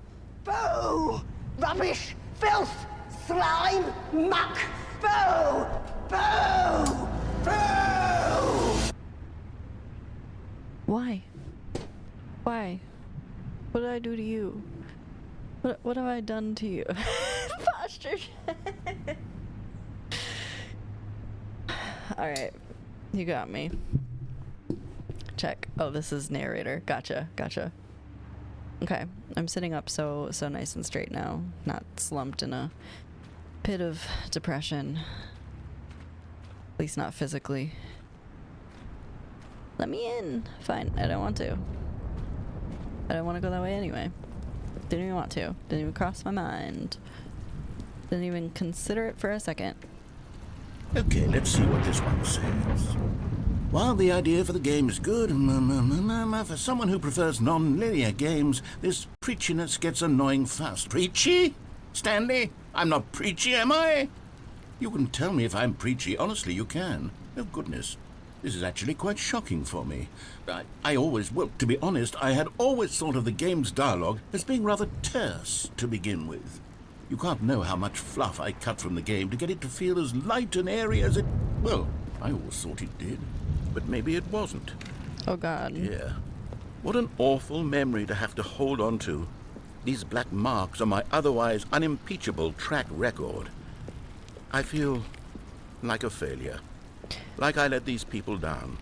Boo! Rubbish! Filth! Slime! Muck! Boo! Boo! Boo! Why? Why? What did I do to you? What have I done to you? Posture. Alright. You got me. Check. Oh, this is narrator. Gotcha. Okay. I'm sitting up so nice and straight now. Not slumped in a pit of depression. At least not physically. Let me in. Fine. I don't want to. I don't want to go that way anyway. Didn't even want to. Didn't even cross my mind. Didn't even consider it for a second. Okay, let's see what this one says. While the idea for the game is good, for someone who prefers non-linear games, this preachiness gets annoying fast. Preachy? Stanley? I'm not preachy, am I? You can tell me if I'm preachy. Honestly, you can. Oh, goodness. This is actually quite shocking for me. Well, to be honest, I had always thought of the game's dialogue as being rather terse to begin with. You can't know how much fluff I cut from the game to get it to feel as light and airy as it... Well, I always thought it did. But maybe it wasn't. Oh, God. Yeah. What an awful memory to have to hold on to. These black marks on my otherwise unimpeachable track record. I feel like a failure. Like I let these people down.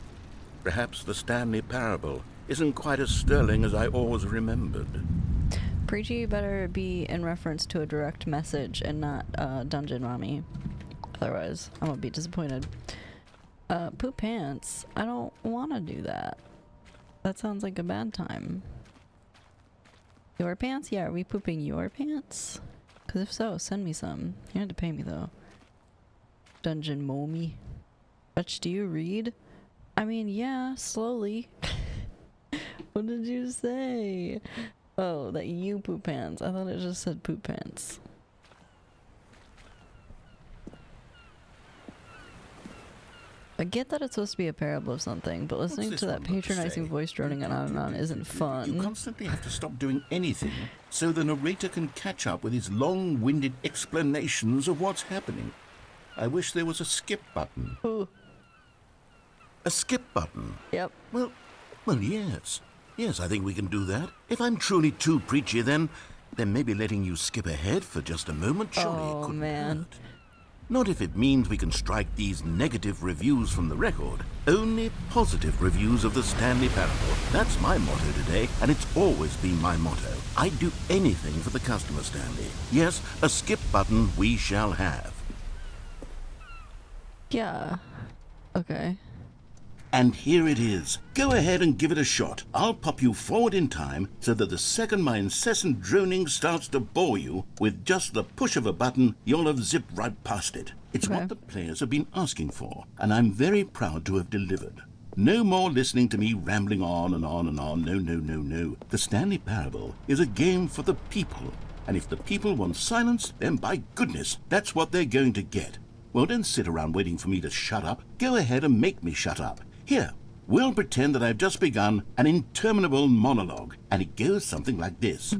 Perhaps the Stanley Parable isn't quite as sterling as I always remembered. Preachy better be in reference to a direct message and not Dungeon Mommy. Otherwise, I'm gonna be disappointed. Poop pants. I don't want to do that. That sounds like a bad time. Your pants? Yeah, are we pooping your pants? Because if so, send me some. You have to pay me though. Dungeon Mommy. Much do you read? I mean, yeah, slowly. What did you say? Oh, that you poop pants. I thought it just said poop pants. I get that it's supposed to be a parable of something, but listening to that patronizing voice droning on and on isn't fun. You constantly have to stop doing anything so the narrator can catch up with his long-winded explanations of what's happening. I wish there was a skip button. Ooh. A skip button? Yep. Well, yes. Yes, I think we can do that. If I'm truly too preachy, then maybe letting you skip ahead for just a moment surely couldn't hurt. Not if it means we can strike these negative reviews from the record. Only positive reviews of the Stanley Parable. That's my motto today, and it's always been my motto. I'd do anything for the customer, Stanley. Yes, a skip button we shall have. Yeah. Okay. And here it is. Go ahead and give it a shot. I'll pop you forward in time so that the second my incessant droning starts to bore you, with just the push of a button, you'll have zipped right past it. It's what the players have been asking for, and I'm very proud to have delivered. No more listening to me rambling on and on and on. No. The Stanley Parable is a game for the people, and if the people want silence, then by goodness, that's what they're going to get. Well, don't sit around waiting for me to shut up. Go ahead and make me shut up. Here, we'll pretend that I've just begun an interminable monologue, and it goes something like this.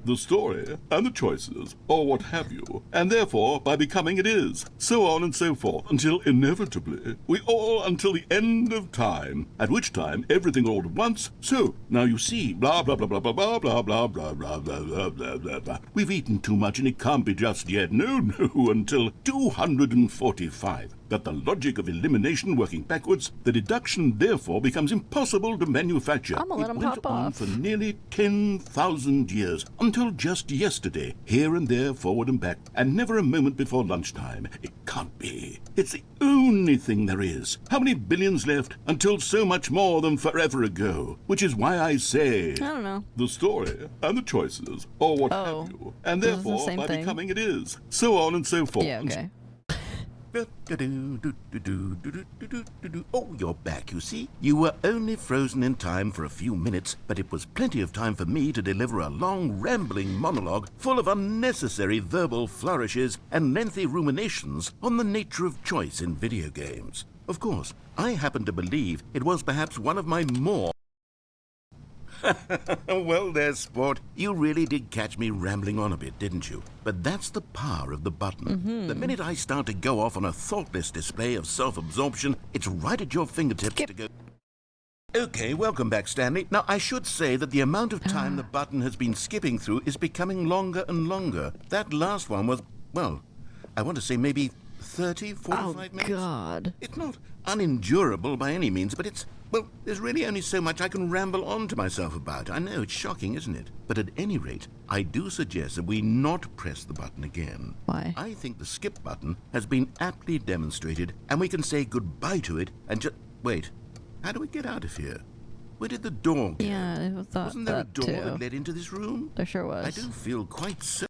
The story, and the choices, or what have you, and therefore, by becoming it is, so on and so forth, until inevitably, we all until the end of time, at which time everything all at once, so, now you see, blah blah blah blah blah blah blah blah blah blah blah blah blah blah blah. We've eaten too much and it can't be just yet, no, until 245. Got the logic of elimination working backwards, the deduction therefore becomes impossible to manufacture. I'm gonna let him went pop on off. for nearly 10,000 years, until just yesterday, here and there, forward and back, and never a moment before lunchtime. It can't be. It's the only thing there is. How many billions left until so much more than forever ago? Which is why I say... I don't know. The story, and the choices, or what have you, and this is the therefore, same by thing. becoming it is, so on and so forth. Yeah, okay. Oh, you're back, you see. You were only frozen in time for a few minutes, but it was plenty of time for me to deliver a long, rambling monologue full of unnecessary verbal flourishes and lengthy ruminations on the nature of choice in video games. Of course, I happen to believe it was perhaps one of my more... Well there, sport. You really did catch me rambling on a bit, didn't you? But that's the power of the button. The minute I start to go off on a thoughtless display of self-absorption, it's right at your fingertips to go... Okay, welcome back, Stanley. Now, I should say that the amount of time the button has been skipping through is becoming longer and longer. That last one was, well, I want to say maybe 30, 45 minutes. Oh, God. It's not unendurable by any means, but it's, well, there's really only so much I can ramble on to myself about. I know, it's shocking, isn't it? But at any rate, I do suggest that we not press the button again. Why? I think the skip button has been aptly demonstrated, and we can say goodbye to it and just... Wait. How do we get out of here? Where did the door go? Yeah, I thought Wasn't there a that door too. that led into this room? There sure was. I don't feel quite so...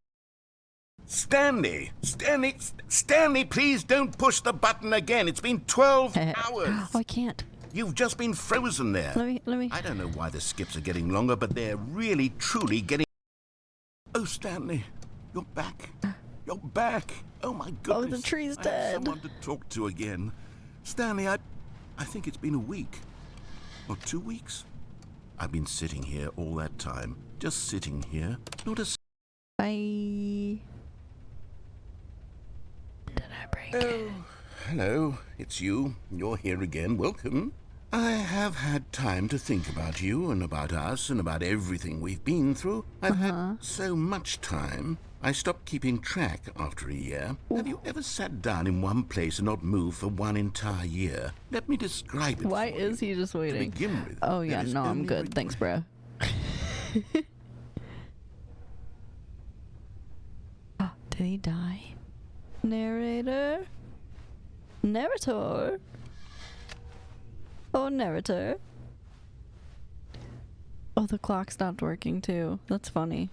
Stanley! Stanley, please don't push the button again. It's been 12 hours. Oh, I can't. You've just been frozen there. Let me... I don't know why the skips are getting longer, but they're really, truly getting... Oh, Stanley, you're back. You're back. Oh, my goodness. Oh, the tree's I dead. have someone to talk to again. Stanley, I think it's been a week. Or 2 weeks. I've been sitting here all that time. Just sitting here. Not a... Bye. Did I break it? Oh, hello. It's you. You're here again. Welcome. I have had time to think about you and about us and about everything we've been through. I've had so much time. I stopped keeping track after a year. Have you ever sat down in one place and not moved for one entire year? Let me describe it. Why is he just waiting? To begin with, Oh, yeah, there is no, I'm only good. Thanks, bro. Oh, did he die? Narrator? Narrator? Oh, narrator. Oh, the clock stopped working too. That's funny.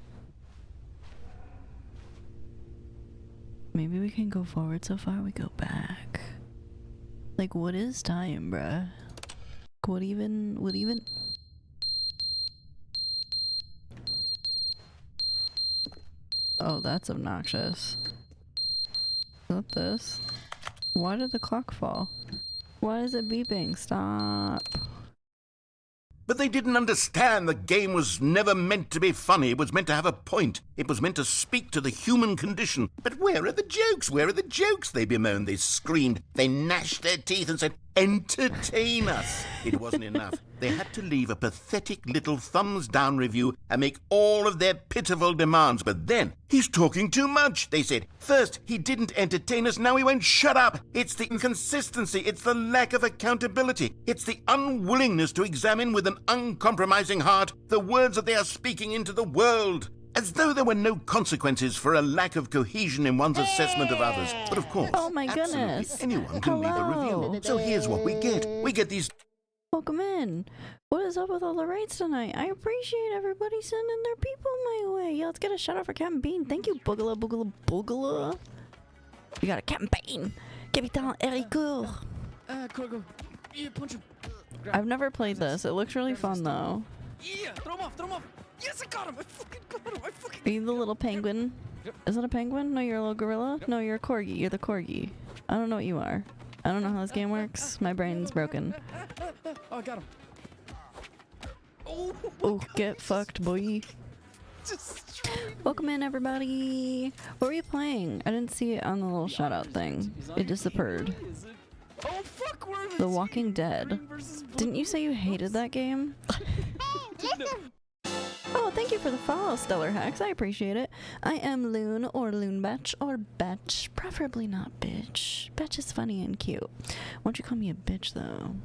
Maybe we can go forward so far we go back. Like, what is time, bruh? What even... Oh, that's obnoxious. Not this. Why did the clock fall? Why is it beeping? Stop. But they didn't understand the game was never meant to be funny. It was meant to have a point. It was meant to speak to the human condition. But where are the jokes? Where are the jokes? They bemoaned, they screamed, they gnashed their teeth and said, entertain us. It wasn't enough. They had to leave a pathetic little thumbs down review and make all of their pitiful demands. But then, he's talking too much, they said. First, he didn't entertain us, now he won't shut up. It's the inconsistency, it's the lack of accountability, it's the unwillingness to examine with an uncompromising heart the words that they are speaking into the world. As though there were no consequences for a lack of cohesion in one's assessment of others. But of course, Oh my absolutely goodness. anyone can leave a Hello. review. So here's what we get. We get these... Welcome in. What is up with all the raids tonight? I appreciate everybody sending their people my way. Yeah, let's get a shout out for Captain Bean. Thank you, Boogala, Boogala, Boogala. We got a Captain Bean. Capitaine Ericourt. Yeah, punch him. I've never played this. It looks really fun though. Yeah, throw him off, throw him off. Yes, I got him. I fucking got him. Are you the little penguin? Yep. Is it a penguin? No, you're a little gorilla? Yep. No, you're a corgi. You're the corgi. I don't know what you are. I don't know how this game works. My brain's broken. Oh, I got him. Oh, get fucked, boy. Welcome in, everybody. What were you playing? I didn't see it on the little shout out thing. It disappeared. Oh, fuck, where is The Walking Dead. Didn't you say you hated that game? Oh, thank you for the follow, Stellar Hex. I appreciate it. I am Loon or Loonbatch or Betch. Preferably not bitch. Betch is funny and cute. Why don't you call me a bitch, though?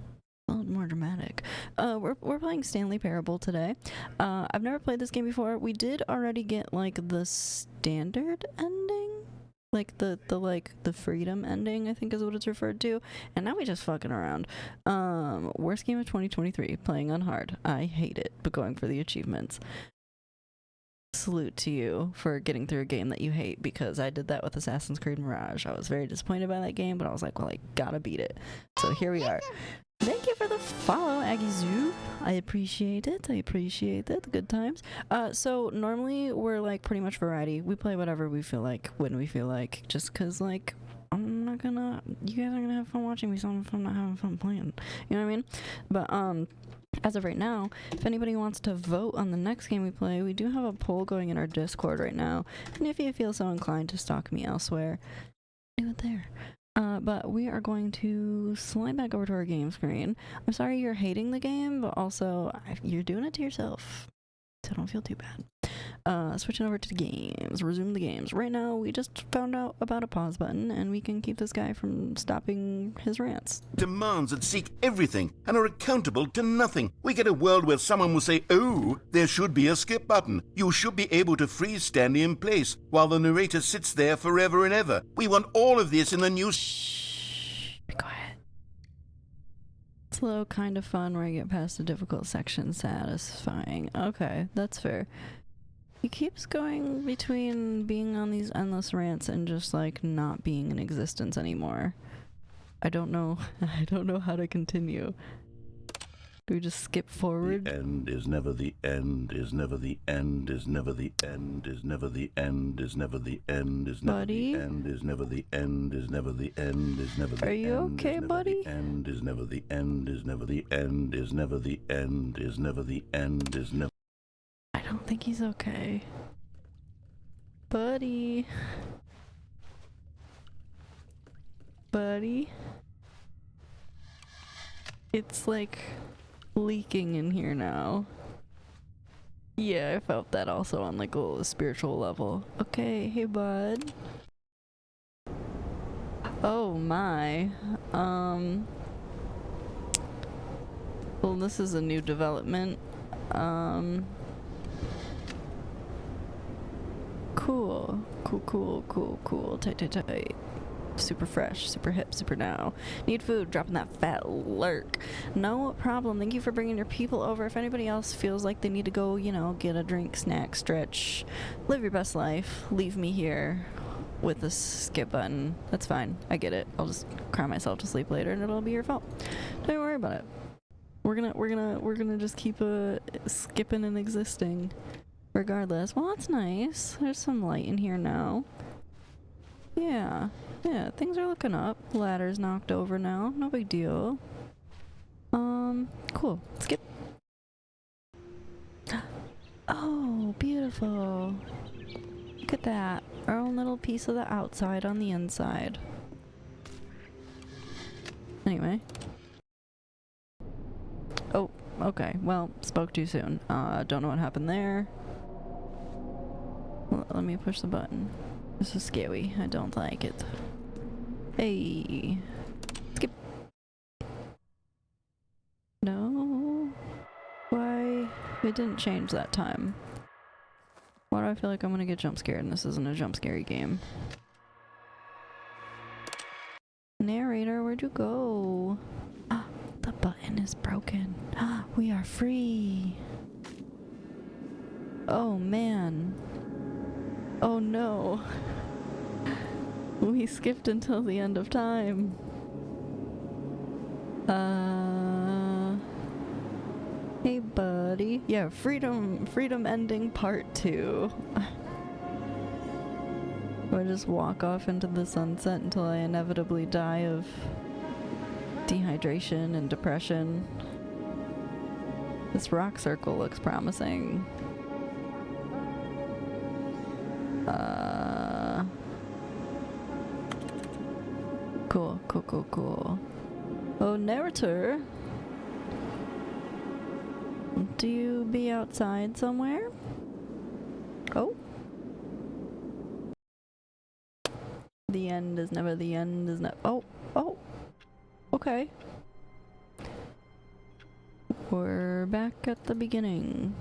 A little more dramatic. We're playing Stanley Parable today. I've never played this game before. We did already get, like, the standard ending. Like, the freedom ending, I think is what it's referred to. And now we just fucking around. Worst game of 2023, playing on hard. I hate it, but going for the achievements. Salute to you for getting through a game that you hate, because I did that with Assassin's Creed Mirage. I was very disappointed by that game, but I was like, well, I gotta beat it. So here we are. Thank you for the follow, Agizoo. I appreciate it. I appreciate it. Good times. So normally we're like pretty much variety. We play whatever we feel like when we feel like, just cause like I'm not gonna. You guys are gonna have fun watching me, so if I'm not having fun playing, you know what I mean? But as of right now, if anybody wants to vote on the next game we play, we do have a poll going in our Discord right now. And if you feel so inclined to stalk me elsewhere, do it there. But we are going to slide back over to our game screen. I'm sorry you're hating the game, but also you're doing it to yourself. So don't feel too bad. Switching over to the games. Resume the games. Right now, we just found out about a pause button, and we can keep this guy from stopping his rants. Demands that seek everything and are accountable to nothing. We get a world where someone will say, oh, there should be a skip button. You should be able to freeze Stanley in place while the narrator sits there forever and ever. We want all of this in the new... Shh. Be quiet. Slow, kind of fun where I get past the difficult section. Satisfying. Okay, that's fair. He keeps going between being on these endless rants and just like not being in existence anymore. I don't know how to continue. Do we just skip forward? The end is never the end, is never the end, is never the end, is never the end, is never the end, is never the end, is never the end, is never the end, is never the end. Are you okay, buddy? End is never the end, is never the end, is never the end, is never the end, is never. I don't think he's okay. Buddy. Buddy. It's like leaking in here now. Yeah, I felt that also on like a spiritual level. Okay, hey bud. Oh my. Well, this is a new development. Cool. Tight. Super fresh, super hip, super now. Need food, dropping that fat lurk. No problem. Thank you for bringing your people over. If anybody else feels like they need to go, you know, get a drink, snack, stretch, live your best life, leave me here with the skip button. That's fine. I get it. I'll just cry myself to sleep later and it'll be your fault. Don't worry about it. We're gonna just keep skipping and existing regardless. Well, that's nice. There's some light in here now. Yeah, things are looking up. Ladder's knocked over now. No big deal. Cool. Skip. Oh, beautiful. Look at that. Our own little piece of the outside on the inside. Anyway. Oh, okay. Well, spoke too soon. Don't know what happened there. Let me push the button. This is scary. I don't like it. Hey. Skip. No. Why? It didn't change that time. Why do I feel like I'm gonna get jump scared and this isn't a jump scary game? Narrator, where'd you go? The button is broken. We are free. Oh man. Oh no. We skipped until the end of time. Hey buddy. Yeah, freedom ending part 2. I just walk off into the sunset until I inevitably die of dehydration and depression. This rock circle looks promising. Cool. Oh, narrator. Do you be outside somewhere? Oh. The end is never the end is never. Oh. Okay. We're back at the beginning.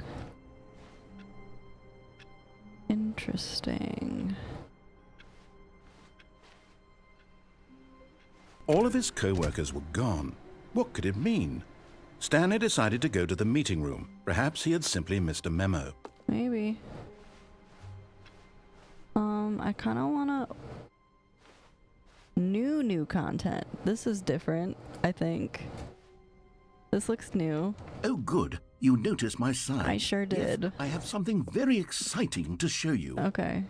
Interesting. All of his co-workers were gone. What could it mean? Stanley decided to go to the meeting room. Perhaps he had simply missed a memo. Maybe. I kind of want to... New content. This is different, I think. This looks new. Oh, good. You noticed my sign. I sure did. Yes, I have something very exciting to show you. Okay.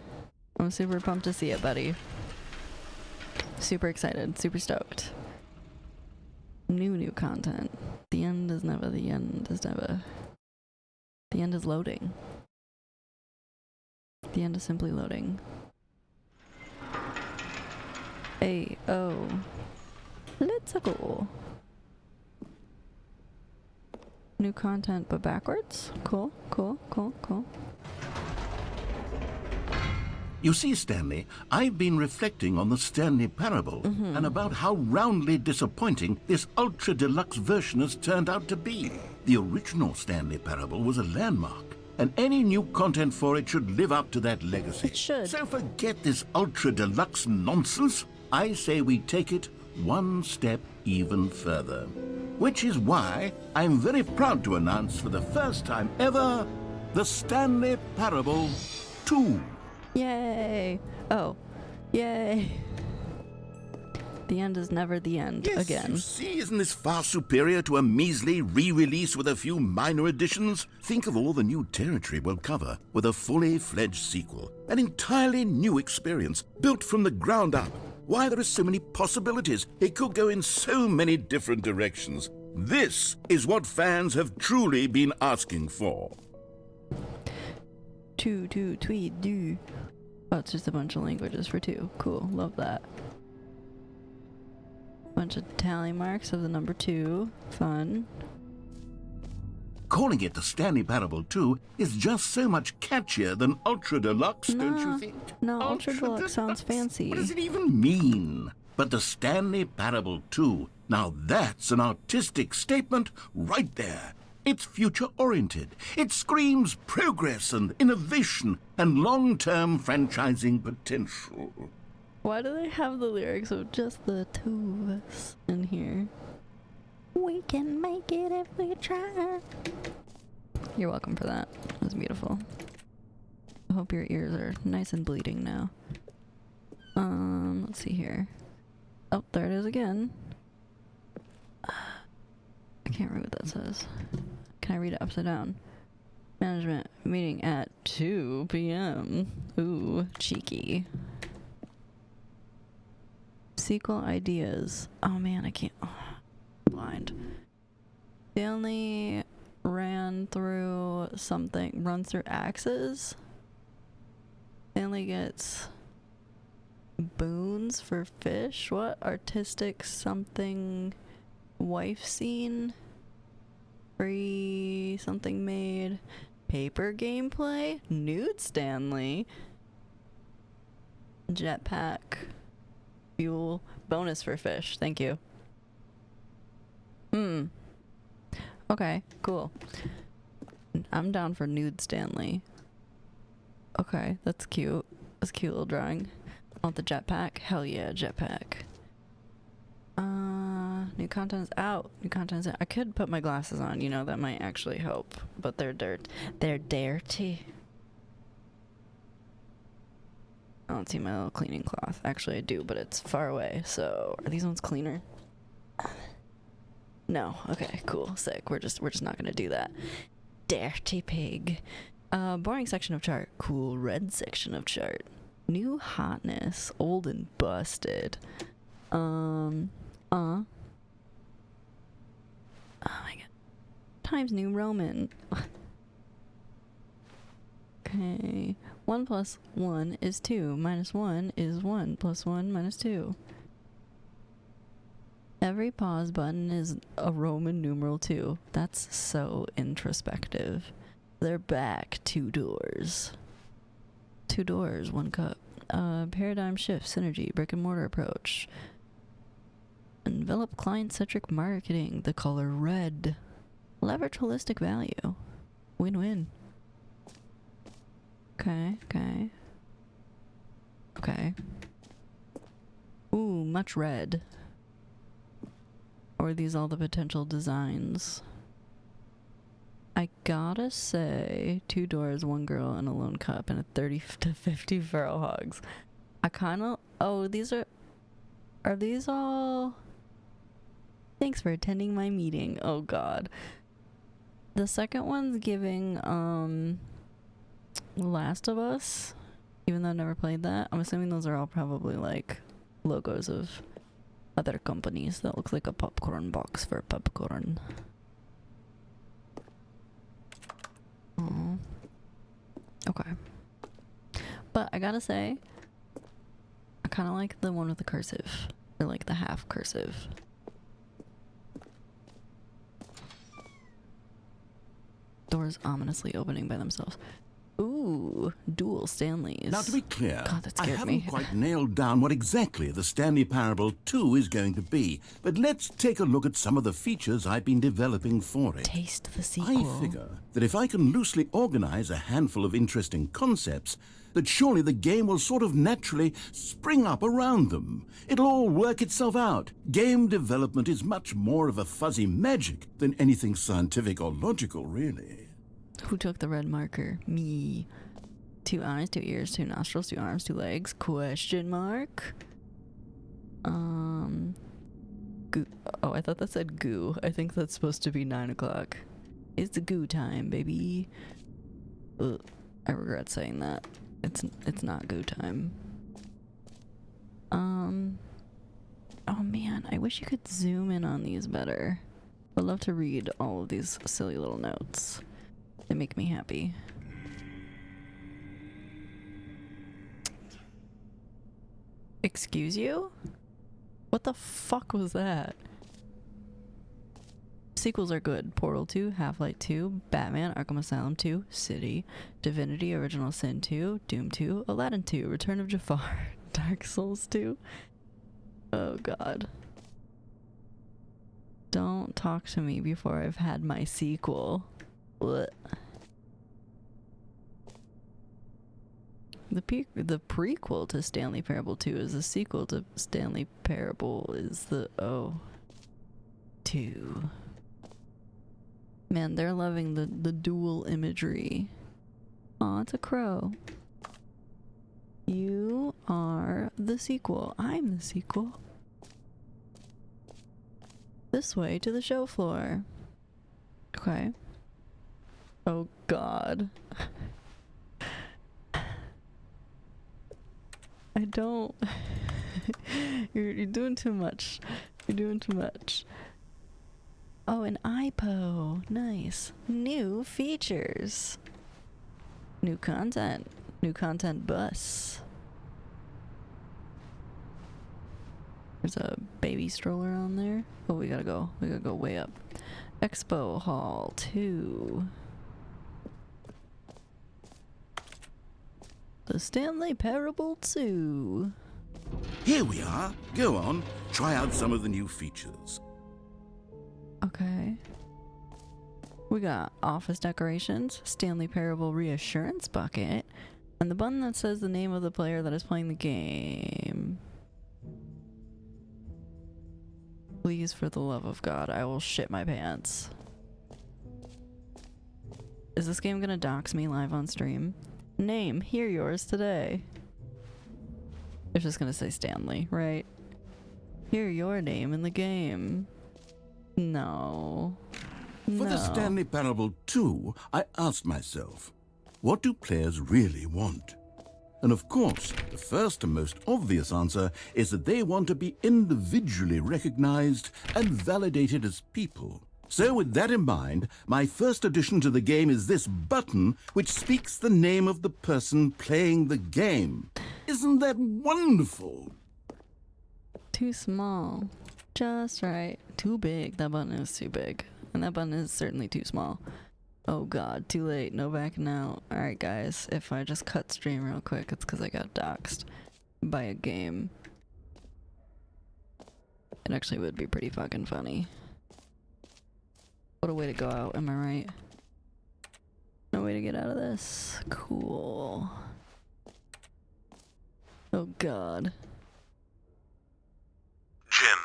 I'm super pumped to see it, buddy. Super excited. Super stoked. New content. The end is never the end is never. The end is loading. The end is simply loading. Hey, oh. Let's go. New content, but backwards? Cool, cool, cool, cool. You see, Stanley, I've been reflecting on the Stanley Parable and about how roundly disappointing this ultra deluxe version has turned out to be. The original Stanley Parable was a landmark, and any new content for it should live up to that legacy. It should. So forget this ultra deluxe nonsense. I say we take it one step even further. Which is why I'm very proud to announce for the first time ever, the Stanley Parable 2. Yay! Oh, yay! The end is never the end again. You see, isn't this far superior to a measly re-release with a few minor additions? Think of all the new territory we'll cover with a fully fledged sequel. An entirely new experience, built from the ground up. Why, there are so many possibilities. It could go in so many different directions. This is what fans have truly been asking for. Tweet, do. Oh, it's just a bunch of languages for 2. Cool, love that. Bunch of tally marks of the number 2. Fun. Calling it the Stanley Parable 2 is just so much catchier than Ultra Deluxe, don't you think? No, Ultra Deluxe sounds fancy. What does it even mean? But the Stanley Parable 2, now that's an artistic statement right there. It's future-oriented. It screams progress and innovation and long-term franchising potential. Why do they have the lyrics of just the 2 of us in here? We can make it if we try. You're welcome for that. That was beautiful. I hope your ears are nice and bleeding now. Let's see here. Oh, there it is again. I can't read what that says. Can I read it upside down? Management meeting at 2 p.m. Ooh, cheeky. Sequel ideas. Oh man, I can't. Oh, blind. They only ran through something. Runs through axes. They only gets boons for fish. What? Artistic something. Wife scene. Free something made. Paper gameplay. Nude Stanley. Jetpack. Fuel. Bonus for fish. Thank you. Okay, cool. I'm down for nude Stanley. Okay, that's cute. That's a cute little drawing. I want the jetpack. Hell yeah, jetpack. New content is out. New content is out. I could put my glasses on, you know, that might actually help. But they're they're dirty. I don't see my little cleaning cloth. Actually, I do, but it's far away. So, are these ones cleaner? No. Okay, cool. Sick. We're just not gonna do that. Dirty pig. Boring section of chart. Cool red section of chart. New hotness. Old and busted. Oh my god. Times New Roman. Okay. 1 plus 1 is 2. Minus 1 is 1. Plus 1 minus 2. Every pause button is a Roman numeral 2. That's so introspective. They're back. 2 doors. 2 doors, 1 cup. Paradigm shift, synergy, brick and mortar approach. Envelop client-centric marketing. The color red. Leverage holistic value. Win-win. Okay. Ooh, much red. Or are these all the potential designs? I gotta say, 2 doors, 1 girl, and a lone cup, and a 30 to 50 feral hogs. I kinda... Oh, these are these all... Thanks for attending my meeting. Oh god. The second one's giving, Last of Us, even though I've never played that. I'm assuming those are all probably like logos of other companies. That looks like a popcorn box for popcorn. Okay. But I gotta say, I kind of like the one with the cursive, or like the half cursive. Doors ominously opening by themselves. Ooh, dual Stanleys. Now, to be clear, God, that I scared haven't me. quite nailed down what exactly the Stanley Parable 2 is going to be, but let's take a look at some of the features I've been developing for it. Taste the sequel. I figure that if I can loosely organize a handful of interesting concepts, that surely the game will sort of naturally spring up around them. It'll all work itself out. Game development is much more of a fuzzy magic than anything scientific or logical, really. Who took the red marker? Me. 2 eyes, 2 ears, 2 nostrils, 2 arms, 2 legs? Question mark? Goo. Oh, I thought that said goo. I think that's supposed to be 9 o'clock. It's goo time, baby. Ugh, I regret saying that. It's not goo time. Oh man, I wish you could zoom in on these better. I'd love to read all of these silly little notes. They make me happy. Excuse you? What the fuck was that? Sequels are good. Portal 2, Half-Life 2, Batman, Arkham Asylum 2, City, Divinity, Original Sin 2, Doom 2, Aladdin 2, Return of Jafar, Dark Souls 2. Oh god. Don't talk to me before I've had my sequel. What? The prequel to Stanley Parable 2 is a sequel to Stanley Parable is the 2. Man, they're loving the dual imagery. Aw, it's a crow. You are the sequel. I'm the sequel. This way to the show floor. Okay. Oh god. I don't. You're doing too much. You're doing too much. Oh, an IPO. Nice. New features. New content. New content bus. There's a baby stroller on there. Oh, we gotta go way up. Expo Hall 2. The Stanley Parable 2. Here we are. Go on. Try out some of the new features. Okay. We got office decorations, Stanley Parable reassurance bucket, and the button that says the name of the player that is playing the game. Please, for the love of God, I will shit my pants. Is this game gonna dox me live on stream? Name, hear yours today. It's just gonna say Stanley, right? Hear your name in the game. No. For the Stanley Parable 2, I asked myself, what do players really want? And of course, the first and most obvious answer is that they want to be individually recognized and validated as people. So with that in mind, my first addition to the game is this button which speaks the name of the person playing the game. Isn't that wonderful? Too small. Just right. Too big. That button is too big. And that button is certainly too small. Oh god, too late. No backing out. Alright guys, if I just cut stream real quick, it's because I got doxxed by a game. It actually would be pretty fucking funny. What a way to go out, am I right? No way to get out of this. Cool. Oh god. Jim.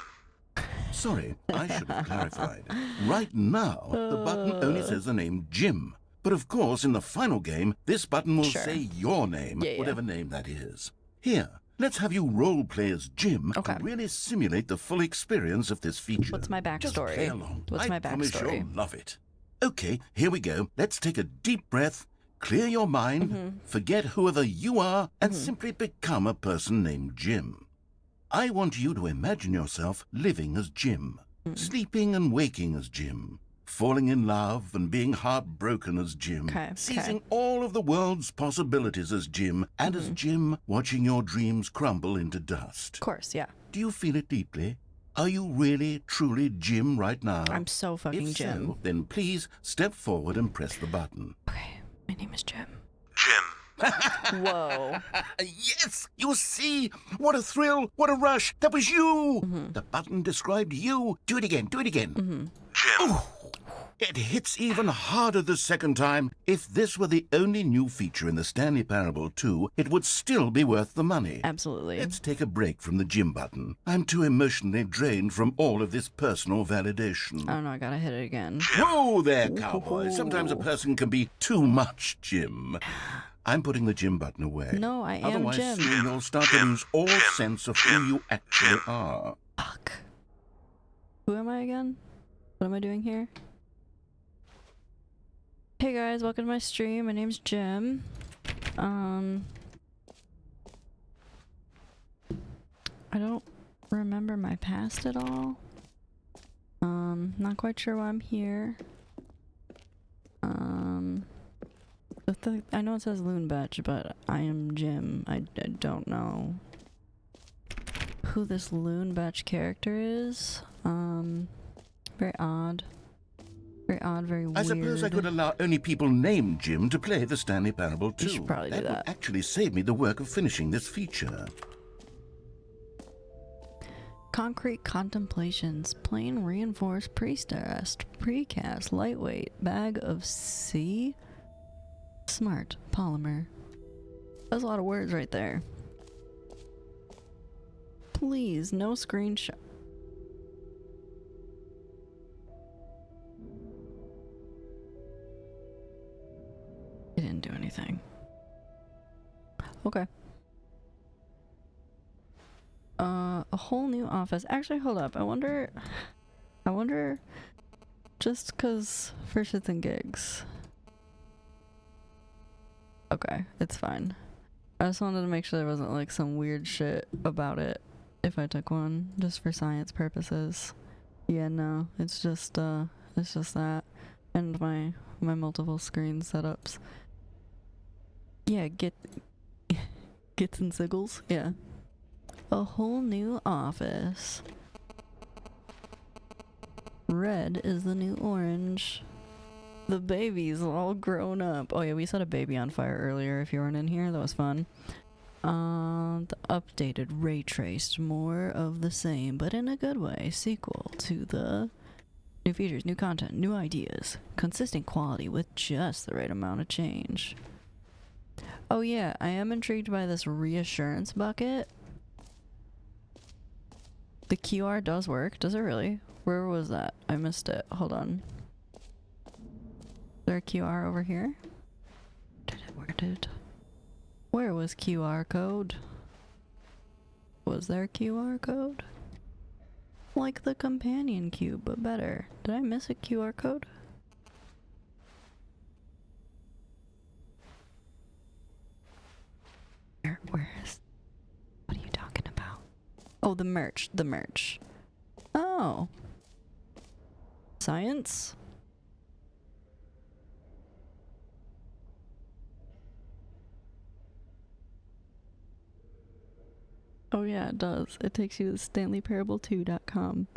Sorry, I should have clarified. Right now, the button only says the name Jim. But of course, in the final game, this button will say your name, whatever name that is. Here, let's have you role-play as Jim to really simulate the full experience of this feature. What's my backstory? Just play along. What's my I promise backstory? you'll love it. Okay, here we go. Let's take a deep breath, clear your mind, forget whoever you are, and simply become a person named Jim. I want you to imagine yourself living as Jim, sleeping and waking as Jim, falling in love and being heartbroken as Jim, seizing all of the world's possibilities as Jim, and as Jim, watching your dreams crumble into dust. Of course, yeah. Do you feel it deeply? Are you really, truly Jim right now? I'm so fucking if Jim. So, then please step forward and press the button. Okay, my name is Jim. Jim. Whoa. Yes! You see? What a thrill! What a rush! That was you! The button described you. Do it again. Do it again. Jim. Ooh. It hits even harder the second time. If this were the only new feature in the Stanley Parable 2, it would still be worth the money. Absolutely. Let's take a break from the Jim button. I'm too emotionally drained from all of this personal validation. I don't know, I gotta hit it again. Whoa there, cowboy. Sometimes a person can be too much Jim. I'm putting the Jim button away. No, I am Otherwise, Jim. soon you'll start to lose all sense of who you actually are. Fuck. Who am I again? What am I doing here? Hey guys, welcome to my stream. My name's Jim. I don't remember my past at all. Not quite sure why I'm here. I know it says Loon Batch, but I am Jim. I don't know who this Loon Batch character is. Very odd. Very odd, very weird. I suppose I could allow only people named Jim to play the Stanley Parable 2. You should probably do That that. would actually save me the work of finishing this feature. Concrete Contemplations, plain reinforced pre-stressed, precast, lightweight, bag of C, smart, polymer. That's a lot of words right there. Please, no screenshot. It didn't do anything. Okay. A whole new office. Actually, hold up. I wonder, just 'cause for shits and gigs. Okay, it's fine. I just wanted to make sure there wasn't like some weird shit about it if I took one, just for science purposes. Yeah, no, it's just that, and my multiple screen setups. Yeah, gits and siggles. Yeah. A whole new office. Red is the new orange. The baby's all grown up. Oh yeah, we set a baby on fire earlier if you weren't in here. That was fun. The updated ray traced, more of the same, but in a good way. Sequel to the new features, new content, new ideas. Consistent quality with just the right amount of change. Oh yeah, I am intrigued by this reassurance bucket. The QR does work. Does it really? Where was that? I missed it. Hold on. Is there a QR over here? Where was QR code? Was there QR code? Like the companion cube, but better. Did I miss a QR code? Where is... What are you talking about? Oh, the merch. The merch. Oh. Science? Oh yeah, it does. It takes you to StanleyParable2.com.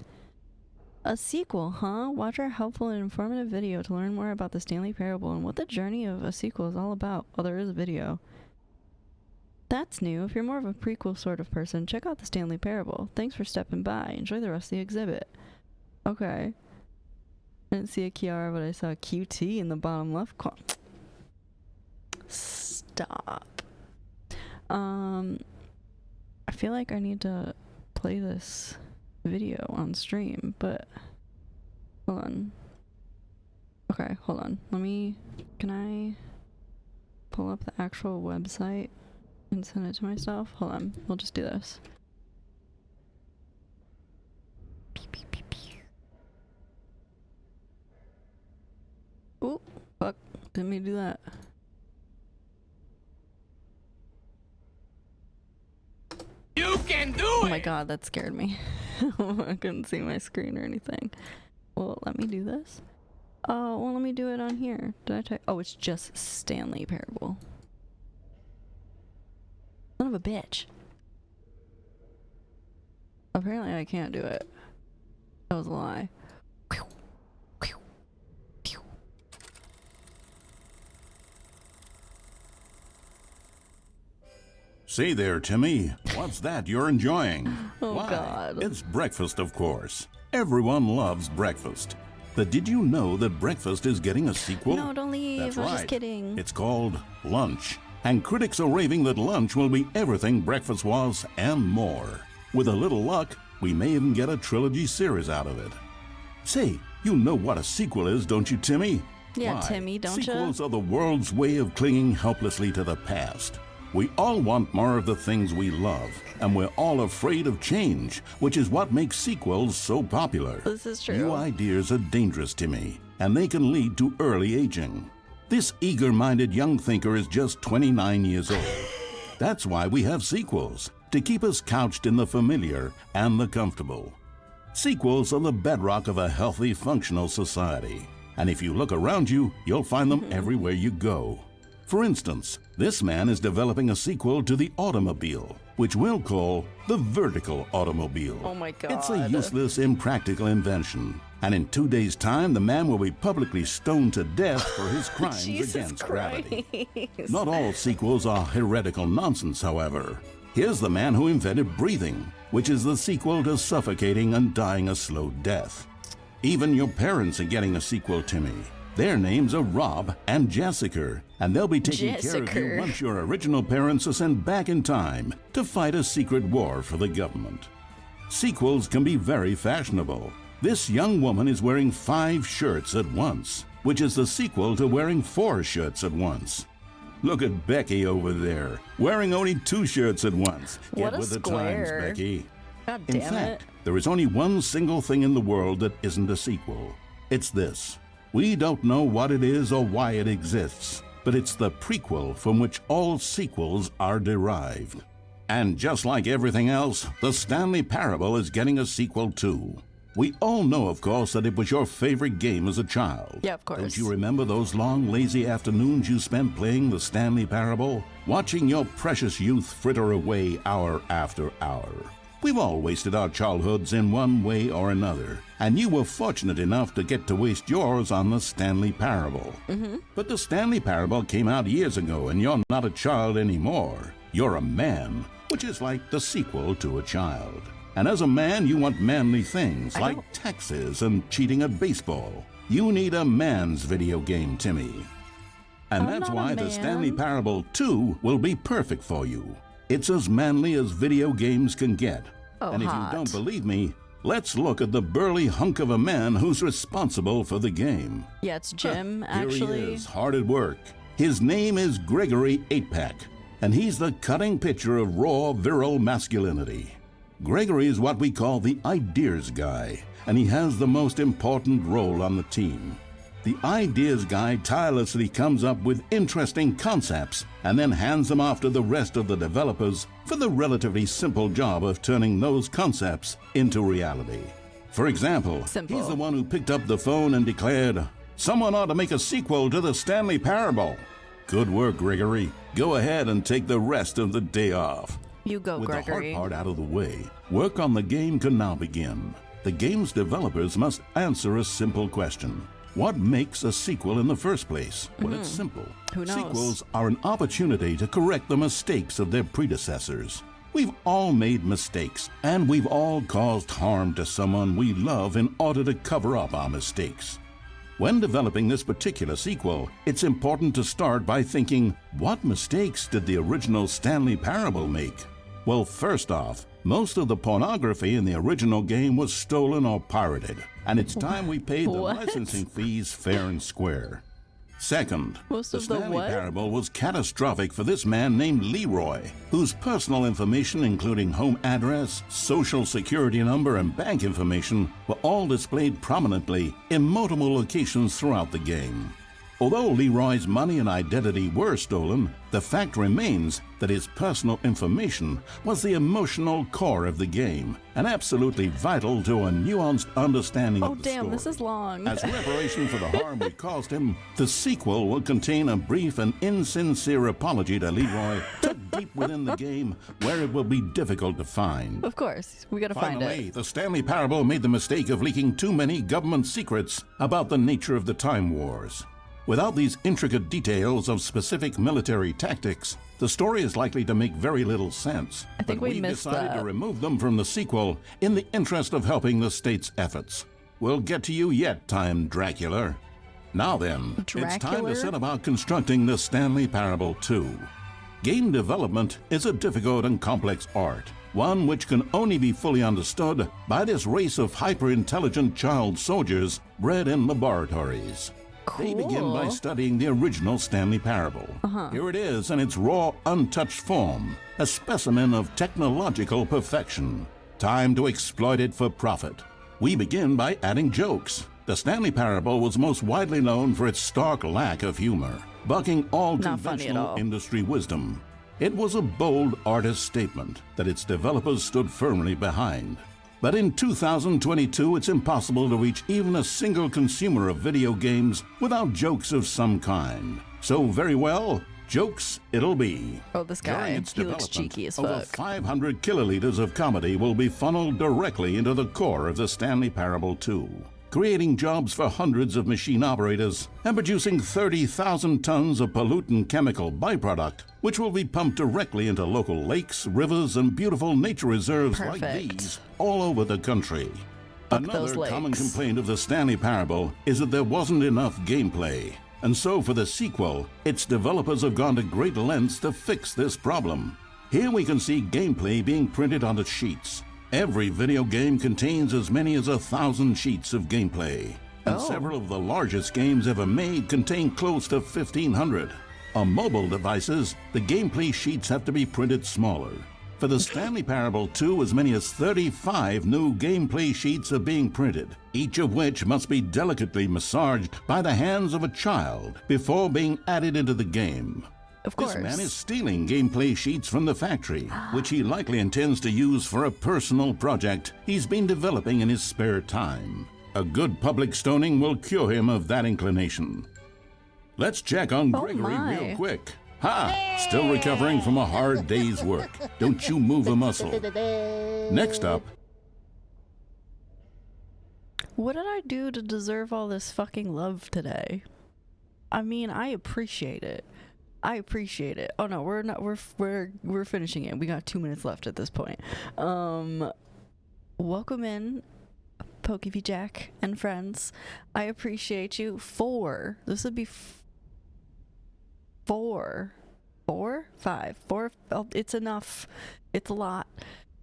A sequel, huh? Watch our helpful and informative video to learn more about the Stanley Parable and what the journey of a sequel is all about. Oh, there is a video. That's new. If you're more of a prequel sort of person, check out the Stanley Parable. Thanks for stopping by. Enjoy the rest of the exhibit. Okay. I didn't see a Kiara, but I saw a QT in the bottom left corner. Stop. I feel like I need to play this video on stream, but hold on. Okay, hold on. Can I pull up the actual website and send it to myself? Hold on, we'll just do this. Ooh, fuck, didn't mean to do that. You can do Oh my god, that scared me. I couldn't see my screen or anything. Well, let me do this. Oh, well, let me do it on here. Did I type? Oh, it's just Stanley Parable. Son of a bitch. Apparently I can't do it. That was a lie. Say there, Timmy. What's that you're enjoying? Oh, Why? God. It's breakfast, of course. Everyone loves breakfast. But did you know that breakfast is getting a sequel? No, don't leave. That's I was right. just kidding. It's called Lunch. And critics are raving that Lunch will be everything breakfast was and more. With a little luck, we may even get a trilogy series out of it. Say, you know what a sequel is, don't you, Timmy? Yeah, Why, Timmy, don't you? Sequels are the world's way of clinging helplessly to the past. We all want more of the things we love, and we're all afraid of change, which is what makes sequels so popular. This is true. New ideas are dangerous, Timmy, and they can lead to early aging. This eager-minded young thinker is just 29 years old. That's why we have sequels, to keep us couched in the familiar and the comfortable. Sequels are the bedrock of a healthy, functional society. And if you look around you, you'll find them everywhere you go. For instance, this man is developing a sequel to the automobile, which we'll call the vertical automobile. Oh my God. It's a useless, impractical invention. And in 2 days' time, the man will be publicly stoned to death for his crimes Jesus against Christ. gravity. Not all sequels are heretical nonsense, however. Here's the man who invented breathing, which is the sequel to suffocating and dying a slow death. Even your parents are getting a sequel, Timmy. Their names are Rob and Jessica, and they'll be taking care of you once your original parents are sent back in time to fight a secret war for the government. Sequels can be very fashionable. This young woman is wearing 5 shirts at once, which is the sequel to wearing 4 shirts at once. Look at Becky over there, wearing only 2 shirts at once. What Get a with the square. times, Becky. God In damn fact, it. there is only one single thing in the world that isn't a sequel. It's this. We don't know what it is or why it exists, but it's the prequel from which all sequels are derived. And just like everything else, the Stanley Parable is getting a sequel too. We all know, of course, that it was your favorite game as a child. Yeah, of course. Don't you remember those long, lazy afternoons you spent playing the Stanley Parable? Watching your precious youth fritter away hour after hour. We've all wasted our childhoods in one way or another, and you were fortunate enough to get to waste yours on the Stanley Parable. But the Stanley Parable came out years ago, and you're not a child anymore. You're a man, which is like the sequel to a child. And as a man, you want manly things like taxes and cheating at baseball. You need a man's video game, Timmy. And I'm that's not a why the man. Stanley Parable 2 will be perfect for you. It's as manly as video games can get. Oh, and if hot. you don't believe me, let's look at the burly hunk of a man who's responsible for the game. Yeah, it's Jim, Here actually. he is, hard at work. His name is Gregory 8-Pack, and he's the cutting picture of raw, virile masculinity. Gregory is what we call the ideas guy, and he has the most important role on the team. The ideas guy tirelessly comes up with interesting concepts and then hands them off to the rest of the developers for the relatively simple job of turning those concepts into reality. For example, he's the one who picked up the phone and declared, "Someone ought to make a sequel to the Stanley Parable." Good work, Gregory. Go ahead and take the rest of the day off. You go, With Gregory. the hard part out of the way, work on the game can now begin. The game's developers must answer a simple question. What makes a sequel in the first place? Well, it's simple. Who knows? Sequels are an opportunity to correct the mistakes of their predecessors. We've all made mistakes, and we've all caused harm to someone we love in order to cover up our mistakes. When developing this particular sequel, it's important to start by thinking, what mistakes did the original Stanley Parable make? Well, first off, most of the pornography in the original game was stolen or pirated, and it's time we paid the What? licensing fees fair and square. Second, Most the of the Stanley what? Parable was catastrophic for this man named Leroy, whose personal information, including home address, social security number, and bank information, were all displayed prominently in multiple locations throughout the game. Although Leroy's money and identity were stolen, the fact remains that his personal information was the emotional core of the game, and absolutely vital to a nuanced understanding of the story. Oh damn, this is long. As reparation for the harm we caused him, the sequel will contain a brief and insincere apology to Leroy, tucked deep within the game, where it will be difficult to find. Of course, we gotta find it. Finally, the Stanley Parable made the mistake of leaking too many government secrets about the nature of the Time Wars. Without these intricate details of specific military tactics, the story is likely to make very little sense. I think but we we've missed decided that. to remove them from the sequel in the interest of helping the state's efforts. We'll get to you yet, Time Dracula. Now then, it's time to set about constructing the Stanley Parable 2. Game development is a difficult and complex art, one which can only be fully understood by this race of hyper-intelligent child soldiers bred in laboratories. They begin by studying the original Stanley Parable. Here it is in its raw, untouched form, a specimen of technological perfection. Time to exploit it for profit. We begin by adding jokes. The Stanley Parable was most widely known for its stark lack of humor, bucking all conventional industry wisdom. It was a bold artist statement that its developers stood firmly behind. But in 2022, it's impossible to reach even a single consumer of video games without jokes of some kind. So very well, jokes it'll be. Oh, this guy, During its he looks development, cheeky as over fuck. 500 kiloliters of comedy will be funneled directly into the core of the Stanley Parable 2, creating jobs for hundreds of machine operators and producing 30,000 tons of pollutant chemical byproduct, which will be pumped directly into local lakes, rivers, and beautiful nature reserves like these all over the country. Another common complaint of the Stanley Parable is that there wasn't enough gameplay. And so for the sequel, its developers have gone to great lengths to fix this problem. Here we can see gameplay being printed onto sheets. Every video game contains as many as 1,000 sheets of gameplay, and several of the largest games ever made contain close to 1,500. On mobile devices, the gameplay sheets have to be printed smaller. For the Stanley Parable 2, as many as 35 new gameplay sheets are being printed, each of which must be delicately massaged by the hands of a child before being added into the game. Of course. This man is stealing gameplay sheets from the factory, which he likely intends to use for a personal project he's been developing in his spare time. A good public stoning will cure him of that inclination. Let's check on Gregory real quick. Ha! Still recovering from a hard day's work. Don't you move a muscle. Next up. What did I do to deserve all this fucking love today? I mean, I appreciate it. I appreciate it. Oh no, we're not. We're finishing it. We got 2 minutes left at this point. Welcome in, Pokey Jack and friends. I appreciate you. This would be 4, 5. Oh, it's enough. It's a lot.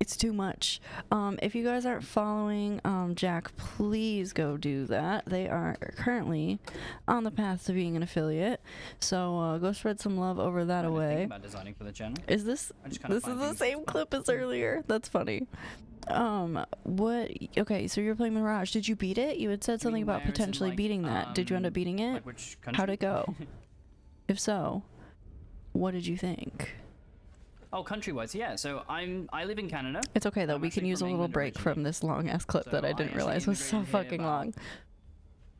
It's too much. If you guys aren't following Jack, please go do that. They are currently on the path to being an affiliate, so go spread some love over that away. About designing for the channel. Is this is the same clip as earlier? That's funny. What? Okay, so you're playing Mirage. Did you beat it? You had said something about potentially beating that. Did you end up beating it? Like which country? How'd it go? If so, what did you think? Oh, country-wise, yeah. So I live in Canada. It's okay though. We can use a little break from this long ass clip that I didn't realize was so fucking long.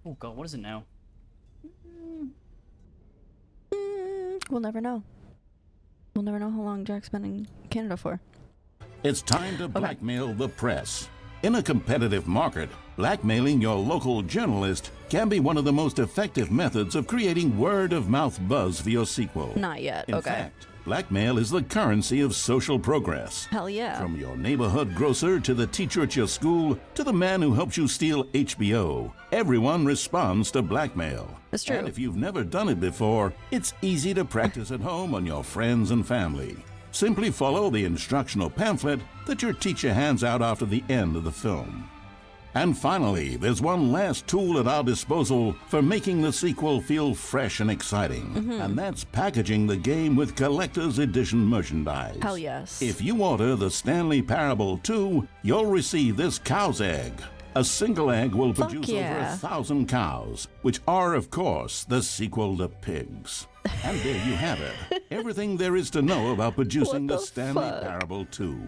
Oh god, what is it now? We'll never know. We'll never know how long Jack's been in Canada for. It's time to blackmail the press. In a competitive market, blackmailing your local journalist can be one of the most effective methods of creating word-of-mouth buzz for your sequel. Not yet. In fact, blackmail is the currency of social progress. Hell yeah. From your neighborhood grocer to the teacher at your school to the man who helped you steal HBO, everyone responds to blackmail. That's true. And if you've never done it before, it's easy to practice at home on your friends and family. Simply follow the instructional pamphlet that your teacher hands out after the end of the film. And finally, there's one last tool at our disposal for making the sequel feel fresh and exciting. And that's packaging the game with collector's edition merchandise. Hell yes. If you order the Stanley Parable 2, you'll receive this cow's egg, A single egg will Fuck produce yeah. over 1,000 cows, which are, of course, the sequel to pigs. And there you have it. Everything there is to know about producing the Stanley Parable 2.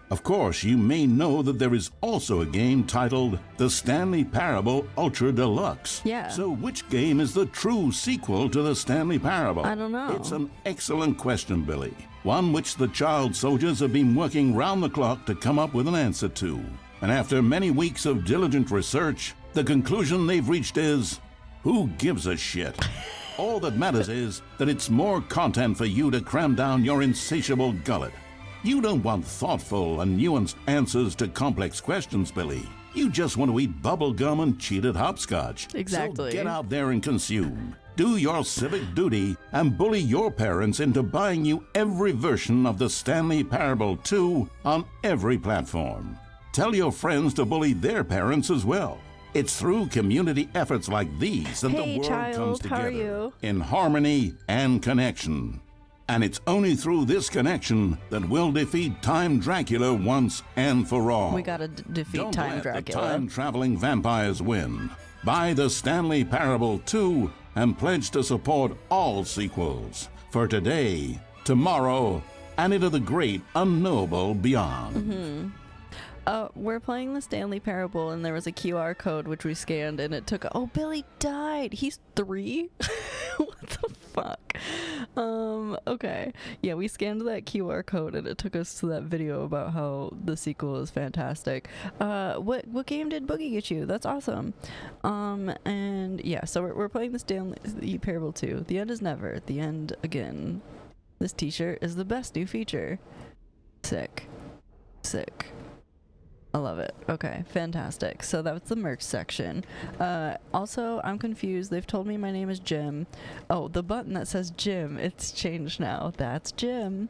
Of course, you may know that there is also a game titled The Stanley Parable Ultra Deluxe. Yeah. So which game is the true sequel to the Stanley Parable? I don't know. It's an excellent question, Billy. One which the child soldiers have been working round the clock to come up with an answer to. And after many weeks of diligent research, the conclusion they've reached is, who gives a shit? All that matters is that it's more content for you to cram down your insatiable gullet. You don't want thoughtful and nuanced answers to complex questions, Billy. You just want to eat bubble gum and cheat at hopscotch. Exactly. So get out there and consume. Do your civic duty and bully your parents into buying you every version of the Stanley Parable 2 on every platform. Tell your friends to bully their parents as well. It's through community efforts like these that Hey, the world child, comes how are together you? in harmony and connection. And it's only through this connection that we'll defeat Time Dracula once and for all. We gotta defeat Don't Time let Dracula. the time-traveling vampires win. Buy the Stanley Parable 2 and pledge to support all sequels for today, tomorrow, and into the great unknowable beyond. We're playing the Stanley Parable, and there was a QR code which we scanned, and it took. Oh, Billy died. He's 3. What the fuck? Okay. Yeah, we scanned that QR code, and it took us to that video about how the sequel is fantastic. What game did Boogie get you? That's awesome. And yeah, so we're playing the Stanley Parable 2. The end is never. The end again. This T-shirt is the best new feature. Sick. I love it. Okay, fantastic. So that's the merch section. Also, I'm confused. They've told me my name is Jim. Oh, the button that says Jim, it's changed now. That's Jim.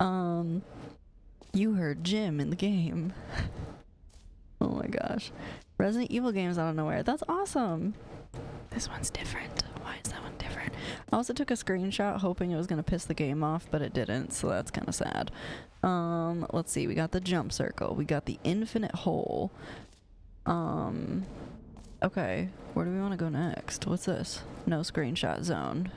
You heard Jim in the game. Oh my gosh. Resident Evil games out of nowhere. That's awesome. This one's different. Why is that one different? I also took a screenshot hoping it was going to piss the game off, but it didn't, so that's kind of sad. Let's see. We got the jump circle. We got the infinite hole. Okay. Where do we want to go next? What's this? No screenshot zone.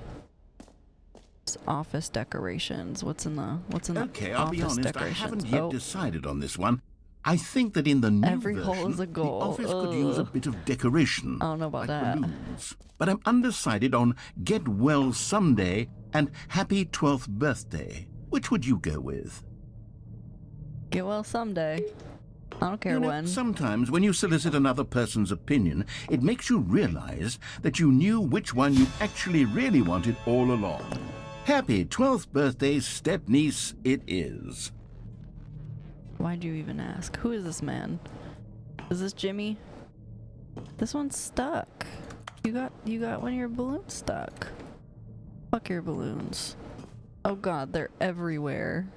It's office decorations. What's in the Okay, I'll be office honest, I decorations? haven't yet decided on this one. I think that in the new Every version, hole is a goal. the office could use a bit of decoration. I don't know about like that. balloons. But I'm undecided on Get Well Someday and Happy 12th Birthday. Which would you go with? Get well someday. I don't care You know, when. sometimes when you solicit another person's opinion, it makes you realize that you knew which one you actually really wanted all along. Happy 12th birthday, step-niece, it is. Why'd you even ask? Who is this man? Is this Jimmy? This one's stuck. You got one of your balloons stuck. Fuck your balloons. Oh god, they're everywhere.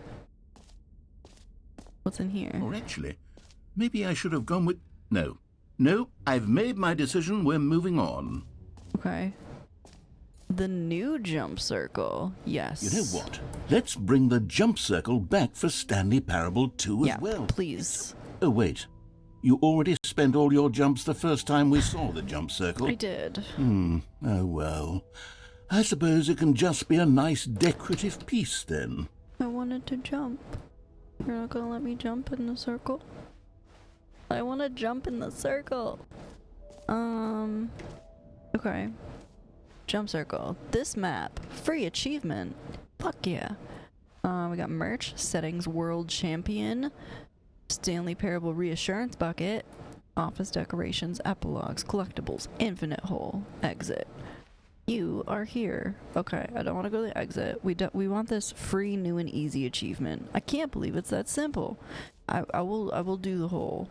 What's in here? Or actually, maybe I should have gone with... No, I've made my decision. We're moving on. Okay. The new jump circle. Yes. You know what? Let's bring the jump circle back for Stanley Parable 2 as well. Please. Oh, wait. You already spent all your jumps the first time we saw the jump circle? I did. Oh, well. I suppose it can just be a nice decorative piece, then. I wanted to jump. You're not gonna let me jump in the circle? I want to jump in the circle. Okay. Jump circle. This map. Free achievement. Fuck yeah. We got merch. Settings world champion. Stanley Parable reassurance bucket. Office decorations. Epilogues. Collectibles. Infinite hole. Exit. You are here. Okay, I don't want to go to the exit. We want this free, new, and easy achievement. I can't believe it's that simple. I will do the whole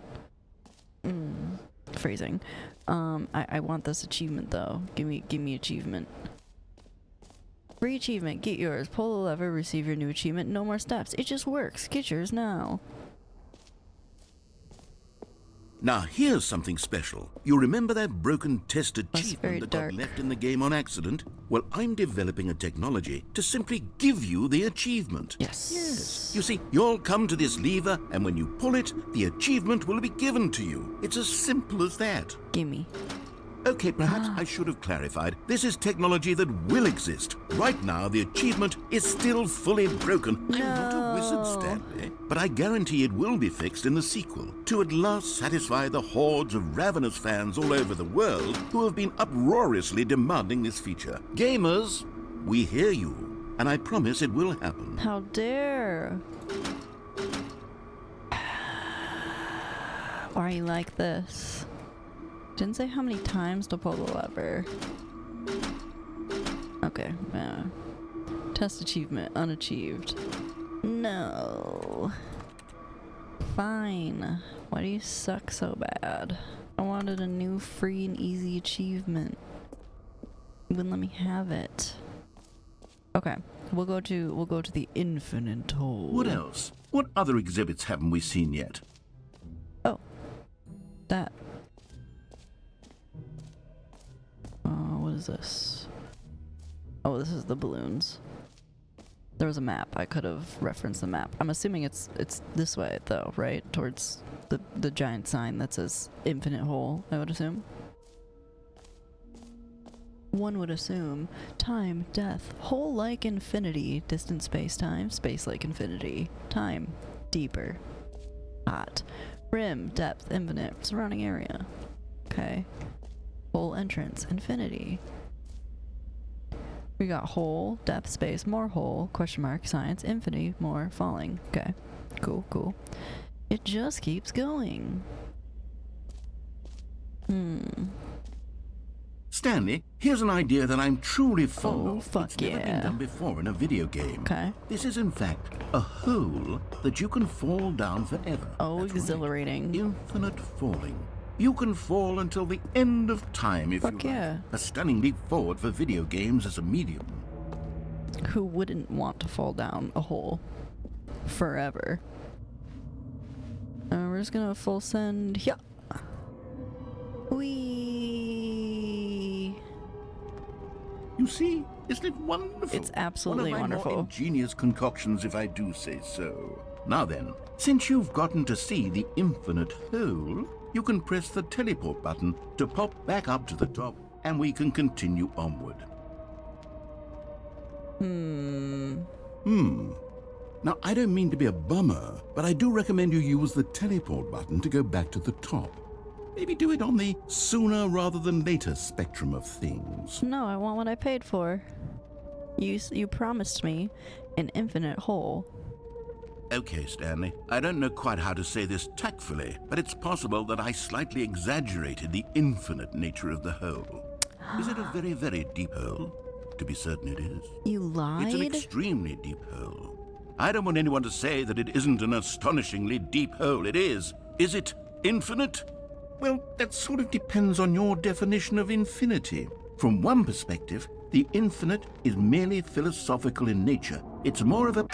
phrasing. I want this achievement though. Give me achievement. Free achievement. Get yours. Pull the lever. Receive your new achievement. No more steps. It just works. Get yours now. Now here's something special. You remember that broken test very achievement that dark. got left in the game on accident? Well, I'm developing a technology to simply give you the achievement. Yes. You see, you'll come to this lever, and when you pull it, the achievement will be given to you. It's as simple as that. Gimme. Okay, perhaps I should have clarified. This is technology that will exist. Right now, the achievement is still fully broken. I'm not a wizard, Stanley, but I guarantee it will be fixed in the sequel to at last satisfy the hordes of ravenous fans all over the world who have been uproariously demanding this feature. Gamers, we hear you, and I promise it will happen. How dare. Why are you like this? Didn't say how many times to pull the lever. Okay, yeah. Test achievement unachieved. No. Fine. Why do you suck so bad? I wanted a new free and easy achievement. You wouldn't let me have it. Okay, we'll go to the infinite hole. What else? What other exhibits haven't we seen yet? Oh. That. What is this? Oh, this is the balloons. There was a map. I could have referenced the map. I'm assuming it's this way though, right? Towards the giant sign that says infinite hole, I would assume. One would assume time, death, hole like infinity, distant space-time, space like infinity, time, deeper, hot, rim, depth, infinite, surrounding area. Okay. Hole entrance, infinity. We got hole, depth, space, more hole, question mark, science, infinity, more, falling. Okay. Cool, cool. It just keeps going. Stanley, here's an idea that I'm truly fond of. Fuck it's never been done before in a video game. Okay. This is in fact a hole that you can fall down forever. Oh, That's exhilarating. Right. Infinite falling. You can fall until the end of time if Fuck you yeah. like. A stunning leap forward for video games as a medium. Who wouldn't want to fall down a hole forever? We're just gonna full send. Yeah. Whee! You see, isn't it wonderful? It's absolutely One of my wonderful. more ingenious concoctions, if I do say so. Now then, since you've gotten to see the infinite hole, you can press the teleport button to pop back up to the top, and we can continue onward. Now, I don't mean to be a bummer, but I do recommend you use the teleport button to go back to the top. Maybe do it on the sooner rather than later spectrum of things. No, I want what I paid for. You promised me an infinite hole. Okay, Stanley, I don't know quite how to say this tactfully, but it's possible that I slightly exaggerated the infinite nature of the hole. Is it a very, very deep hole? To be certain it is. You lied? It's an extremely deep hole. I don't want anyone to say that it isn't an astonishingly deep hole. It is. Is it infinite? Well, that sort of depends on your definition of infinity. From one perspective, the infinite is merely philosophical in nature. It's more of a...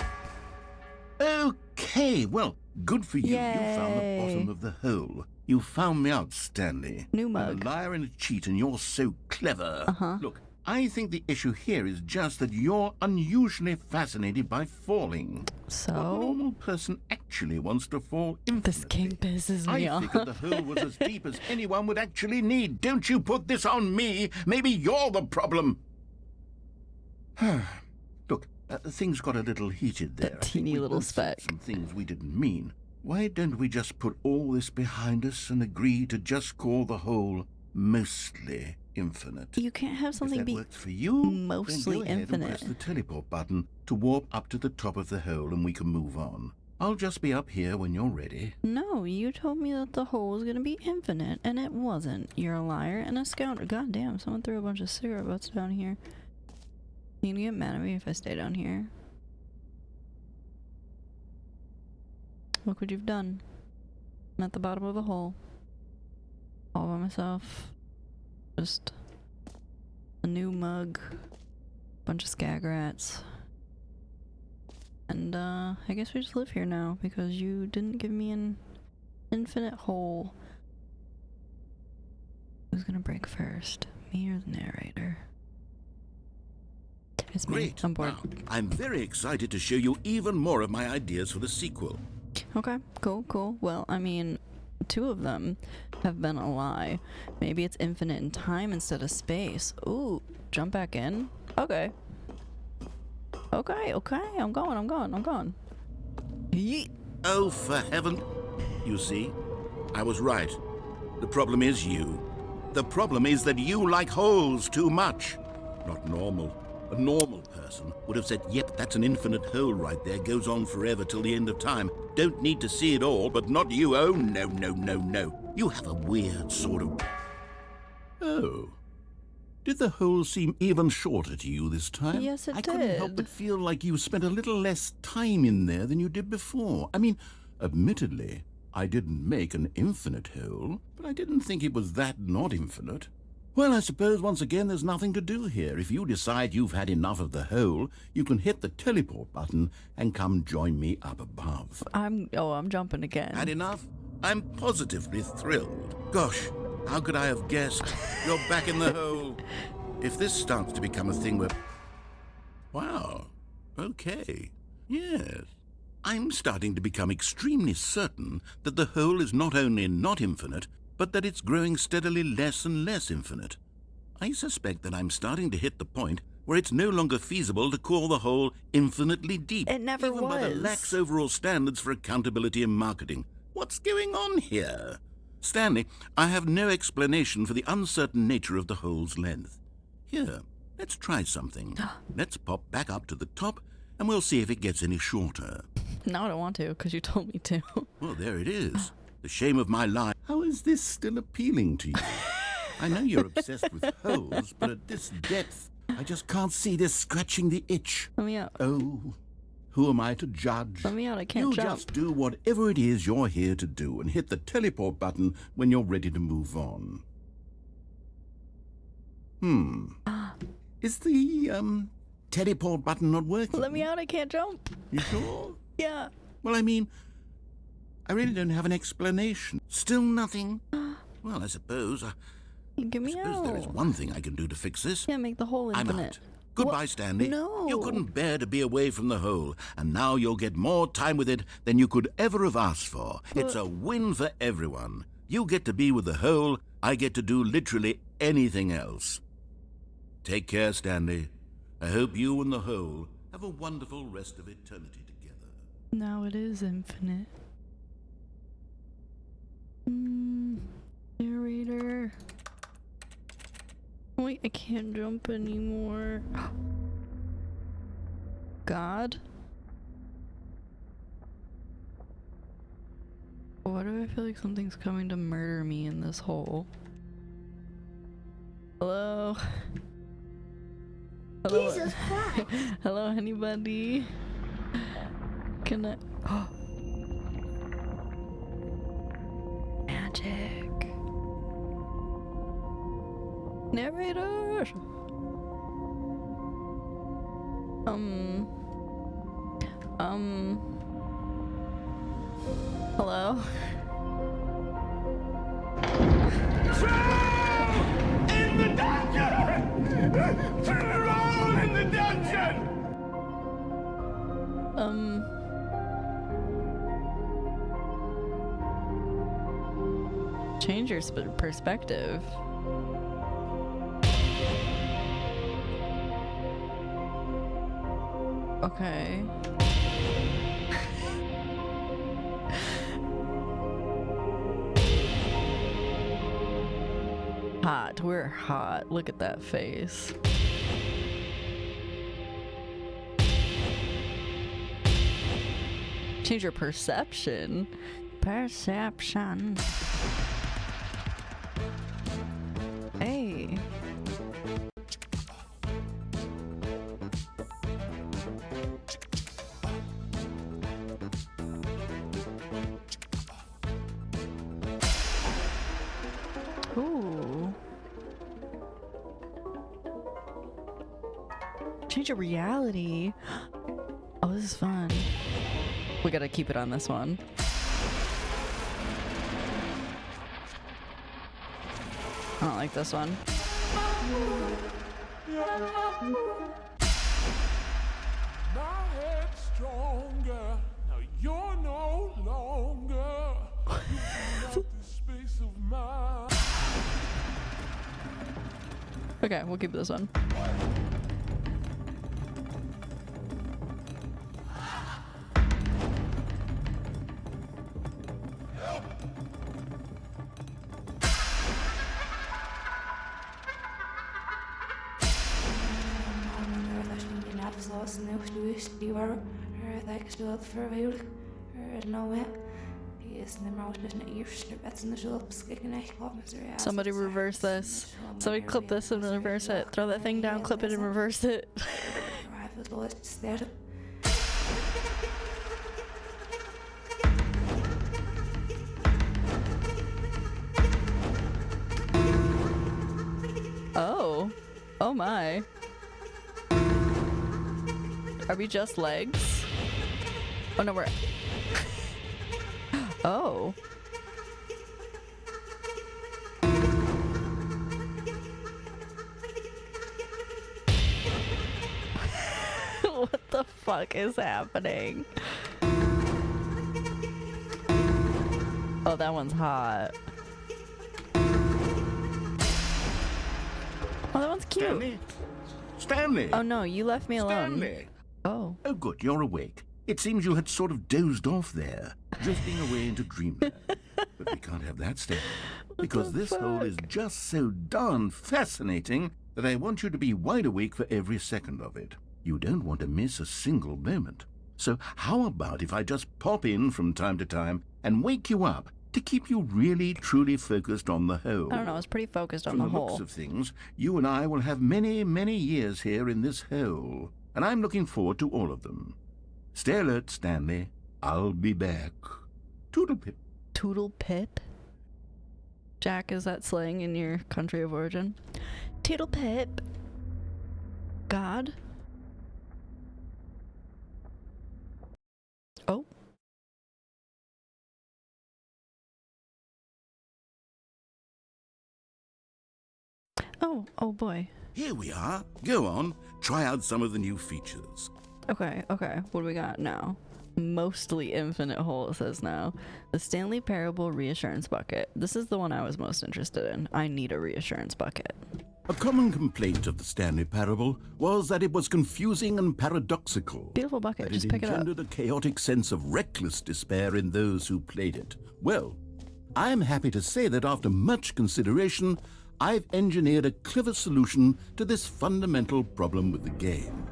Okay, well, good for you. Yay. You found the bottom of the hole. You found me out, Stanley. New I'm mug. a liar and a cheat, and you're so clever. Uh-huh. Look, I think the issue here is just that you're unusually fascinated by falling. So? What normal person actually wants to fall infinitely? This game pisses me I off. figured the hole was as deep as anyone would actually need. Don't you put this on me. Maybe you're the problem. Look, things got a little heated there. That teeny little speck. Some things we didn't mean. Why don't we just put all this behind us and agree to just call the hole mostly infinite? You can't have something if that be works for you, mostly then go ahead infinite. And press the teleport button to warp up to the top of the hole and we can move on. I'll just be up here when you're ready. No, you told me that the hole was gonna be infinite, and it wasn't. You're a liar and a scoundrel. God damn, someone threw a bunch of cigarette butts down here. You gonna get mad at me if I stay down here? Look what you've done. I'm at the bottom of a hole. All by myself. Just a new mug. Bunch of skag rats. And I guess we just live here now because you didn't give me an infinite hole. Who's gonna break first? Me or the narrator? It's me. Great. I'm bored. Now, I'm very excited to show you even more of my ideas for the sequel. Okay, cool. Well, I mean, 2 of them have been a lie. Maybe it's infinite in time instead of space. Ooh, jump back in? Okay. Okay, I'm going. Yeet. Oh, for heaven. You see, I was right. The problem is you. The problem is that you like holes too much. Not normal. A normal person would have said, yep, that's an infinite hole right there, goes on forever till the end of time. Don't need to see it all, but not you. Oh, no. You have a weird sort of... Oh. Did the hole seem even shorter to you this time? Yes, it I couldn't help but feel like you spent a little less time in there than you did before. I mean, admittedly, I didn't make an infinite hole, but I didn't think it was that not infinite. Well, I suppose once again there's nothing to do here. If you decide you've had enough of the hole, you can hit the teleport button and come join me up above. I'm jumping again. Had enough? I'm positively thrilled. Gosh, how could I have guessed? You're back in the hole. If this starts to become a thing where... Wow. Okay. Yes. I'm starting to become extremely certain that the hole is not only not infinite, but that it's growing steadily less and less infinite. I suspect that I'm starting to hit the point where it's no longer feasible to call the hole infinitely deep. It never even by the lax overall standards for accountability and marketing. What's going on here? Stanley, I have no explanation for the uncertain nature of the hole's length. Here, let's try something. Let's pop back up to the top, and we'll see if it gets any shorter. No, I don't want to, because you told me to. Well, there it is. The shame of my life. How is this still appealing to you? I know you're obsessed with holes, but at this depth, I just can't see this scratching the itch. Let me out. Oh, who am I to judge? Let me out, I can't You jump. just do whatever it is you're here to do and hit the teleport button when you're ready to move on. Is the, teleport button not working? Let me out, I can't jump. You sure? Yeah. Well, I mean, I really don't have an explanation. Still nothing? Well, I suppose... Get me out. there is one thing I can do to fix this. Yeah, make the hole I'm infinite. out. Goodbye, Stanley. No. You couldn't bear to be away from the hole, and now you'll get more time with it than you could ever have asked for. It's a win for everyone. You get to be with the hole, I get to do literally anything else. Take care, Stanley. I hope you and the hole have a wonderful rest of eternity together. Now it is infinite. Narrator. Wait, I can't jump anymore. God? Why do I feel like something's coming to murder me in this hole? Hello? Hello? Jesus Christ! Hello, anybody? Can I... Oh. Magic. Narrator! Hello? In the dungeon! Troll in the dungeon! Change your perspective. Okay. Hot. We're hot. Look at that face. Change your perception. Perception. Hey. Ooh. Change your reality. Oh, this is fun. We gotta keep it on this one. don't like this one. My head's stronger. Now you're no longer. You the space of my. Okay, we'll keep this one. Somebody reverse this. Somebody clip this and reverse it. Throw that thing down, clip it and reverse it. Oh. Oh my. Are we just legs? Oh no, we're... Oh. What the fuck is happening? Oh, that one's hot. Oh, that one's cute. Stanley? Stanley! Oh no, you left me alone. Stanley! Oh. Oh, good, you're awake. It seems you had sort of dozed off there, drifting away into dreamland. But we can't have that, Stanley, because this hole is just so darn fascinating that I want you to be wide awake for every second of it. You don't want to miss a single moment. So how about if I just pop in from time to time and wake you up to keep you really, truly focused on the hole? I don't know, I was pretty focused on From the the hole. looks of things, you and I will have many, many years here in this hole, and I'm looking forward to all of them. Stay alert, Stanley. I'll be back. Toodle-pip. Toodle-pip? Jack, is that slang in your country of origin? Toodle-pip. God? Oh. Oh boy. Here we are. Go on. Try out some of the new features. Okay. What do we got now? Mostly infinite hole, it says now. The Stanley Parable Reassurance Bucket. This is the one I was most interested in. I need a reassurance bucket. A common complaint of the Stanley Parable was that it was confusing and paradoxical. Beautiful bucket, That just it pick it up. engendered a chaotic sense of reckless despair in those who played it. Well, I'm happy to say that after much consideration, I've engineered a clever solution to this fundamental problem with the game.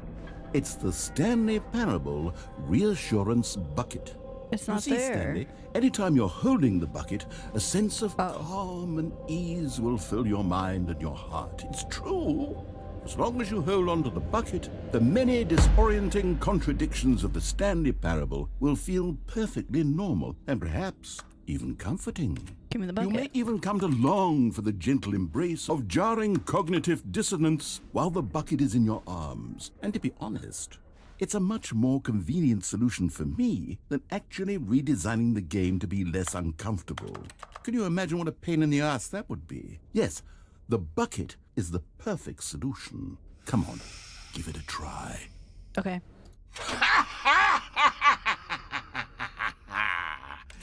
It's the Stanley Parable Reassurance Bucket. It's You not see, there. Stanley, anytime you're holding the bucket, a sense of calm and ease will fill your mind and your heart. It's true. As long as you hold on to the bucket, the many disorienting contradictions of the Stanley Parable will feel perfectly normal and perhaps even comforting. Give me the You bucket. may even come to long for the gentle embrace of jarring cognitive dissonance while the bucket is in your arms. And to be honest, it's a much more convenient solution for me than actually redesigning the game to be less uncomfortable. Can you imagine what a pain in the ass that would be? Yes, the bucket is the perfect solution. Come on, give it a try. Okay.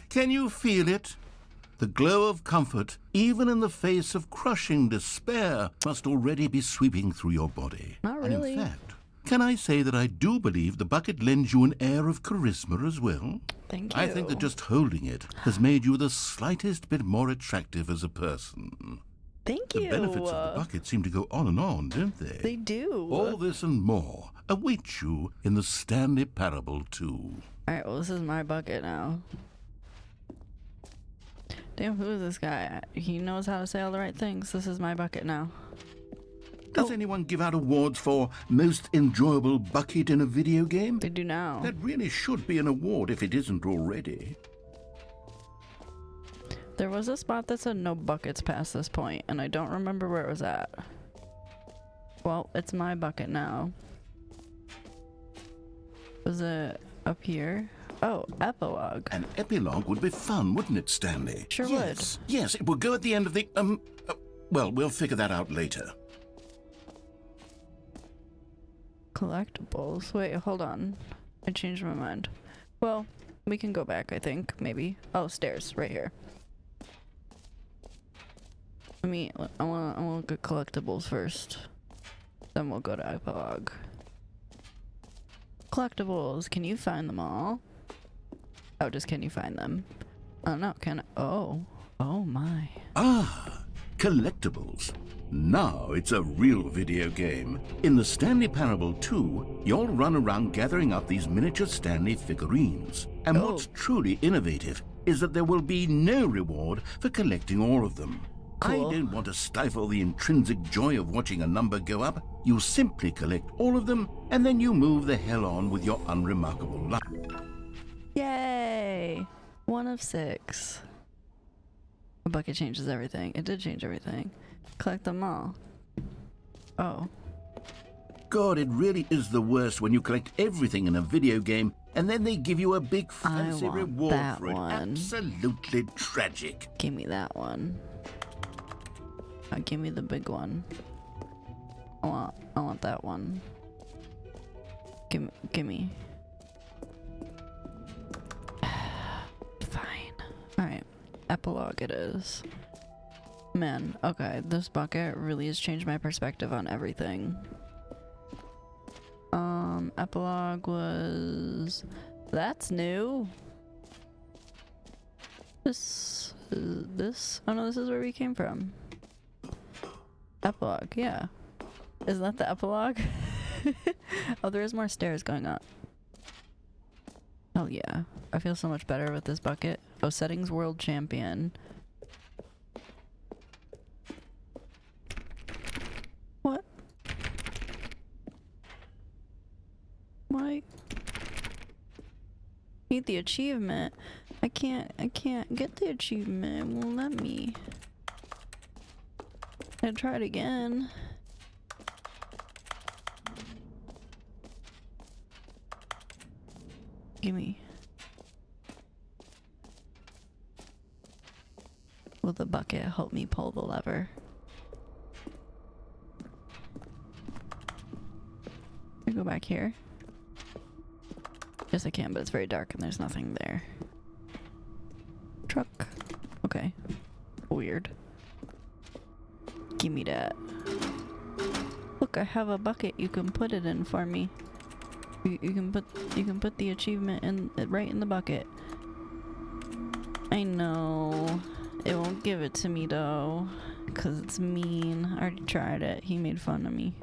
Can you feel it? The glow of comfort, even in the face of crushing despair, must already be sweeping through your body. Not And really. in fact, can I say that I do believe the bucket lends you an air of charisma as well? Thank I think that just holding it has made you the slightest bit more attractive as a person. Thank you. The benefits of the bucket seem to go on, don't they? They do. All this and more await you in the Stanley Parable 2. Alright, well, this is my bucket now. Damn, who is this guy? He knows how to say all the right things. This is my bucket now. Does anyone give out awards for most enjoyable bucket in a video game? They do now. That really should be an award if it isn't already. There was a spot that said no buckets past this point, and I don't remember where it was at. Well, it's my bucket now. Was it up here? Oh, epilogue. An epilogue would be fun, wouldn't it, Stanley? Sure yes. Yes, it would go at the end of the, Well, we'll figure that out later. Collectibles. Wait, hold on. I changed my mind. Well, we can go back, I think, maybe. Oh, stairs, right here. I wanna look at collectibles first. Then we'll go to epilogue. Collectibles, can you find them all? Oh, just can you find them? Oh no, can I? Oh my. Ah, collectibles. Now it's a real video game. In the Stanley Parable 2, you'll run around gathering up these miniature Stanley figurines. And what's truly innovative is that there will be no reward for collecting all of them. Cool. I don't want to stifle the intrinsic joy of watching a number go up. You simply collect all of them, and then you move the hell on with your unremarkable life. Yay! 1 of 6. A bucket changes everything. It did change everything. Collect them all. Oh. God, it really is the worst when you collect everything in a video game and then they give you a big fancy reward for it. Absolutely tragic. Give me that one. Give me the big one. I want that one. Gimme. Fine. Alright. Epilogue it is. Man, okay, this bucket really has changed my perspective on everything. Epilogue was... That's new. This... Oh no, this is where we came from. Epilogue, yeah. Is that the epilogue? Oh, there is more stairs going up. Hell yeah. I feel so much better with this bucket. Oh, settings world champion. What? Why? Need the achievement. I can't get the achievement. It won't let me. I tried again. Gimme. Will the bucket help me pull the lever? Can I go back here? Yes, I can, but it's very dark and there's nothing there. Truck. Okay. Weird. Gimme that. Look, I have a bucket you can put it in for me. You can put the achievement right in the bucket. I know. It won't give it to me though, cause it's mean. I already tried it. He made fun of me.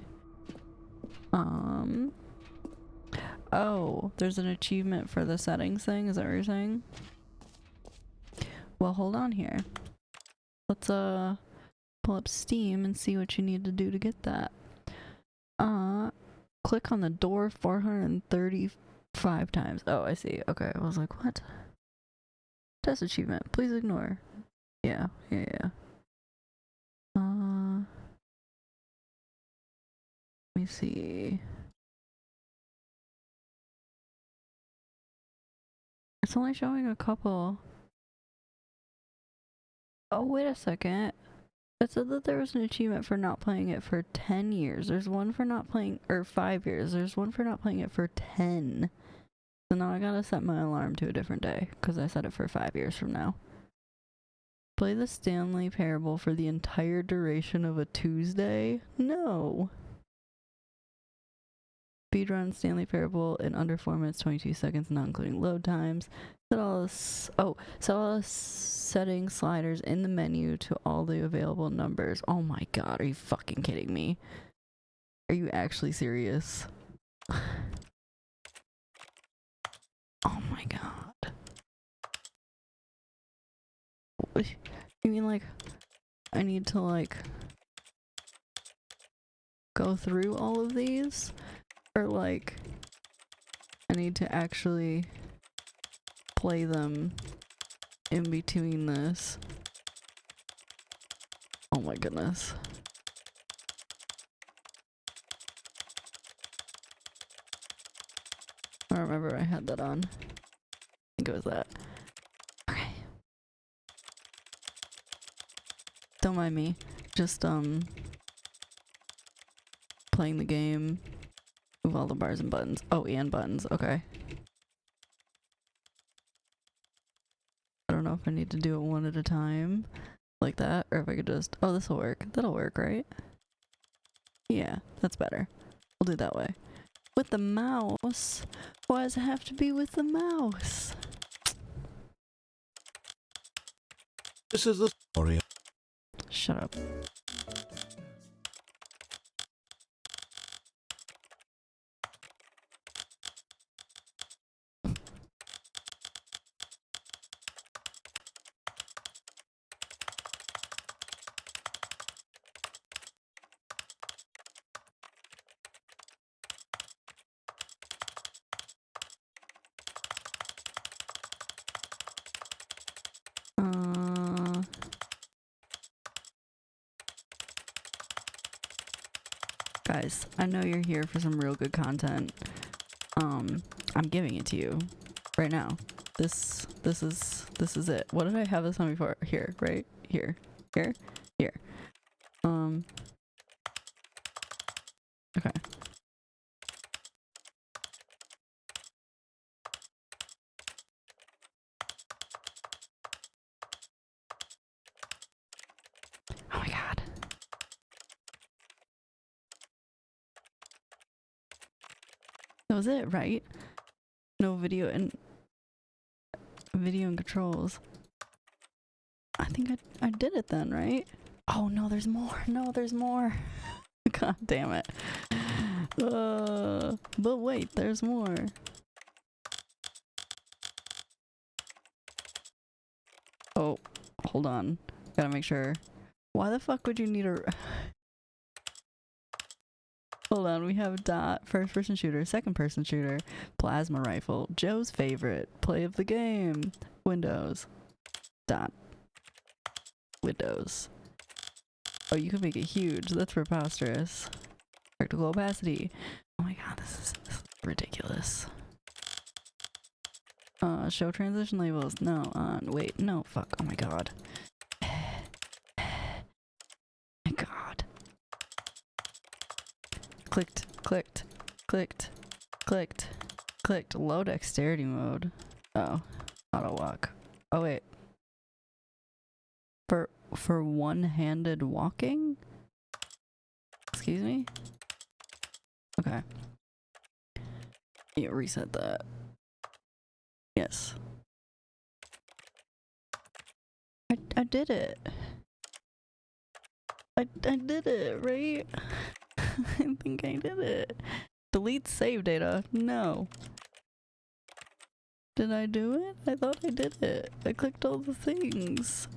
Oh, there's an achievement for the settings thing. Is that what you're saying? Well, hold on here. Let's pull up Steam and see what you need to do to get that. Click on the door 435 times. Oh, I see. Okay, I was like, what? Test achievement. Please ignore. Yeah. Let me see. It's only showing a couple. Oh, wait a second. It said that there was an achievement for not playing it for 10 years. There's one for not playing, or 5 years. There's one for not playing it for 10. So now I gotta set my alarm to a different day, because I set it for 5 years from now. Play the Stanley Parable for the entire duration of a Tuesday? No. Speedrun Stanley Parable in under 4 minutes 22 seconds, not including load times. Set all the setting sliders in the menu to all the available numbers. Oh my god, are you fucking kidding me? Are you actually serious? Oh my god. What? You mean like I need to like go through all of these? Or like I need to actually play them in between this? Oh my goodness. I don't remember I had that on. I think it was that. Okay. Don't mind me. Just playing the game. Move all the bars and buttons. Oh, and buttons. Okay. I don't know if I need to do it one at a time like that, or if I could just... Oh, this will work. That'll work, right? Yeah, that's better. We'll do it that way. With the mouse? Why does it have to be with the mouse? This is the story. Shut up. Guys, I know you're here for some real good content. I'm giving it to you right now. This is it. What did I have this on before? Here, right? Here. Okay. Oh my god. That was it, right? No video and controls. I think I did it then, right? Oh no, there's more. No, there's more. God damn it. But wait, there's more. Oh, hold on. Gotta make sure. Why the fuck would you need a... Hold on, we have dot, first person shooter, second person shooter, plasma rifle, Joe's favorite, play of the game, Windows, dot, Windows. Oh, you can make it huge, that's preposterous. Practical opacity. Oh my god, this is ridiculous. Show transition labels, no, on, wait, no, fuck, oh my god. My god. Clicked. Low dexterity mode. Oh, auto walk. Oh wait. For one-handed walking? Excuse me? Okay. Yeah, reset that. Yes. I did it. I did it, right? I think I did it. Delete save data. No. Did I do it? I thought I did it. I clicked all the things.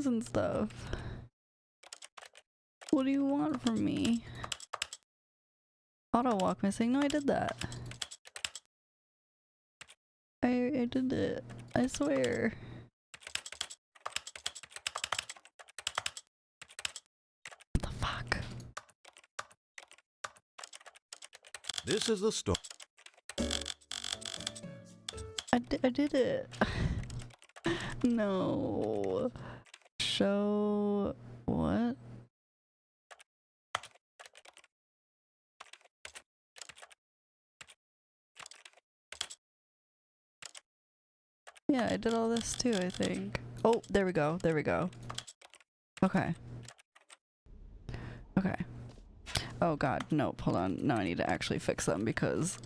And stuff. What do you want from me? Auto walk missing. No, I did that. I did it. I swear. What the fuck? This is the story. I did it. No. Show what? Yeah, I did all this too, I think. Oh, there we go. Okay. Oh god, nope, hold on. Now I need to actually fix them because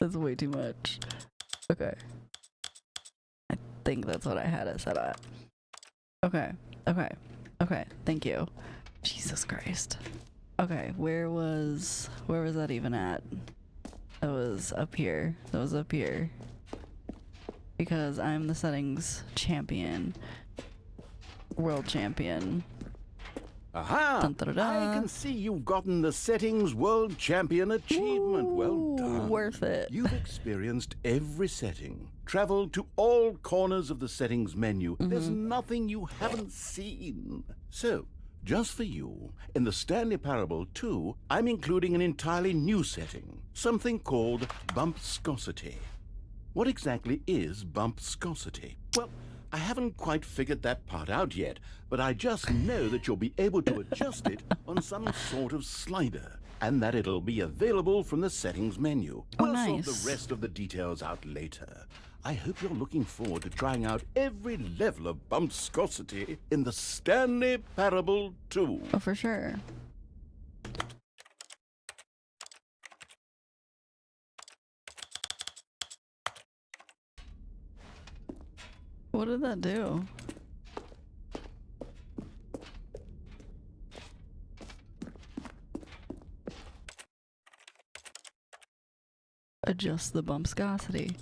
that's way too much. Okay. I think that's what I had it set at. Okay. Thank you. Jesus Christ. Okay, where was that even at? That was up here. Because I'm the settings champion. World champion. Aha! Dun, dun, dun, I dun. can see you've gotten the Settings World Champion achievement. Well done. Worth it. You've experienced every setting, traveled to all corners of the settings menu. There's nothing you haven't seen. So, just for you, in the Stanley Parable 2, I'm including an entirely new setting, something called bumpscosity. What exactly is bumpscosity? Well, I haven't quite figured that part out yet, but I just know that you'll be able to adjust it on some sort of slider, and that it'll be available from the settings menu. We'll sort the rest of the details out later. I hope you're looking forward to trying out every level of bumpscosity in the Stanley Parable 2. Oh, for sure. What did that do? Adjust the bumpscosity.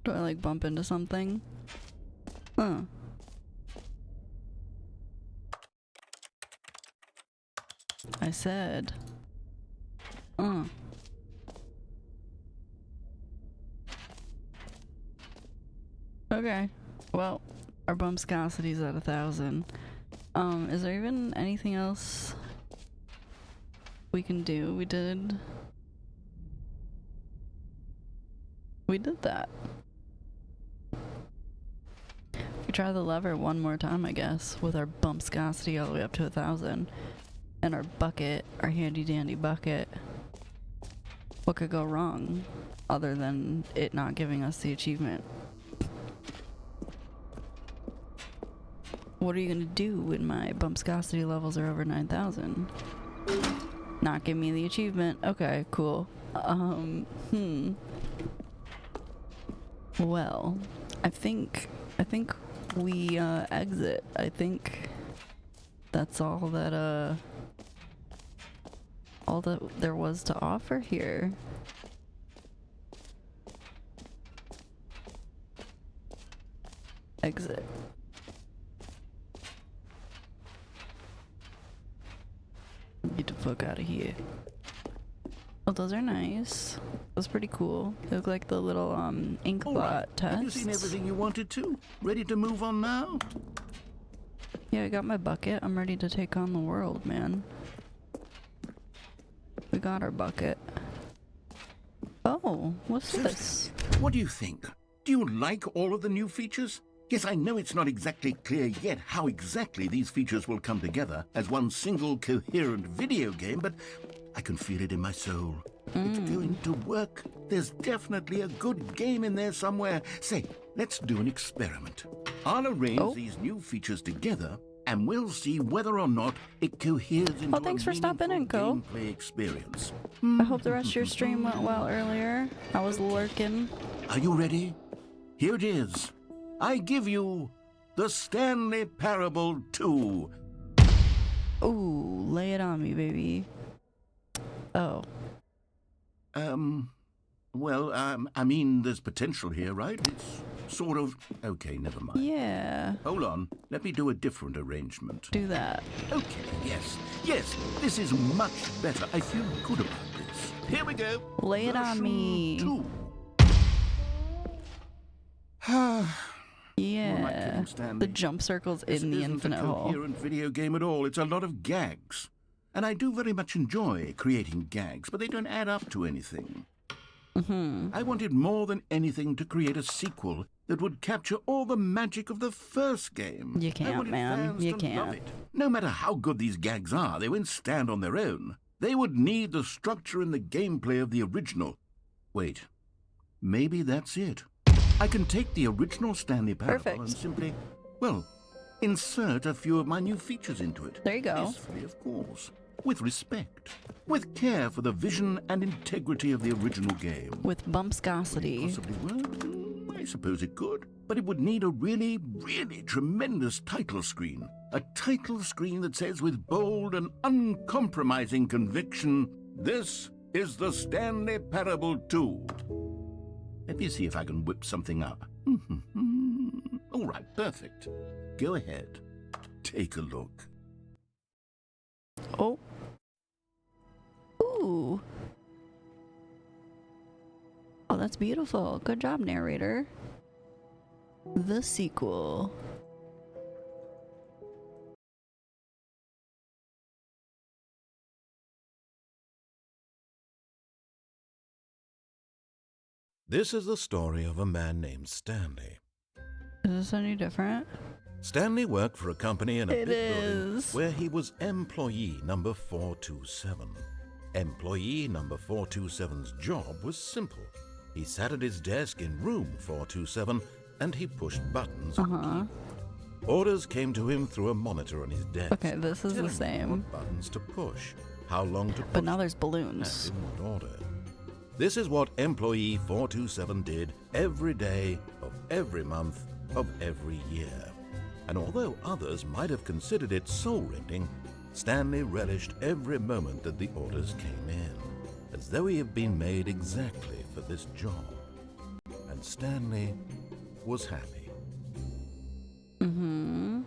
Do I like bump into something? Huh. I said. Okay. Well, our bumpscosity's at 1,000. Is there even anything else we can do? We did that. We try the lever one more time, I guess, with our bumpscosity all the way up to 1,000. And our bucket, our handy dandy bucket. What could go wrong other than it not giving us the achievement? What are you gonna do when my bumpscosity levels are over 9,000? Not give me the achievement. Okay, cool. Well, I think we exit. I think that's all that there was to offer here. Exit. Get the fuck out of here. Oh, those are nice. That's pretty cool. They look like the little inkblot tests. Have you seen everything you wanted to? Ready to move on now? Yeah, I got my bucket. I'm ready to take on the world, man. We got our bucket. Oh, what's this? What do you think? Do you like all of the new features? Yes, I know it's not exactly clear yet how exactly these features will come together as one single coherent video game, but I can feel it in my soul. It's going to work. There's definitely a good game in there somewhere. Say, let's do an experiment. I'll arrange these new features together, and we'll see whether or not it coheres into thanks for stopping in, Co. gameplay experience. I hope the rest of your stream went well earlier. I was lurking. Are you ready? Here it is. I give you the Stanley Parable 2. Ooh, lay it on me, baby. Oh. Well, I mean, there's potential here, right? It's sort of... Okay, never mind. Yeah. Hold on. Let me do a different arrangement. Do that. Okay, yes. Yes, this is much better. I feel good about this. Here we go. Lay it on me. 2. Yeah. The jump circles in the infinite hole. This isn't a coherent video game at all. It's a lot of gags. And I do very much enjoy creating gags, but they don't add up to anything. I wanted more than anything to create a sequel that would capture all the magic of the first game. You can't, man. You can't. No matter how good these gags are, they won't stand on their own. They would need the structure and the gameplay of the original. Wait, maybe that's it. I can take the original Stanley Parable and simply, well, insert a few of my new features into it. There you go. Peacefully, of course. With respect. With care for the vision and integrity of the original game. With bumpscosity. Possibly work? I suppose it could. But it would need a really, really tremendous title screen. A title screen that says with bold and uncompromising conviction, "This is the Stanley Parable 2. Let me see if I can whip something up. All right, perfect. Go ahead. Take a look. Oh. Ooh. Oh, that's beautiful. Good job, narrator. The sequel. This is the story of a man named Stanley. Is this any different? Stanley worked for a company in a It big building is. where he was employee number 427. Employee number 427's job was simple. He sat at his desk in room 427 and he pushed buttons on the keyboard. Orders came to him through a monitor on his desk. Okay, this is the telling him same. what buttons to push, how long to push, But now there's balloons. and in what order. This is what employee 427 did every day of every month of every year. And although others might have considered it soul-rending, Stanley relished every moment that the orders came in, as though he had been made exactly for this job. And Stanley was happy. And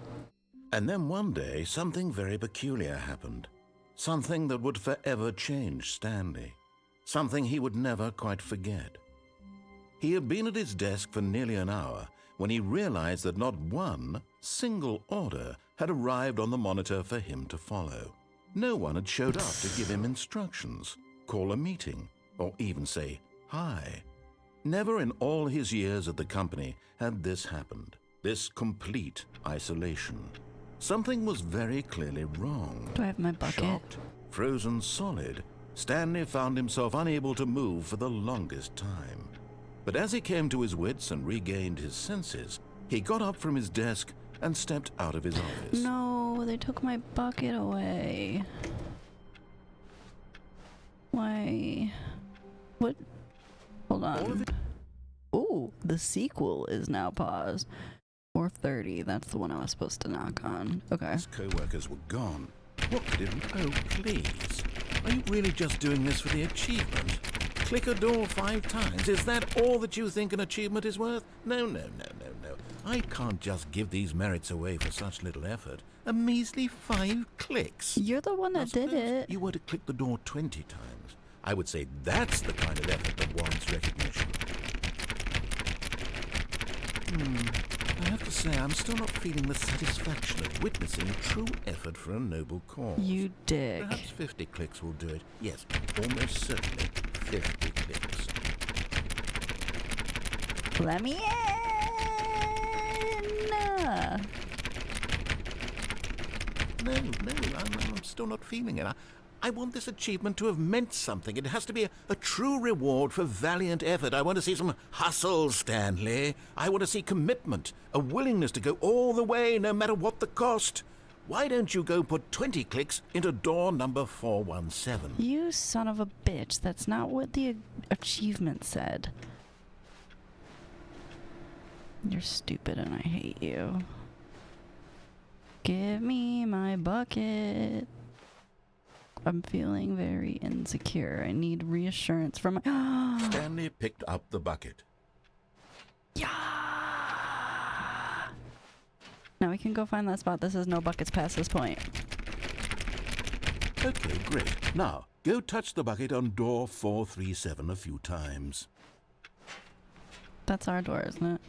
then one day, something very peculiar happened. Something that would forever change Stanley. Something he would never quite forget. He had been at his desk for nearly an hour when he realized that not one single order had arrived on the monitor for him to follow. No one had showed up to give him instructions, call a meeting, or even say hi. Never in all his years at the company had this happened, this complete isolation. Something was very clearly wrong. Do I have my bucket? Shocked, frozen solid, Stanley found himself unable to move for the longest time. But as he came to his wits and regained his senses, he got up from his desk and stepped out of his office. No, they took my bucket away. Why? What? Hold on. Ooh, the sequel is now paused. 4:30, that's the one I was supposed to knock on. Okay. His co-workers were gone. What could it... Oh, please. Are you really just doing this for the achievement? Click a door 5 times. Is that all that you think an achievement is worth? No. I can't just give these merits away for such little effort. A measly 5 clicks. You're the one that did it. You were to click the door 20 times. I would say that's the kind of effort that warrants recognition. I have to say, I'm still not feeling the satisfaction of witnessing true effort for a noble cause. You dick. Perhaps 50 clicks will do it. Yes, almost certainly 50 clicks. Let me in! No, I'm still not feeling it. I want this achievement to have meant something. It has to be a true reward for valiant effort. I want to see some hustle, Stanley. I want to see commitment, a willingness to go all the way, no matter what the cost. Why don't you go put 20 clicks into door number 417? You son of a bitch. That's not what the achievement said. You're stupid and I hate you. Give me my bucket. I'm feeling very insecure. I need reassurance from my... Stanley picked up the bucket. Yeah. Now we can go find that spot. This is no buckets past this point. Okay, great. Now, go touch the bucket on door 437 a few times. That's our door, isn't it?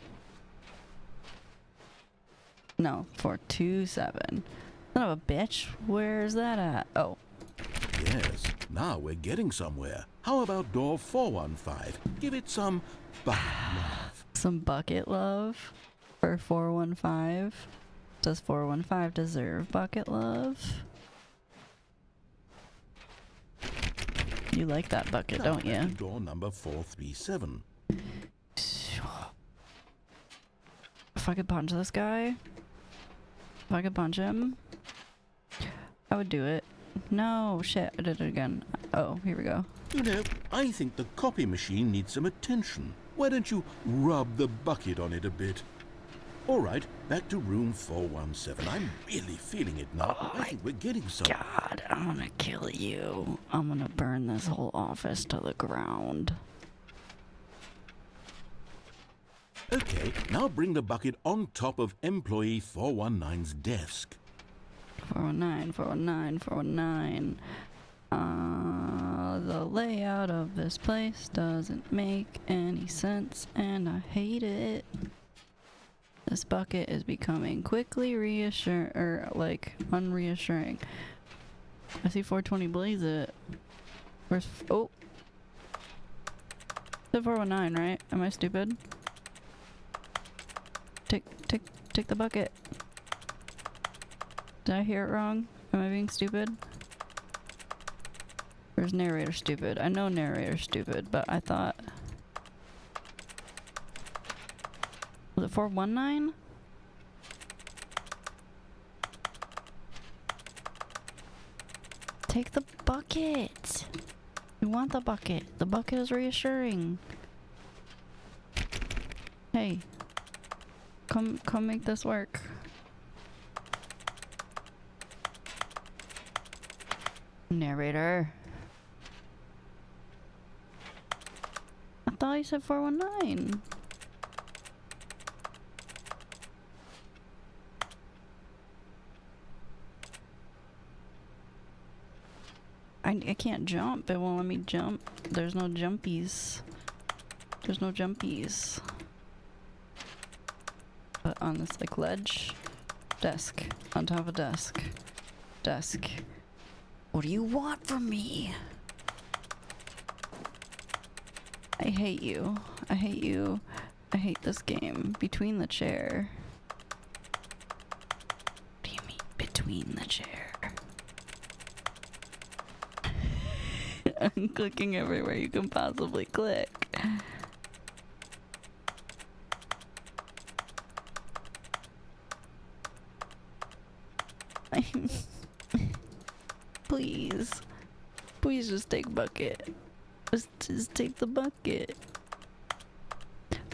No, 427. Son of a bitch. Where's that at? Oh. Yes, now we're getting somewhere. How about door 415? Give it some bucket love. Some bucket love for 415? Does 415 deserve bucket love? You like that bucket, don't you? Door number 437. If I could punch this guy, if I could punch him, I would do it. No, shit, I did it again. Oh, here we go. You know, I think the copy machine needs some attention. Why don't you rub the bucket on it a bit? All right, back to room 417. I'm really feeling it now. I think we're getting somewhere. God, I'm gonna kill you. I'm gonna burn this whole office to the ground. Okay, now bring the bucket on top of employee 419's desk. 419, 419, 419. The layout of this place doesn't make any sense, and I hate it. This bucket is becoming quickly unreassuring. I see 420 blaze it. Where's... Oh. The 419, right? Am I stupid? Take the bucket. Did I hear it wrong? Am I being stupid? Or is narrator stupid? I know narrator's stupid, but I thought... Was it 419? Take the bucket! You want the bucket. The bucket is reassuring. Hey. Come make this work. Narrator. I thought you said 419. I can't jump. It won't let me jump. There's no jumpies. There's no jumpies. But on this like ledge, desk, on top of desk, desk. What do you want from me? I hate you. I hate you. I hate this game. Between the chair. What do you mean between the chair? I'm clicking everywhere you can possibly click. Please. Please just take bucket. Just take the bucket.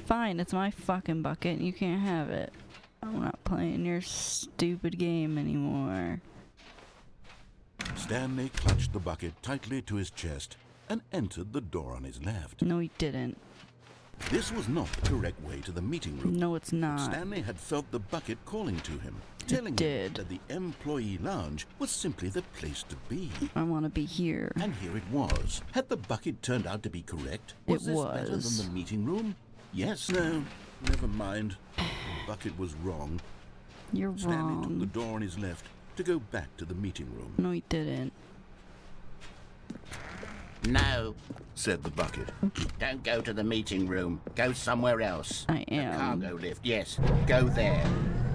Fine, it's my fucking bucket and you can't have it. I'm not playing your stupid game anymore. Stanley clutched the bucket tightly to his chest and entered the door on his left. No, he didn't. This was not the correct way to the meeting room. No, it's not. Stanley had felt the bucket calling to him, telling him that the employee lounge was simply the place to be. I want to be here. And here it was. Had the bucket turned out to be correct? Was this better than the meeting room? Yes, no, never mind. The bucket was wrong. You're wrong. Stanley took the door on his left to go back to the meeting room. No, he didn't. No, said the bucket. Don't go to the meeting room. Go somewhere else. I am. The cargo lift, yes. Go there.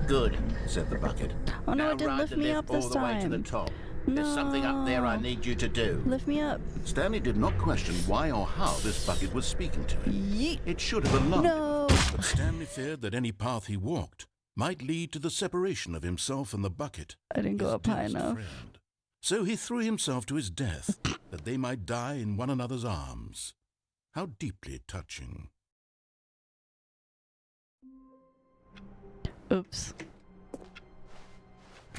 Good, said the bucket. Oh no, now it didn't ride lift the me lift up this all the way to time. the top. There's something up there I need you to do. Lift me up. Stanley did not question why or how this bucket was speaking to him. Yeet. It should have alarmed No. him. But Stanley feared that any path he walked might lead to the separation of himself and the bucket. I didn't go up high dearest enough. friend. So he threw himself to his death, that they might die in one another's arms. How deeply touching. Oops.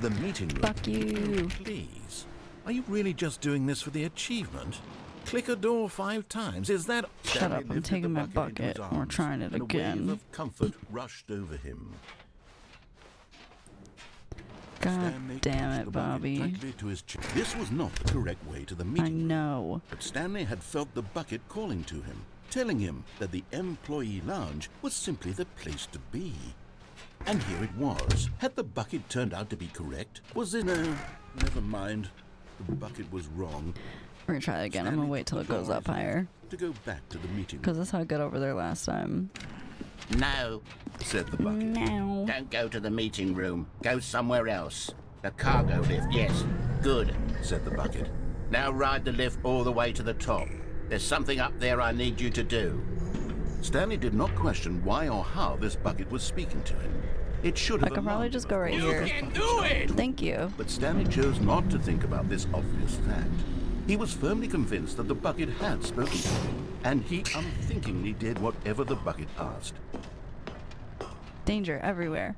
The meeting room. Fuck you. Please. Are you really just doing this for the achievement? Click a door 5 times. Is that... Shut up, I'm taking my into bucket. his We're arms, trying it and again. A wave of comfort rushed over him. God Stanley damn clutched it, the bucket Bobby. tightly to his chest. This was not the correct way to the meeting I know. room. But Stanley had felt the bucket calling to him, telling him that the employee lounge was simply the place to be. And here it was. Had the bucket turned out to be correct? Was it... No, never mind. The bucket was wrong. We're gonna try it again. I'm gonna wait till it goes up higher. To go back to the meeting room. Because that's how I got over there last time. No, said the bucket. No. Don't go to the meeting room. Go somewhere else. The cargo lift, yes. Good, said the bucket. Now ride the lift all the way to the top. There's something up there I need you to do. Stanley did not question why or how this bucket was speaking to him. It should have... I could probably just go right here. You can do it! Thank you. But Stanley chose not to think about this obvious fact. He was firmly convinced that the bucket had spoken to him, and he unthinkingly did whatever the bucket asked. Danger everywhere.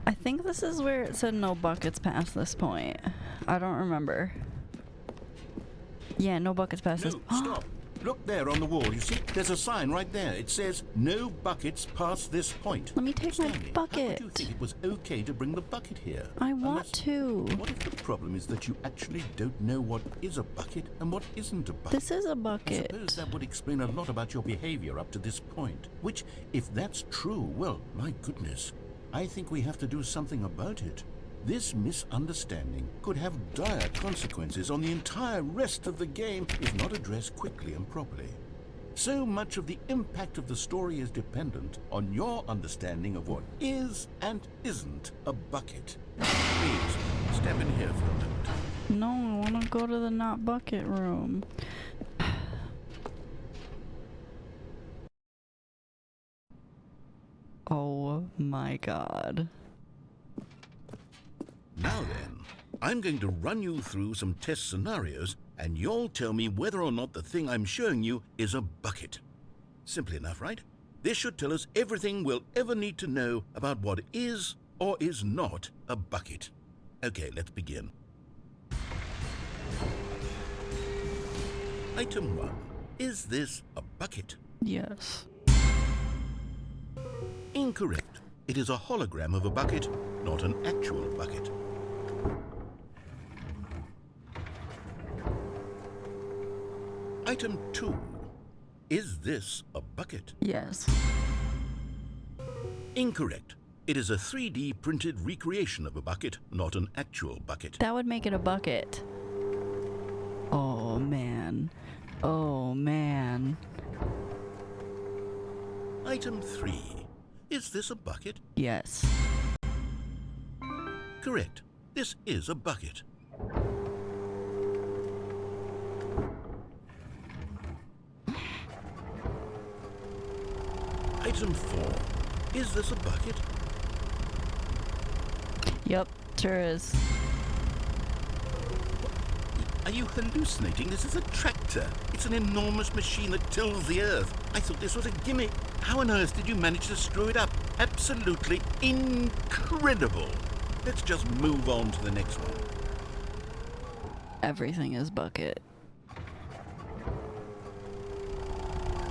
I think this is where it said no buckets past this point. I don't remember. Yeah, no buckets past this. No, stop. Look there on the wall. You see, there's a sign right there. It says, no buckets past this point. Let me take Stanley, my bucket. How would you think it was okay to bring the bucket here? I want to. What if the problem is that you actually don't know what is a bucket and what isn't a bucket? This is a bucket. I suppose that would explain a lot about your behavior up to this point. Which, if that's true, well, my goodness, I think we have to do something about it. This misunderstanding could have dire consequences on the entire rest of the game if not addressed quickly and properly. So much of the impact of the story is dependent on your understanding of what is and isn't a bucket. Please, step in here for a minute. No, I want to go to the not bucket room. Oh my god. Now then, I'm going to run you through some test scenarios, and you'll tell me whether or not the thing I'm showing you is a bucket. Simple enough, right? This should tell us everything we'll ever need to know about what is or is not a bucket. Okay, let's begin. Item 1. Is this a bucket? Yes. Incorrect. It is a hologram of a bucket, not an actual bucket. Item 2. Is this a bucket? Yes. Incorrect. It is a 3D printed recreation of a bucket, not an actual bucket. That would make it a bucket. Oh man. Oh man. Item 3. Is this a bucket? Yes. Correct. This is a bucket. Item 4. Is this a bucket? Yep, sure is. Are you hallucinating? This is a tractor. It's an enormous machine that tills the earth. I thought this was a gimmick. How on earth did you manage to screw it up? Absolutely incredible. Let's just move on to the next one. Everything is bucket.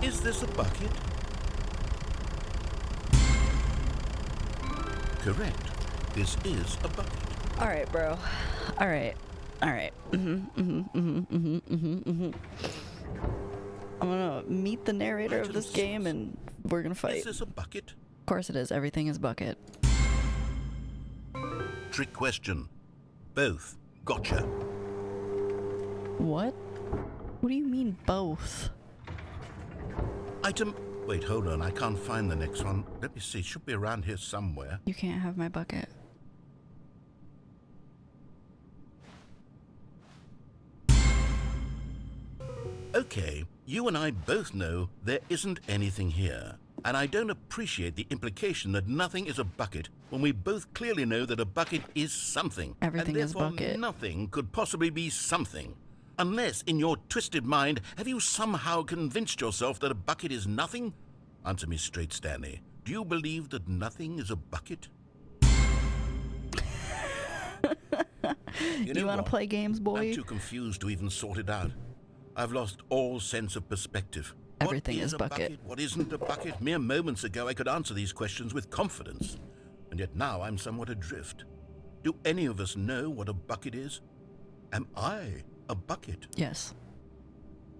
Is this a bucket? Correct. This is a bucket. All right, bro. All right. All right. I'm gonna meet the narrator of this game and we're gonna fight. Is this a bucket? Of course it is. Everything is bucket. Trick question. Both. Gotcha. What? What do you mean both? Item... Wait, hold on. I can't find the next one. Let me see. It should be around here somewhere. You can't have my bucket. Okay, you and I both know there isn't anything here. And I don't appreciate the implication that nothing is a bucket when we both clearly know that a bucket is something. Everything and is therefore bucket. Nothing could possibly be something. Unless, in your twisted mind, have you somehow convinced yourself that a bucket is nothing? Answer me straight, Stanley. Do you believe that nothing is a bucket? You want to play games, boy? I'm too confused to even sort it out. I've lost all sense of perspective. Everything What is a bucket. What isn't a bucket? Mere moments ago I could answer these questions with confidence. And yet now I'm somewhat adrift. Do any of us know what a bucket is? Am I a bucket? Yes.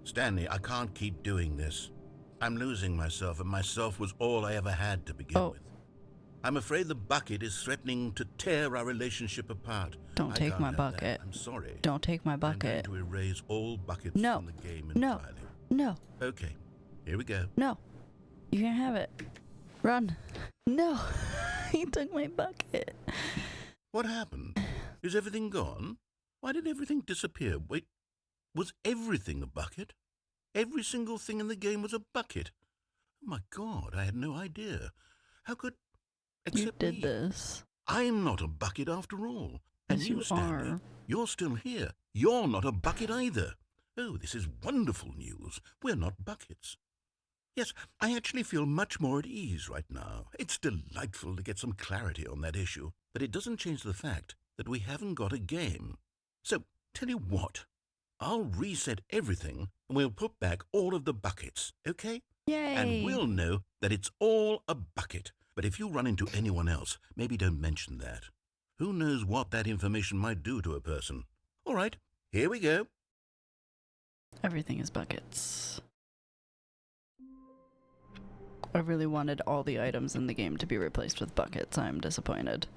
Stanley, I can't keep doing this. I'm losing myself, and myself was all I ever had to begin with. I'm afraid the bucket is threatening to tear our relationship apart. Don't I take can't my have bucket. that. I'm sorry. Don't take my I'm bucket. going to erase all buckets No. from the game No. entirely. No. Okay, here we go. No. You can't have it. Run. No. He took my bucket. What happened? Is everything gone? Why did everything disappear? Wait, was everything a bucket? Every single thing in the game was a bucket. Oh my God, I had no idea. How could... You Except did me. this. I'm not a bucket after all. And Yes, you, you Stanley, are. you're still here. You're not a bucket either. Oh, this is wonderful news. We're not buckets. Yes, I actually feel much more at ease right now. It's delightful to get some clarity on that issue, but it doesn't change the fact that we haven't got a game. So, tell you what, I'll reset everything and we'll put back all of the buckets, okay? Yay! And we'll know that it's all a bucket. But if you run into anyone else, maybe don't mention that. Who knows what that information might do to a person? All right, here we go. Everything is buckets. I really wanted all the items in the game to be replaced with buckets. I'm disappointed.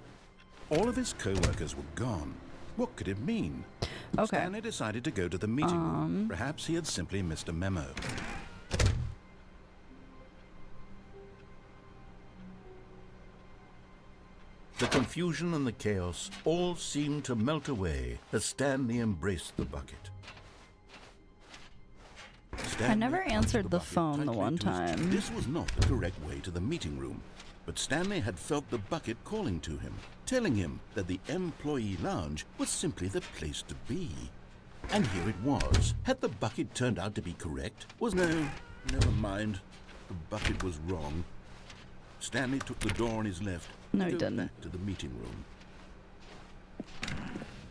All of his co-workers were gone. What could it mean? Okay. Stanley decided to go to the meeting room. Perhaps he had simply missed a memo. The confusion and the chaos all seemed to melt away as Stanley embraced the bucket. I never answered the phone the one time. This was not the correct way to the meeting room, but Stanley had felt the bucket calling to him, telling him that the employee lounge was simply the place to be. And here it was. Had the bucket turned out to be correct? No, never mind. The bucket was wrong. Stanley took the door on his left. No, he to go didn't. back to the meeting room.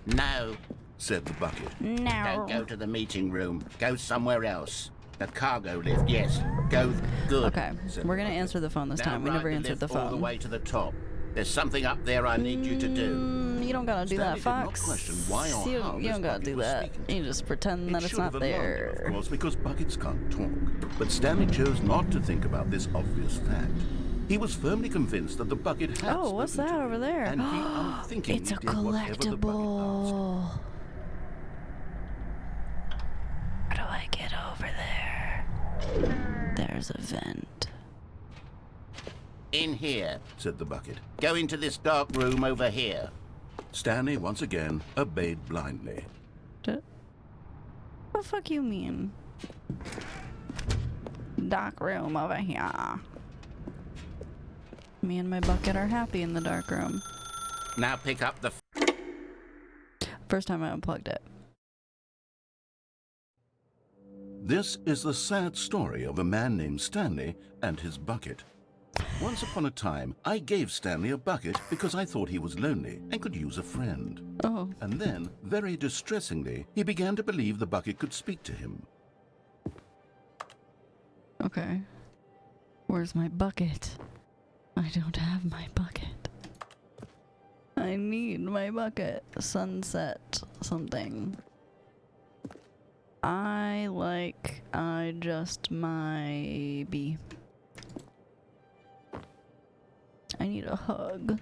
No, said the bucket. No. Don't go to the meeting room. Go somewhere else. The cargo lift, yes. Go. Good. Okay, we're gonna answer the phone this Now time. We ride never answered the lift all the phone. way to the top. There's something up there I need you to do. You don't gotta do that, Stanley did not Fox. question why or You how don't this gotta bucket do was that. speaking to You just pretend that it's should not have alarmed him, there. of course, because buckets can't talk. But Stanley chose not to think about this obvious fact. He was firmly convinced that the bucket had Oh, what's spoken that to over him, there? and he unthinkingly It's a did whatever the bucket asked. collectible. How do I get over there? There's a vent. In here, said the bucket. Go into this dark room over here. Stanley once again obeyed blindly. What the fuck you mean? Dark room over here. Me and my bucket are happy in the dark room. Now pick up the... First time I unplugged it. This is the sad story of a man named Stanley and his bucket. Once upon a time, I gave Stanley a bucket because I thought he was lonely and could use a friend. Oh. And then, very distressingly, he began to believe the bucket could speak to him. Okay. Where's my bucket? I don't have my bucket. I need my bucket. Sunset something. I just might be. I need a hug.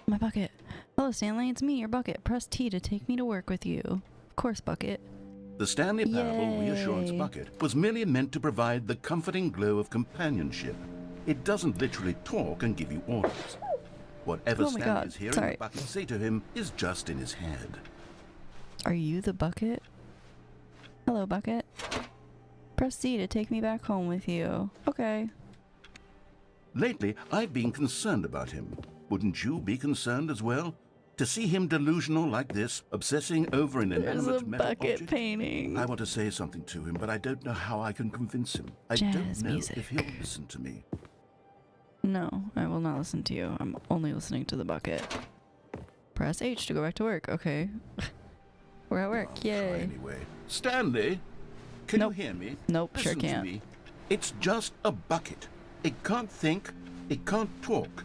My bucket. Hello, Stanley. It's me, your bucket. Press T to take me to work with you. Of course, bucket. The Stanley Parable Reassurance Yay. Bucket was merely meant to provide the comforting glow of companionship. It doesn't literally talk and give you orders. Whatever Oh my Stanley God, is hearing sorry. the bucket say to him is just in his head. Are you the bucket? Hello, bucket. Press C to take me back home with you. Okay. Lately, I've been concerned about him. Wouldn't you be concerned as well? To see him delusional like this, obsessing over an There's inanimate a metal bucket object? painting. I want to say something to him, but I don't know how I can convince him. I Jazz don't know music. if he'll listen to me. No, I will not listen to you. I'm only listening to the bucket. Press H to go back to work. Okay. We're at work. Try Yay. anyway. Stanley, can Nope. you hear me? Nope, sure Listen to can't. me. It's just a bucket. It can't think. It can't talk.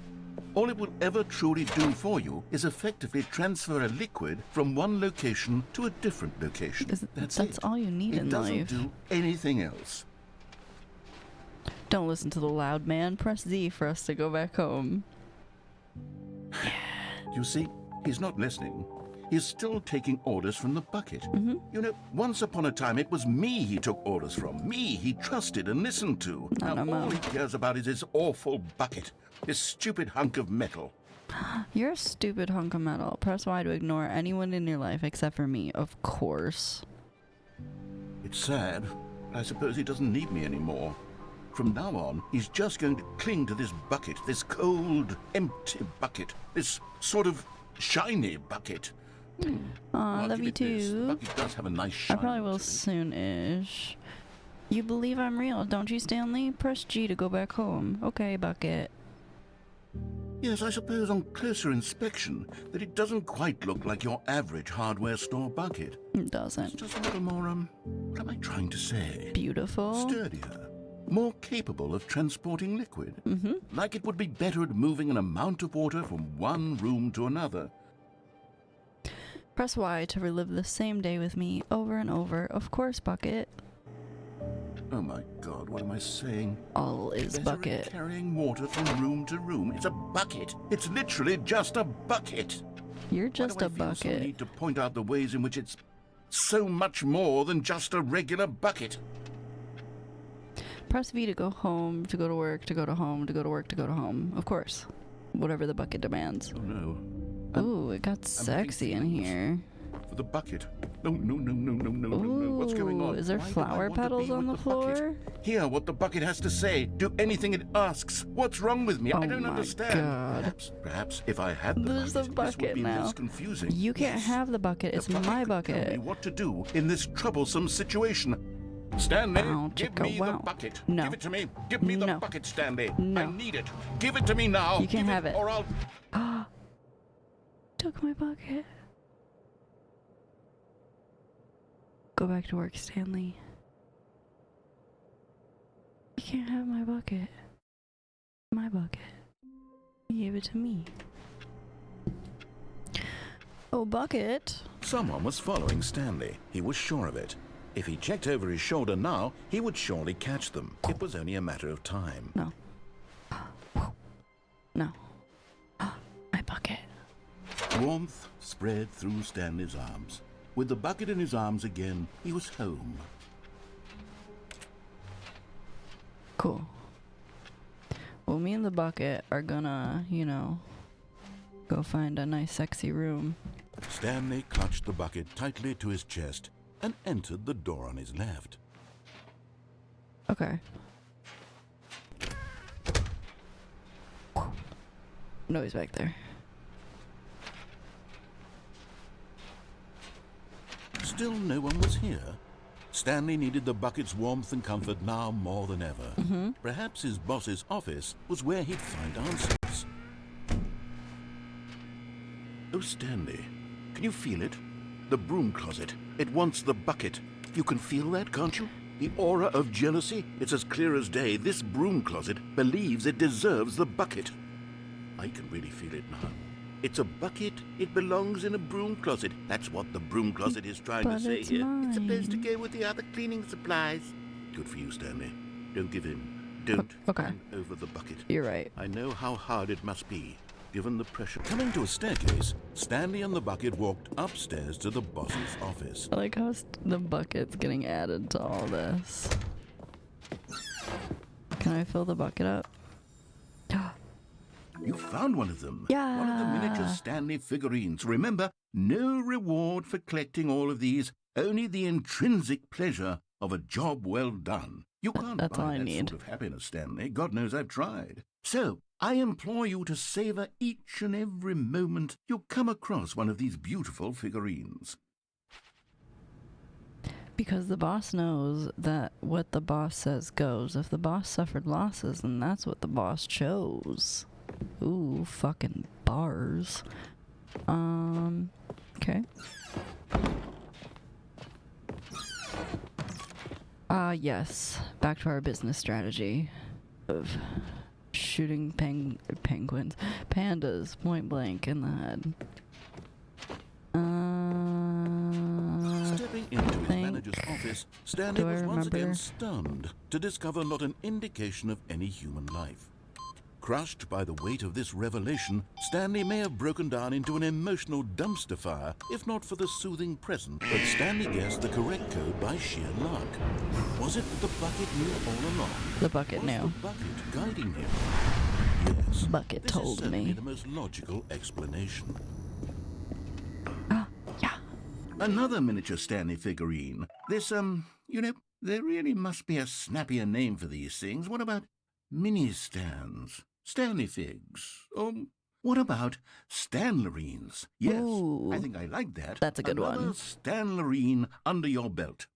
All it will ever truly do for you is effectively transfer a liquid from one location to a different location. That's it. all you need It in doesn't life. do anything else. Don't listen to the loud man. Press Z for us to go back home. You see, he's not listening. He's still taking orders from the bucket. Mm-hmm. You know, once upon a time, it was me he took orders from. Me he trusted and listened to. No, Now no, all no. he cares about is his awful bucket. This stupid hunk of metal. You're a stupid hunk of metal. Press Y to ignore anyone in your life except for me, of course. It's sad. I suppose he doesn't need me anymore. From now on, he's just going to cling to this bucket, this cold, empty bucket, this sort of shiny bucket. Aw, I'll love give you it this. The too. bucket does have a nice I shine. probably will soon-ish. You believe I'm real, don't you, Stanley? Press G to go back home. Okay, bucket. Yes, I suppose on closer inspection that it doesn't quite look like your average hardware store bucket. It doesn't. It's just a little more, what am I trying to say? Beautiful. Sturdier. More capable of transporting liquid. Mm-hmm. Like it would be better at moving an amount of water from one room to another. Press Y to relive the same day with me over and over. Of course, bucket. Oh my God, what am I saying? All is Better bucket. at carrying water from room to room. It's a bucket. It's literally just a bucket. You're just Why a do I feel some bucket. need to point out the ways in which it's so much more than just a regular bucket? Press V to go home, to go to work, to go to home, to go to work, to go to home. Of course. Whatever the bucket demands. Oh no. Ooh, it got sexy in here. For the bucket. No, no, no, no, no, no, no, no. What's going on? Is there Why do I flower want to petals be on the with bucket? floor? Hear what the bucket has to say. Do anything it asks. What's wrong with me? Oh I don't my understand. God. Perhaps if I had the There's a bucket, this would bucket be now. less confusing. You can't Yes. have the bucket. It's The bucket my could bucket. Tell me what to do in this troublesome situation. Stanley, Ow, give chicka, me the wow. bucket. No. Give it to me. Give me the No. bucket, Stanley. No. I need it. Give it to me now. You can't Give have it. Or I'll... Took my bucket. Go back to work, Stanley. You can't have my bucket. My bucket. You gave it to me. Oh, bucket. Someone was following Stanley. He was sure of it. If he checked over his shoulder now, he would surely catch them. It was only a matter of time. No. No. My bucket. Warmth spread through Stanley's arms. With the bucket in his arms again, he was home. Cool. Well, me and the bucket are gonna, you know, go find a nice sexy room. Stanley clutched the bucket tightly to his chest and entered the door on his left. Okay. No, he's back there. Still no one was here. Stanley needed the bucket's warmth and comfort now more than ever. Perhaps his boss's office was where he'd find answers. Oh, Stanley, can you feel it? The broom closet. It wants the bucket. You can feel that, can't you? The aura of jealousy. It's as clear as day. This broom closet believes it deserves the bucket. I can really feel it now. It's a bucket. It belongs in a broom closet. That's what the broom closet is trying to But say it's here. mine. It's supposed to go with the other cleaning supplies. Good for you, Stanley. Don't give in. Don't Okay. hand over the bucket. You're right. I know how hard it must be, given the pressure. Coming to a staircase, Stanley and the bucket walked upstairs to the boss's office. I like how the bucket's getting added to all this. Can I fill the bucket up? You found one of them. Yeah. One of the miniature Stanley figurines. Remember, no reward for collecting all of these, only the intrinsic pleasure of a job well done. You can't That's buy all I that need. sort of happiness, Stanley. God knows I've tried. So, I implore you to savor each and every moment you come across one of these beautiful figurines. Because the boss knows that what the boss says goes. If the boss suffered losses, then that's what the boss chose. Ooh, fucking bars. Okay. Yes. Back to our business strategy of shooting penguins, pandas, point blank in the head. Stepping into his manager's office, Stanley was once again stunned to discover not an indication of any human life. Crushed by the weight of this revelation, Stanley may have broken down into an emotional dumpster fire, if not for the soothing present. But Stanley guessed the correct code by sheer luck. Was it that the bucket knew all along? The bucket Was knew. the bucket guiding him? Yes. Bucket This told is certainly me. the most logical explanation. Yeah. Another miniature Stanley figurine. This, you know, there really must be a snappier name for these things. What about mini-stands? Stanley figs? Or what about Stanlerines? Yes, Ooh, I think I like that. that's a good Another one. Stanlerine under your belt.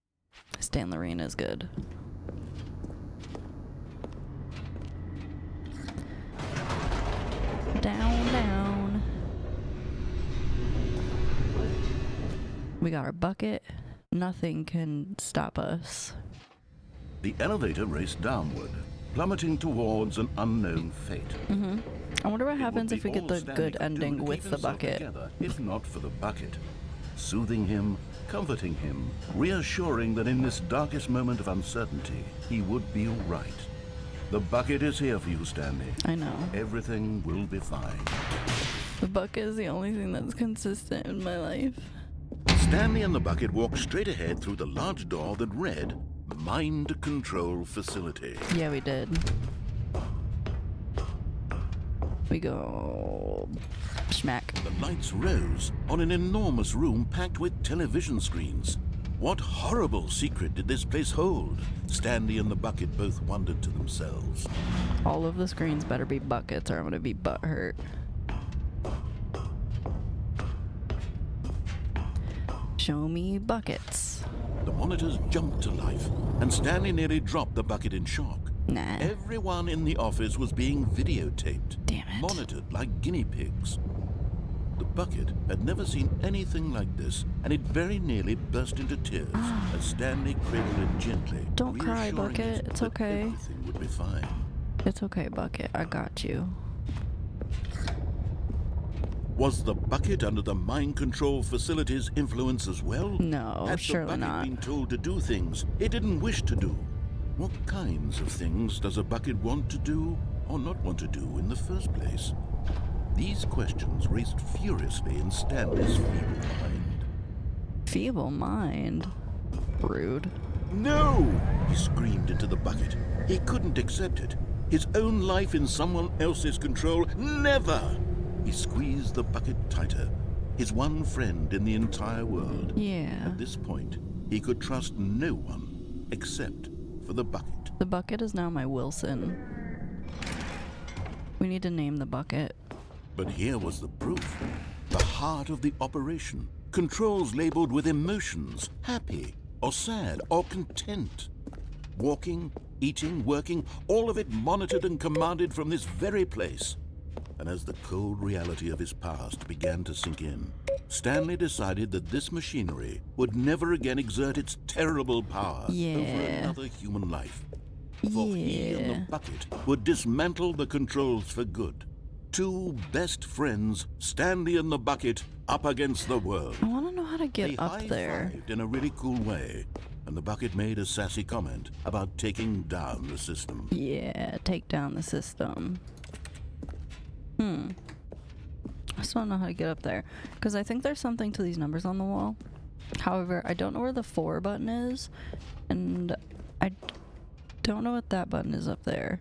Stanlerine is good. Down, down. We got our bucket. Nothing can stop us. The elevator raced downward, plummeting towards an unknown fate. I wonder what It would happens be if we get all the Stanley good could do ending to with keep the himself bucket. together, if not for the bucket. Soothing him, comforting him, reassuring that in this darkest moment of uncertainty, he would be all right. The bucket is here for you, Stanley. I know. Everything will be fine. The bucket is the only thing that's consistent in my life. Stanley and the bucket walked straight ahead through the large door that read, mind control facility. Yeah, we did. We go... Schmack. The lights rose on an enormous room packed with television screens. What horrible secret did this place hold? Stanley and the bucket both wondered to themselves. All of the screens better be buckets or I'm gonna be butthurt. Show me buckets. The monitors jumped to life, and Stanley nearly dropped the bucket in shock. Nah. Everyone in the office was being videotaped, Damn it. monitored like guinea pigs. The bucket had never seen anything like this, and it very nearly burst into tears as Stanley cradled it gently. Don't cry, reassuring Bucket. it It's that okay. Everything would be fine. It's okay, Bucket. I got you. Was the bucket under the mind control facility's influence as well? No, Had surely the bucket not. been told to do things it didn't wish to do? What kinds of things does a bucket want to do or not want to do in the first place? These questions raced furiously in Stanley's feeble mind. Feeble mind? Rude. No! He screamed into the bucket. He couldn't accept it. His own life in someone else's control? Never! He squeezed the bucket tighter. His one friend in the entire world. Yeah. At this point, he could trust no one except for the bucket. The bucket is now my Wilson. We need to name the bucket. But here was the proof. The heart of the operation. Controls labeled with emotions, happy or sad or content. Walking, eating, working, all of it monitored and commanded from this very place. And as the cold reality of his past began to sink in, Stanley decided that this machinery would never again exert its terrible power over another human life. For he and the bucket would dismantle the controls for good. Two best friends, Stanley and the bucket, up against the world. I want to know how to get up there. High-fived in a really cool way, and the bucket made a sassy comment about taking down the system. Yeah, take down the system. I still don't know how to get up there. Because I think there's something to these numbers on the wall. However, I don't know where the 4 button is. And I don't know what that button is up there.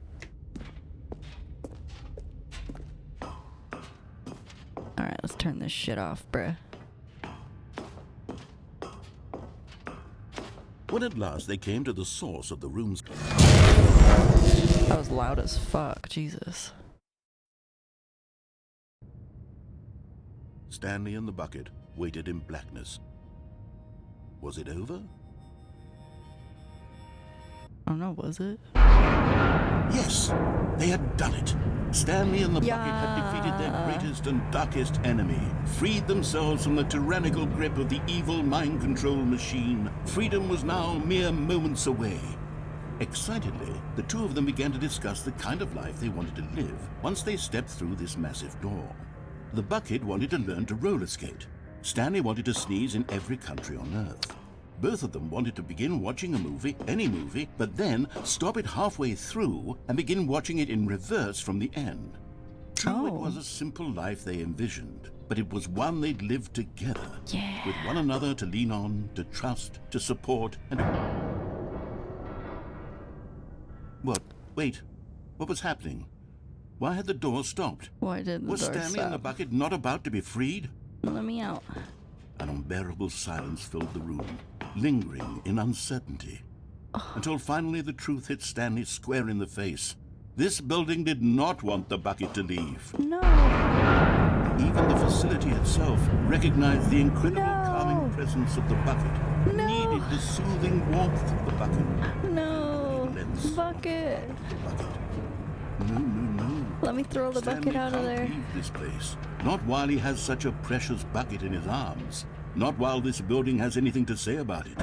Alright, let's turn this shit off, bruh. When at last they came to the source of the room's... That was loud as fuck, Jesus. Stanley and the bucket waited in blackness. Was it over? I don't know, was it? Yes, they had done it. Stanley and the bucket had defeated their greatest and darkest enemy, freed themselves from the tyrannical grip of the evil mind control machine. Freedom was now mere moments away. Excitedly, the two of them began to discuss the kind of life they wanted to live once they stepped through this massive door. The bucket wanted to learn to roller skate. Stanley wanted to sneeze in every country on Earth. Both of them wanted to begin watching a movie, any movie, but then stop it halfway through and begin watching it in reverse from the end. True, it was a simple life they envisioned, but it was one they'd lived together, with one another to lean on, to trust, to support, and What? Wait. What was happening? Why had the door stopped? Why did the Was door Stanley and the stop? bucket not about to be freed? Let me out. An unbearable silence filled the room, lingering in uncertainty. Until finally the truth hit Stanley square in the face. This building did not want the bucket to leave. No. Even the facility itself recognized the incredible calming presence of the bucket. Needed the soothing warmth of the bucket. No. Bucket. No. Let me throw the bucket out of there. Leave this place. Not while he has such a precious bucket in his arms. Not while this building has anything to say about it.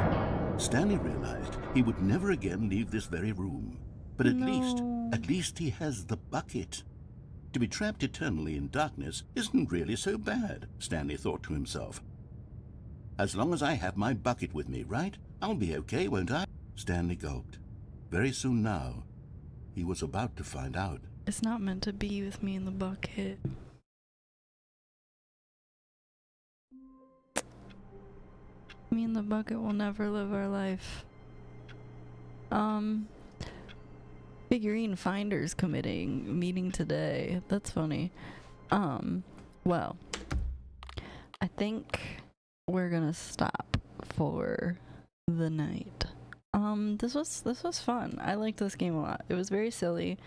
Stanley realized he would never again leave this very room. But at least he has the bucket. To be trapped eternally in darkness isn't really so bad, Stanley thought to himself. As long as I have my bucket with me, right? I'll be okay, won't I? Stanley gulped. Very soon now, he was about to find out. It's not meant to be with me in the bucket. Me and the bucket will never live our life. Figurine Finders meeting today. That's funny. Well, I think we're gonna stop for the night. This was fun. I liked this game a lot. It was very silly.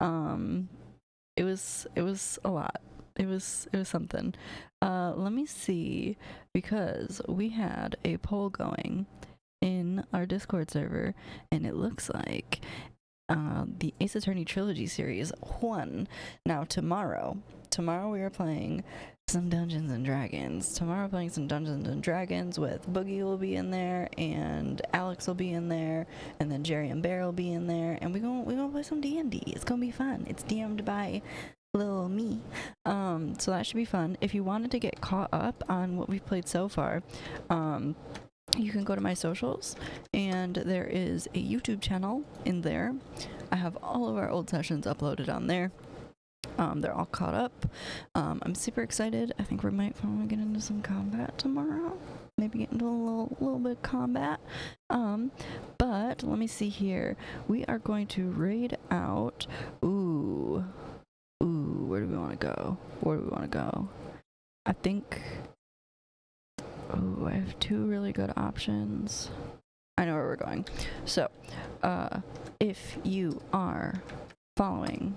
It was a lot. It was something. Let me see, because we had a poll going in our Discord server, and it looks like the Ace Attorney Trilogy series won. Now tomorrow we are playing some Dungeons and Dragons. Tomorrow we're playing some Dungeons and Dragons with Boogie will be in there, and Alex will be in there, and then Jerry and Bear will be in there, and we gonna play some D&D. It's gonna be fun. It's DM'd by little me. So that should be fun. If you wanted to get caught up on what we've played so far, you can go to my socials, and there is a YouTube channel in there. I have all of our old sessions uploaded on there. They're all caught up. I'm super excited. I think we might finally get into some combat tomorrow. Maybe get into a little bit of combat. But let me see here. We are going to raid out. Ooh, where do we want to go? I think. Oh, I have two really good options. I know where we're going. So, if you are following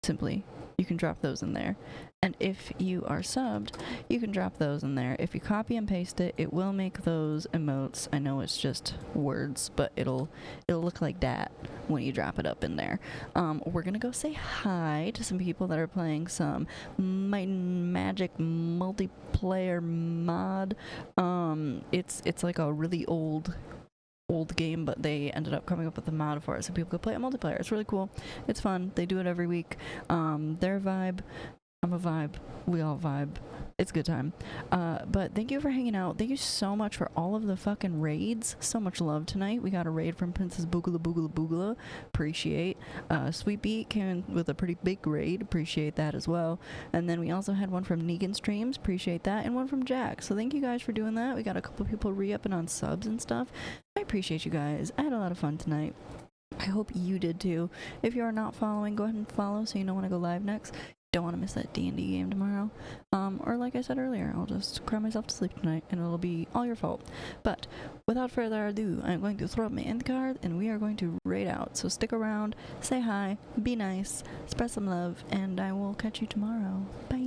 Simply, you can drop those in there. And if you are subbed, you can drop those in there. If you copy and paste it, it will make those emotes. I know it's just words, but it'll look like that when you drop it up in there. We're gonna go say hi to some people that are playing some Might and Magic multiplayer mod. It's like a really old game, but they ended up coming up with a mod for it so people could play it multiplayer. It's really cool. It's fun. They do it every week. Their vibe, I'm a vibe. We all vibe. It's a good time. But thank you for hanging out. Thank you so much for all of the fucking raids. So much love tonight. We got a raid from Princess Boogala Boogala Boogala. Appreciate. Sweet Beat came in with a pretty big raid. Appreciate that as well. And then we also had one from Negan Streams. Appreciate that. And one from Jack. So thank you guys for doing that. We got a couple people re-upping on subs and stuff. I appreciate you guys. I had a lot of fun tonight. I hope you did too. If you are not following, go ahead and follow so you know when I go live next. Don't want to miss that D&D game tomorrow. Or like I said earlier, I'll just cry myself to sleep tonight and it'll be all your fault. But without further ado, I'm going to throw up my end card and we are going to raid out. So stick around, say hi, be nice, spread some love, and I will catch you tomorrow. Bye.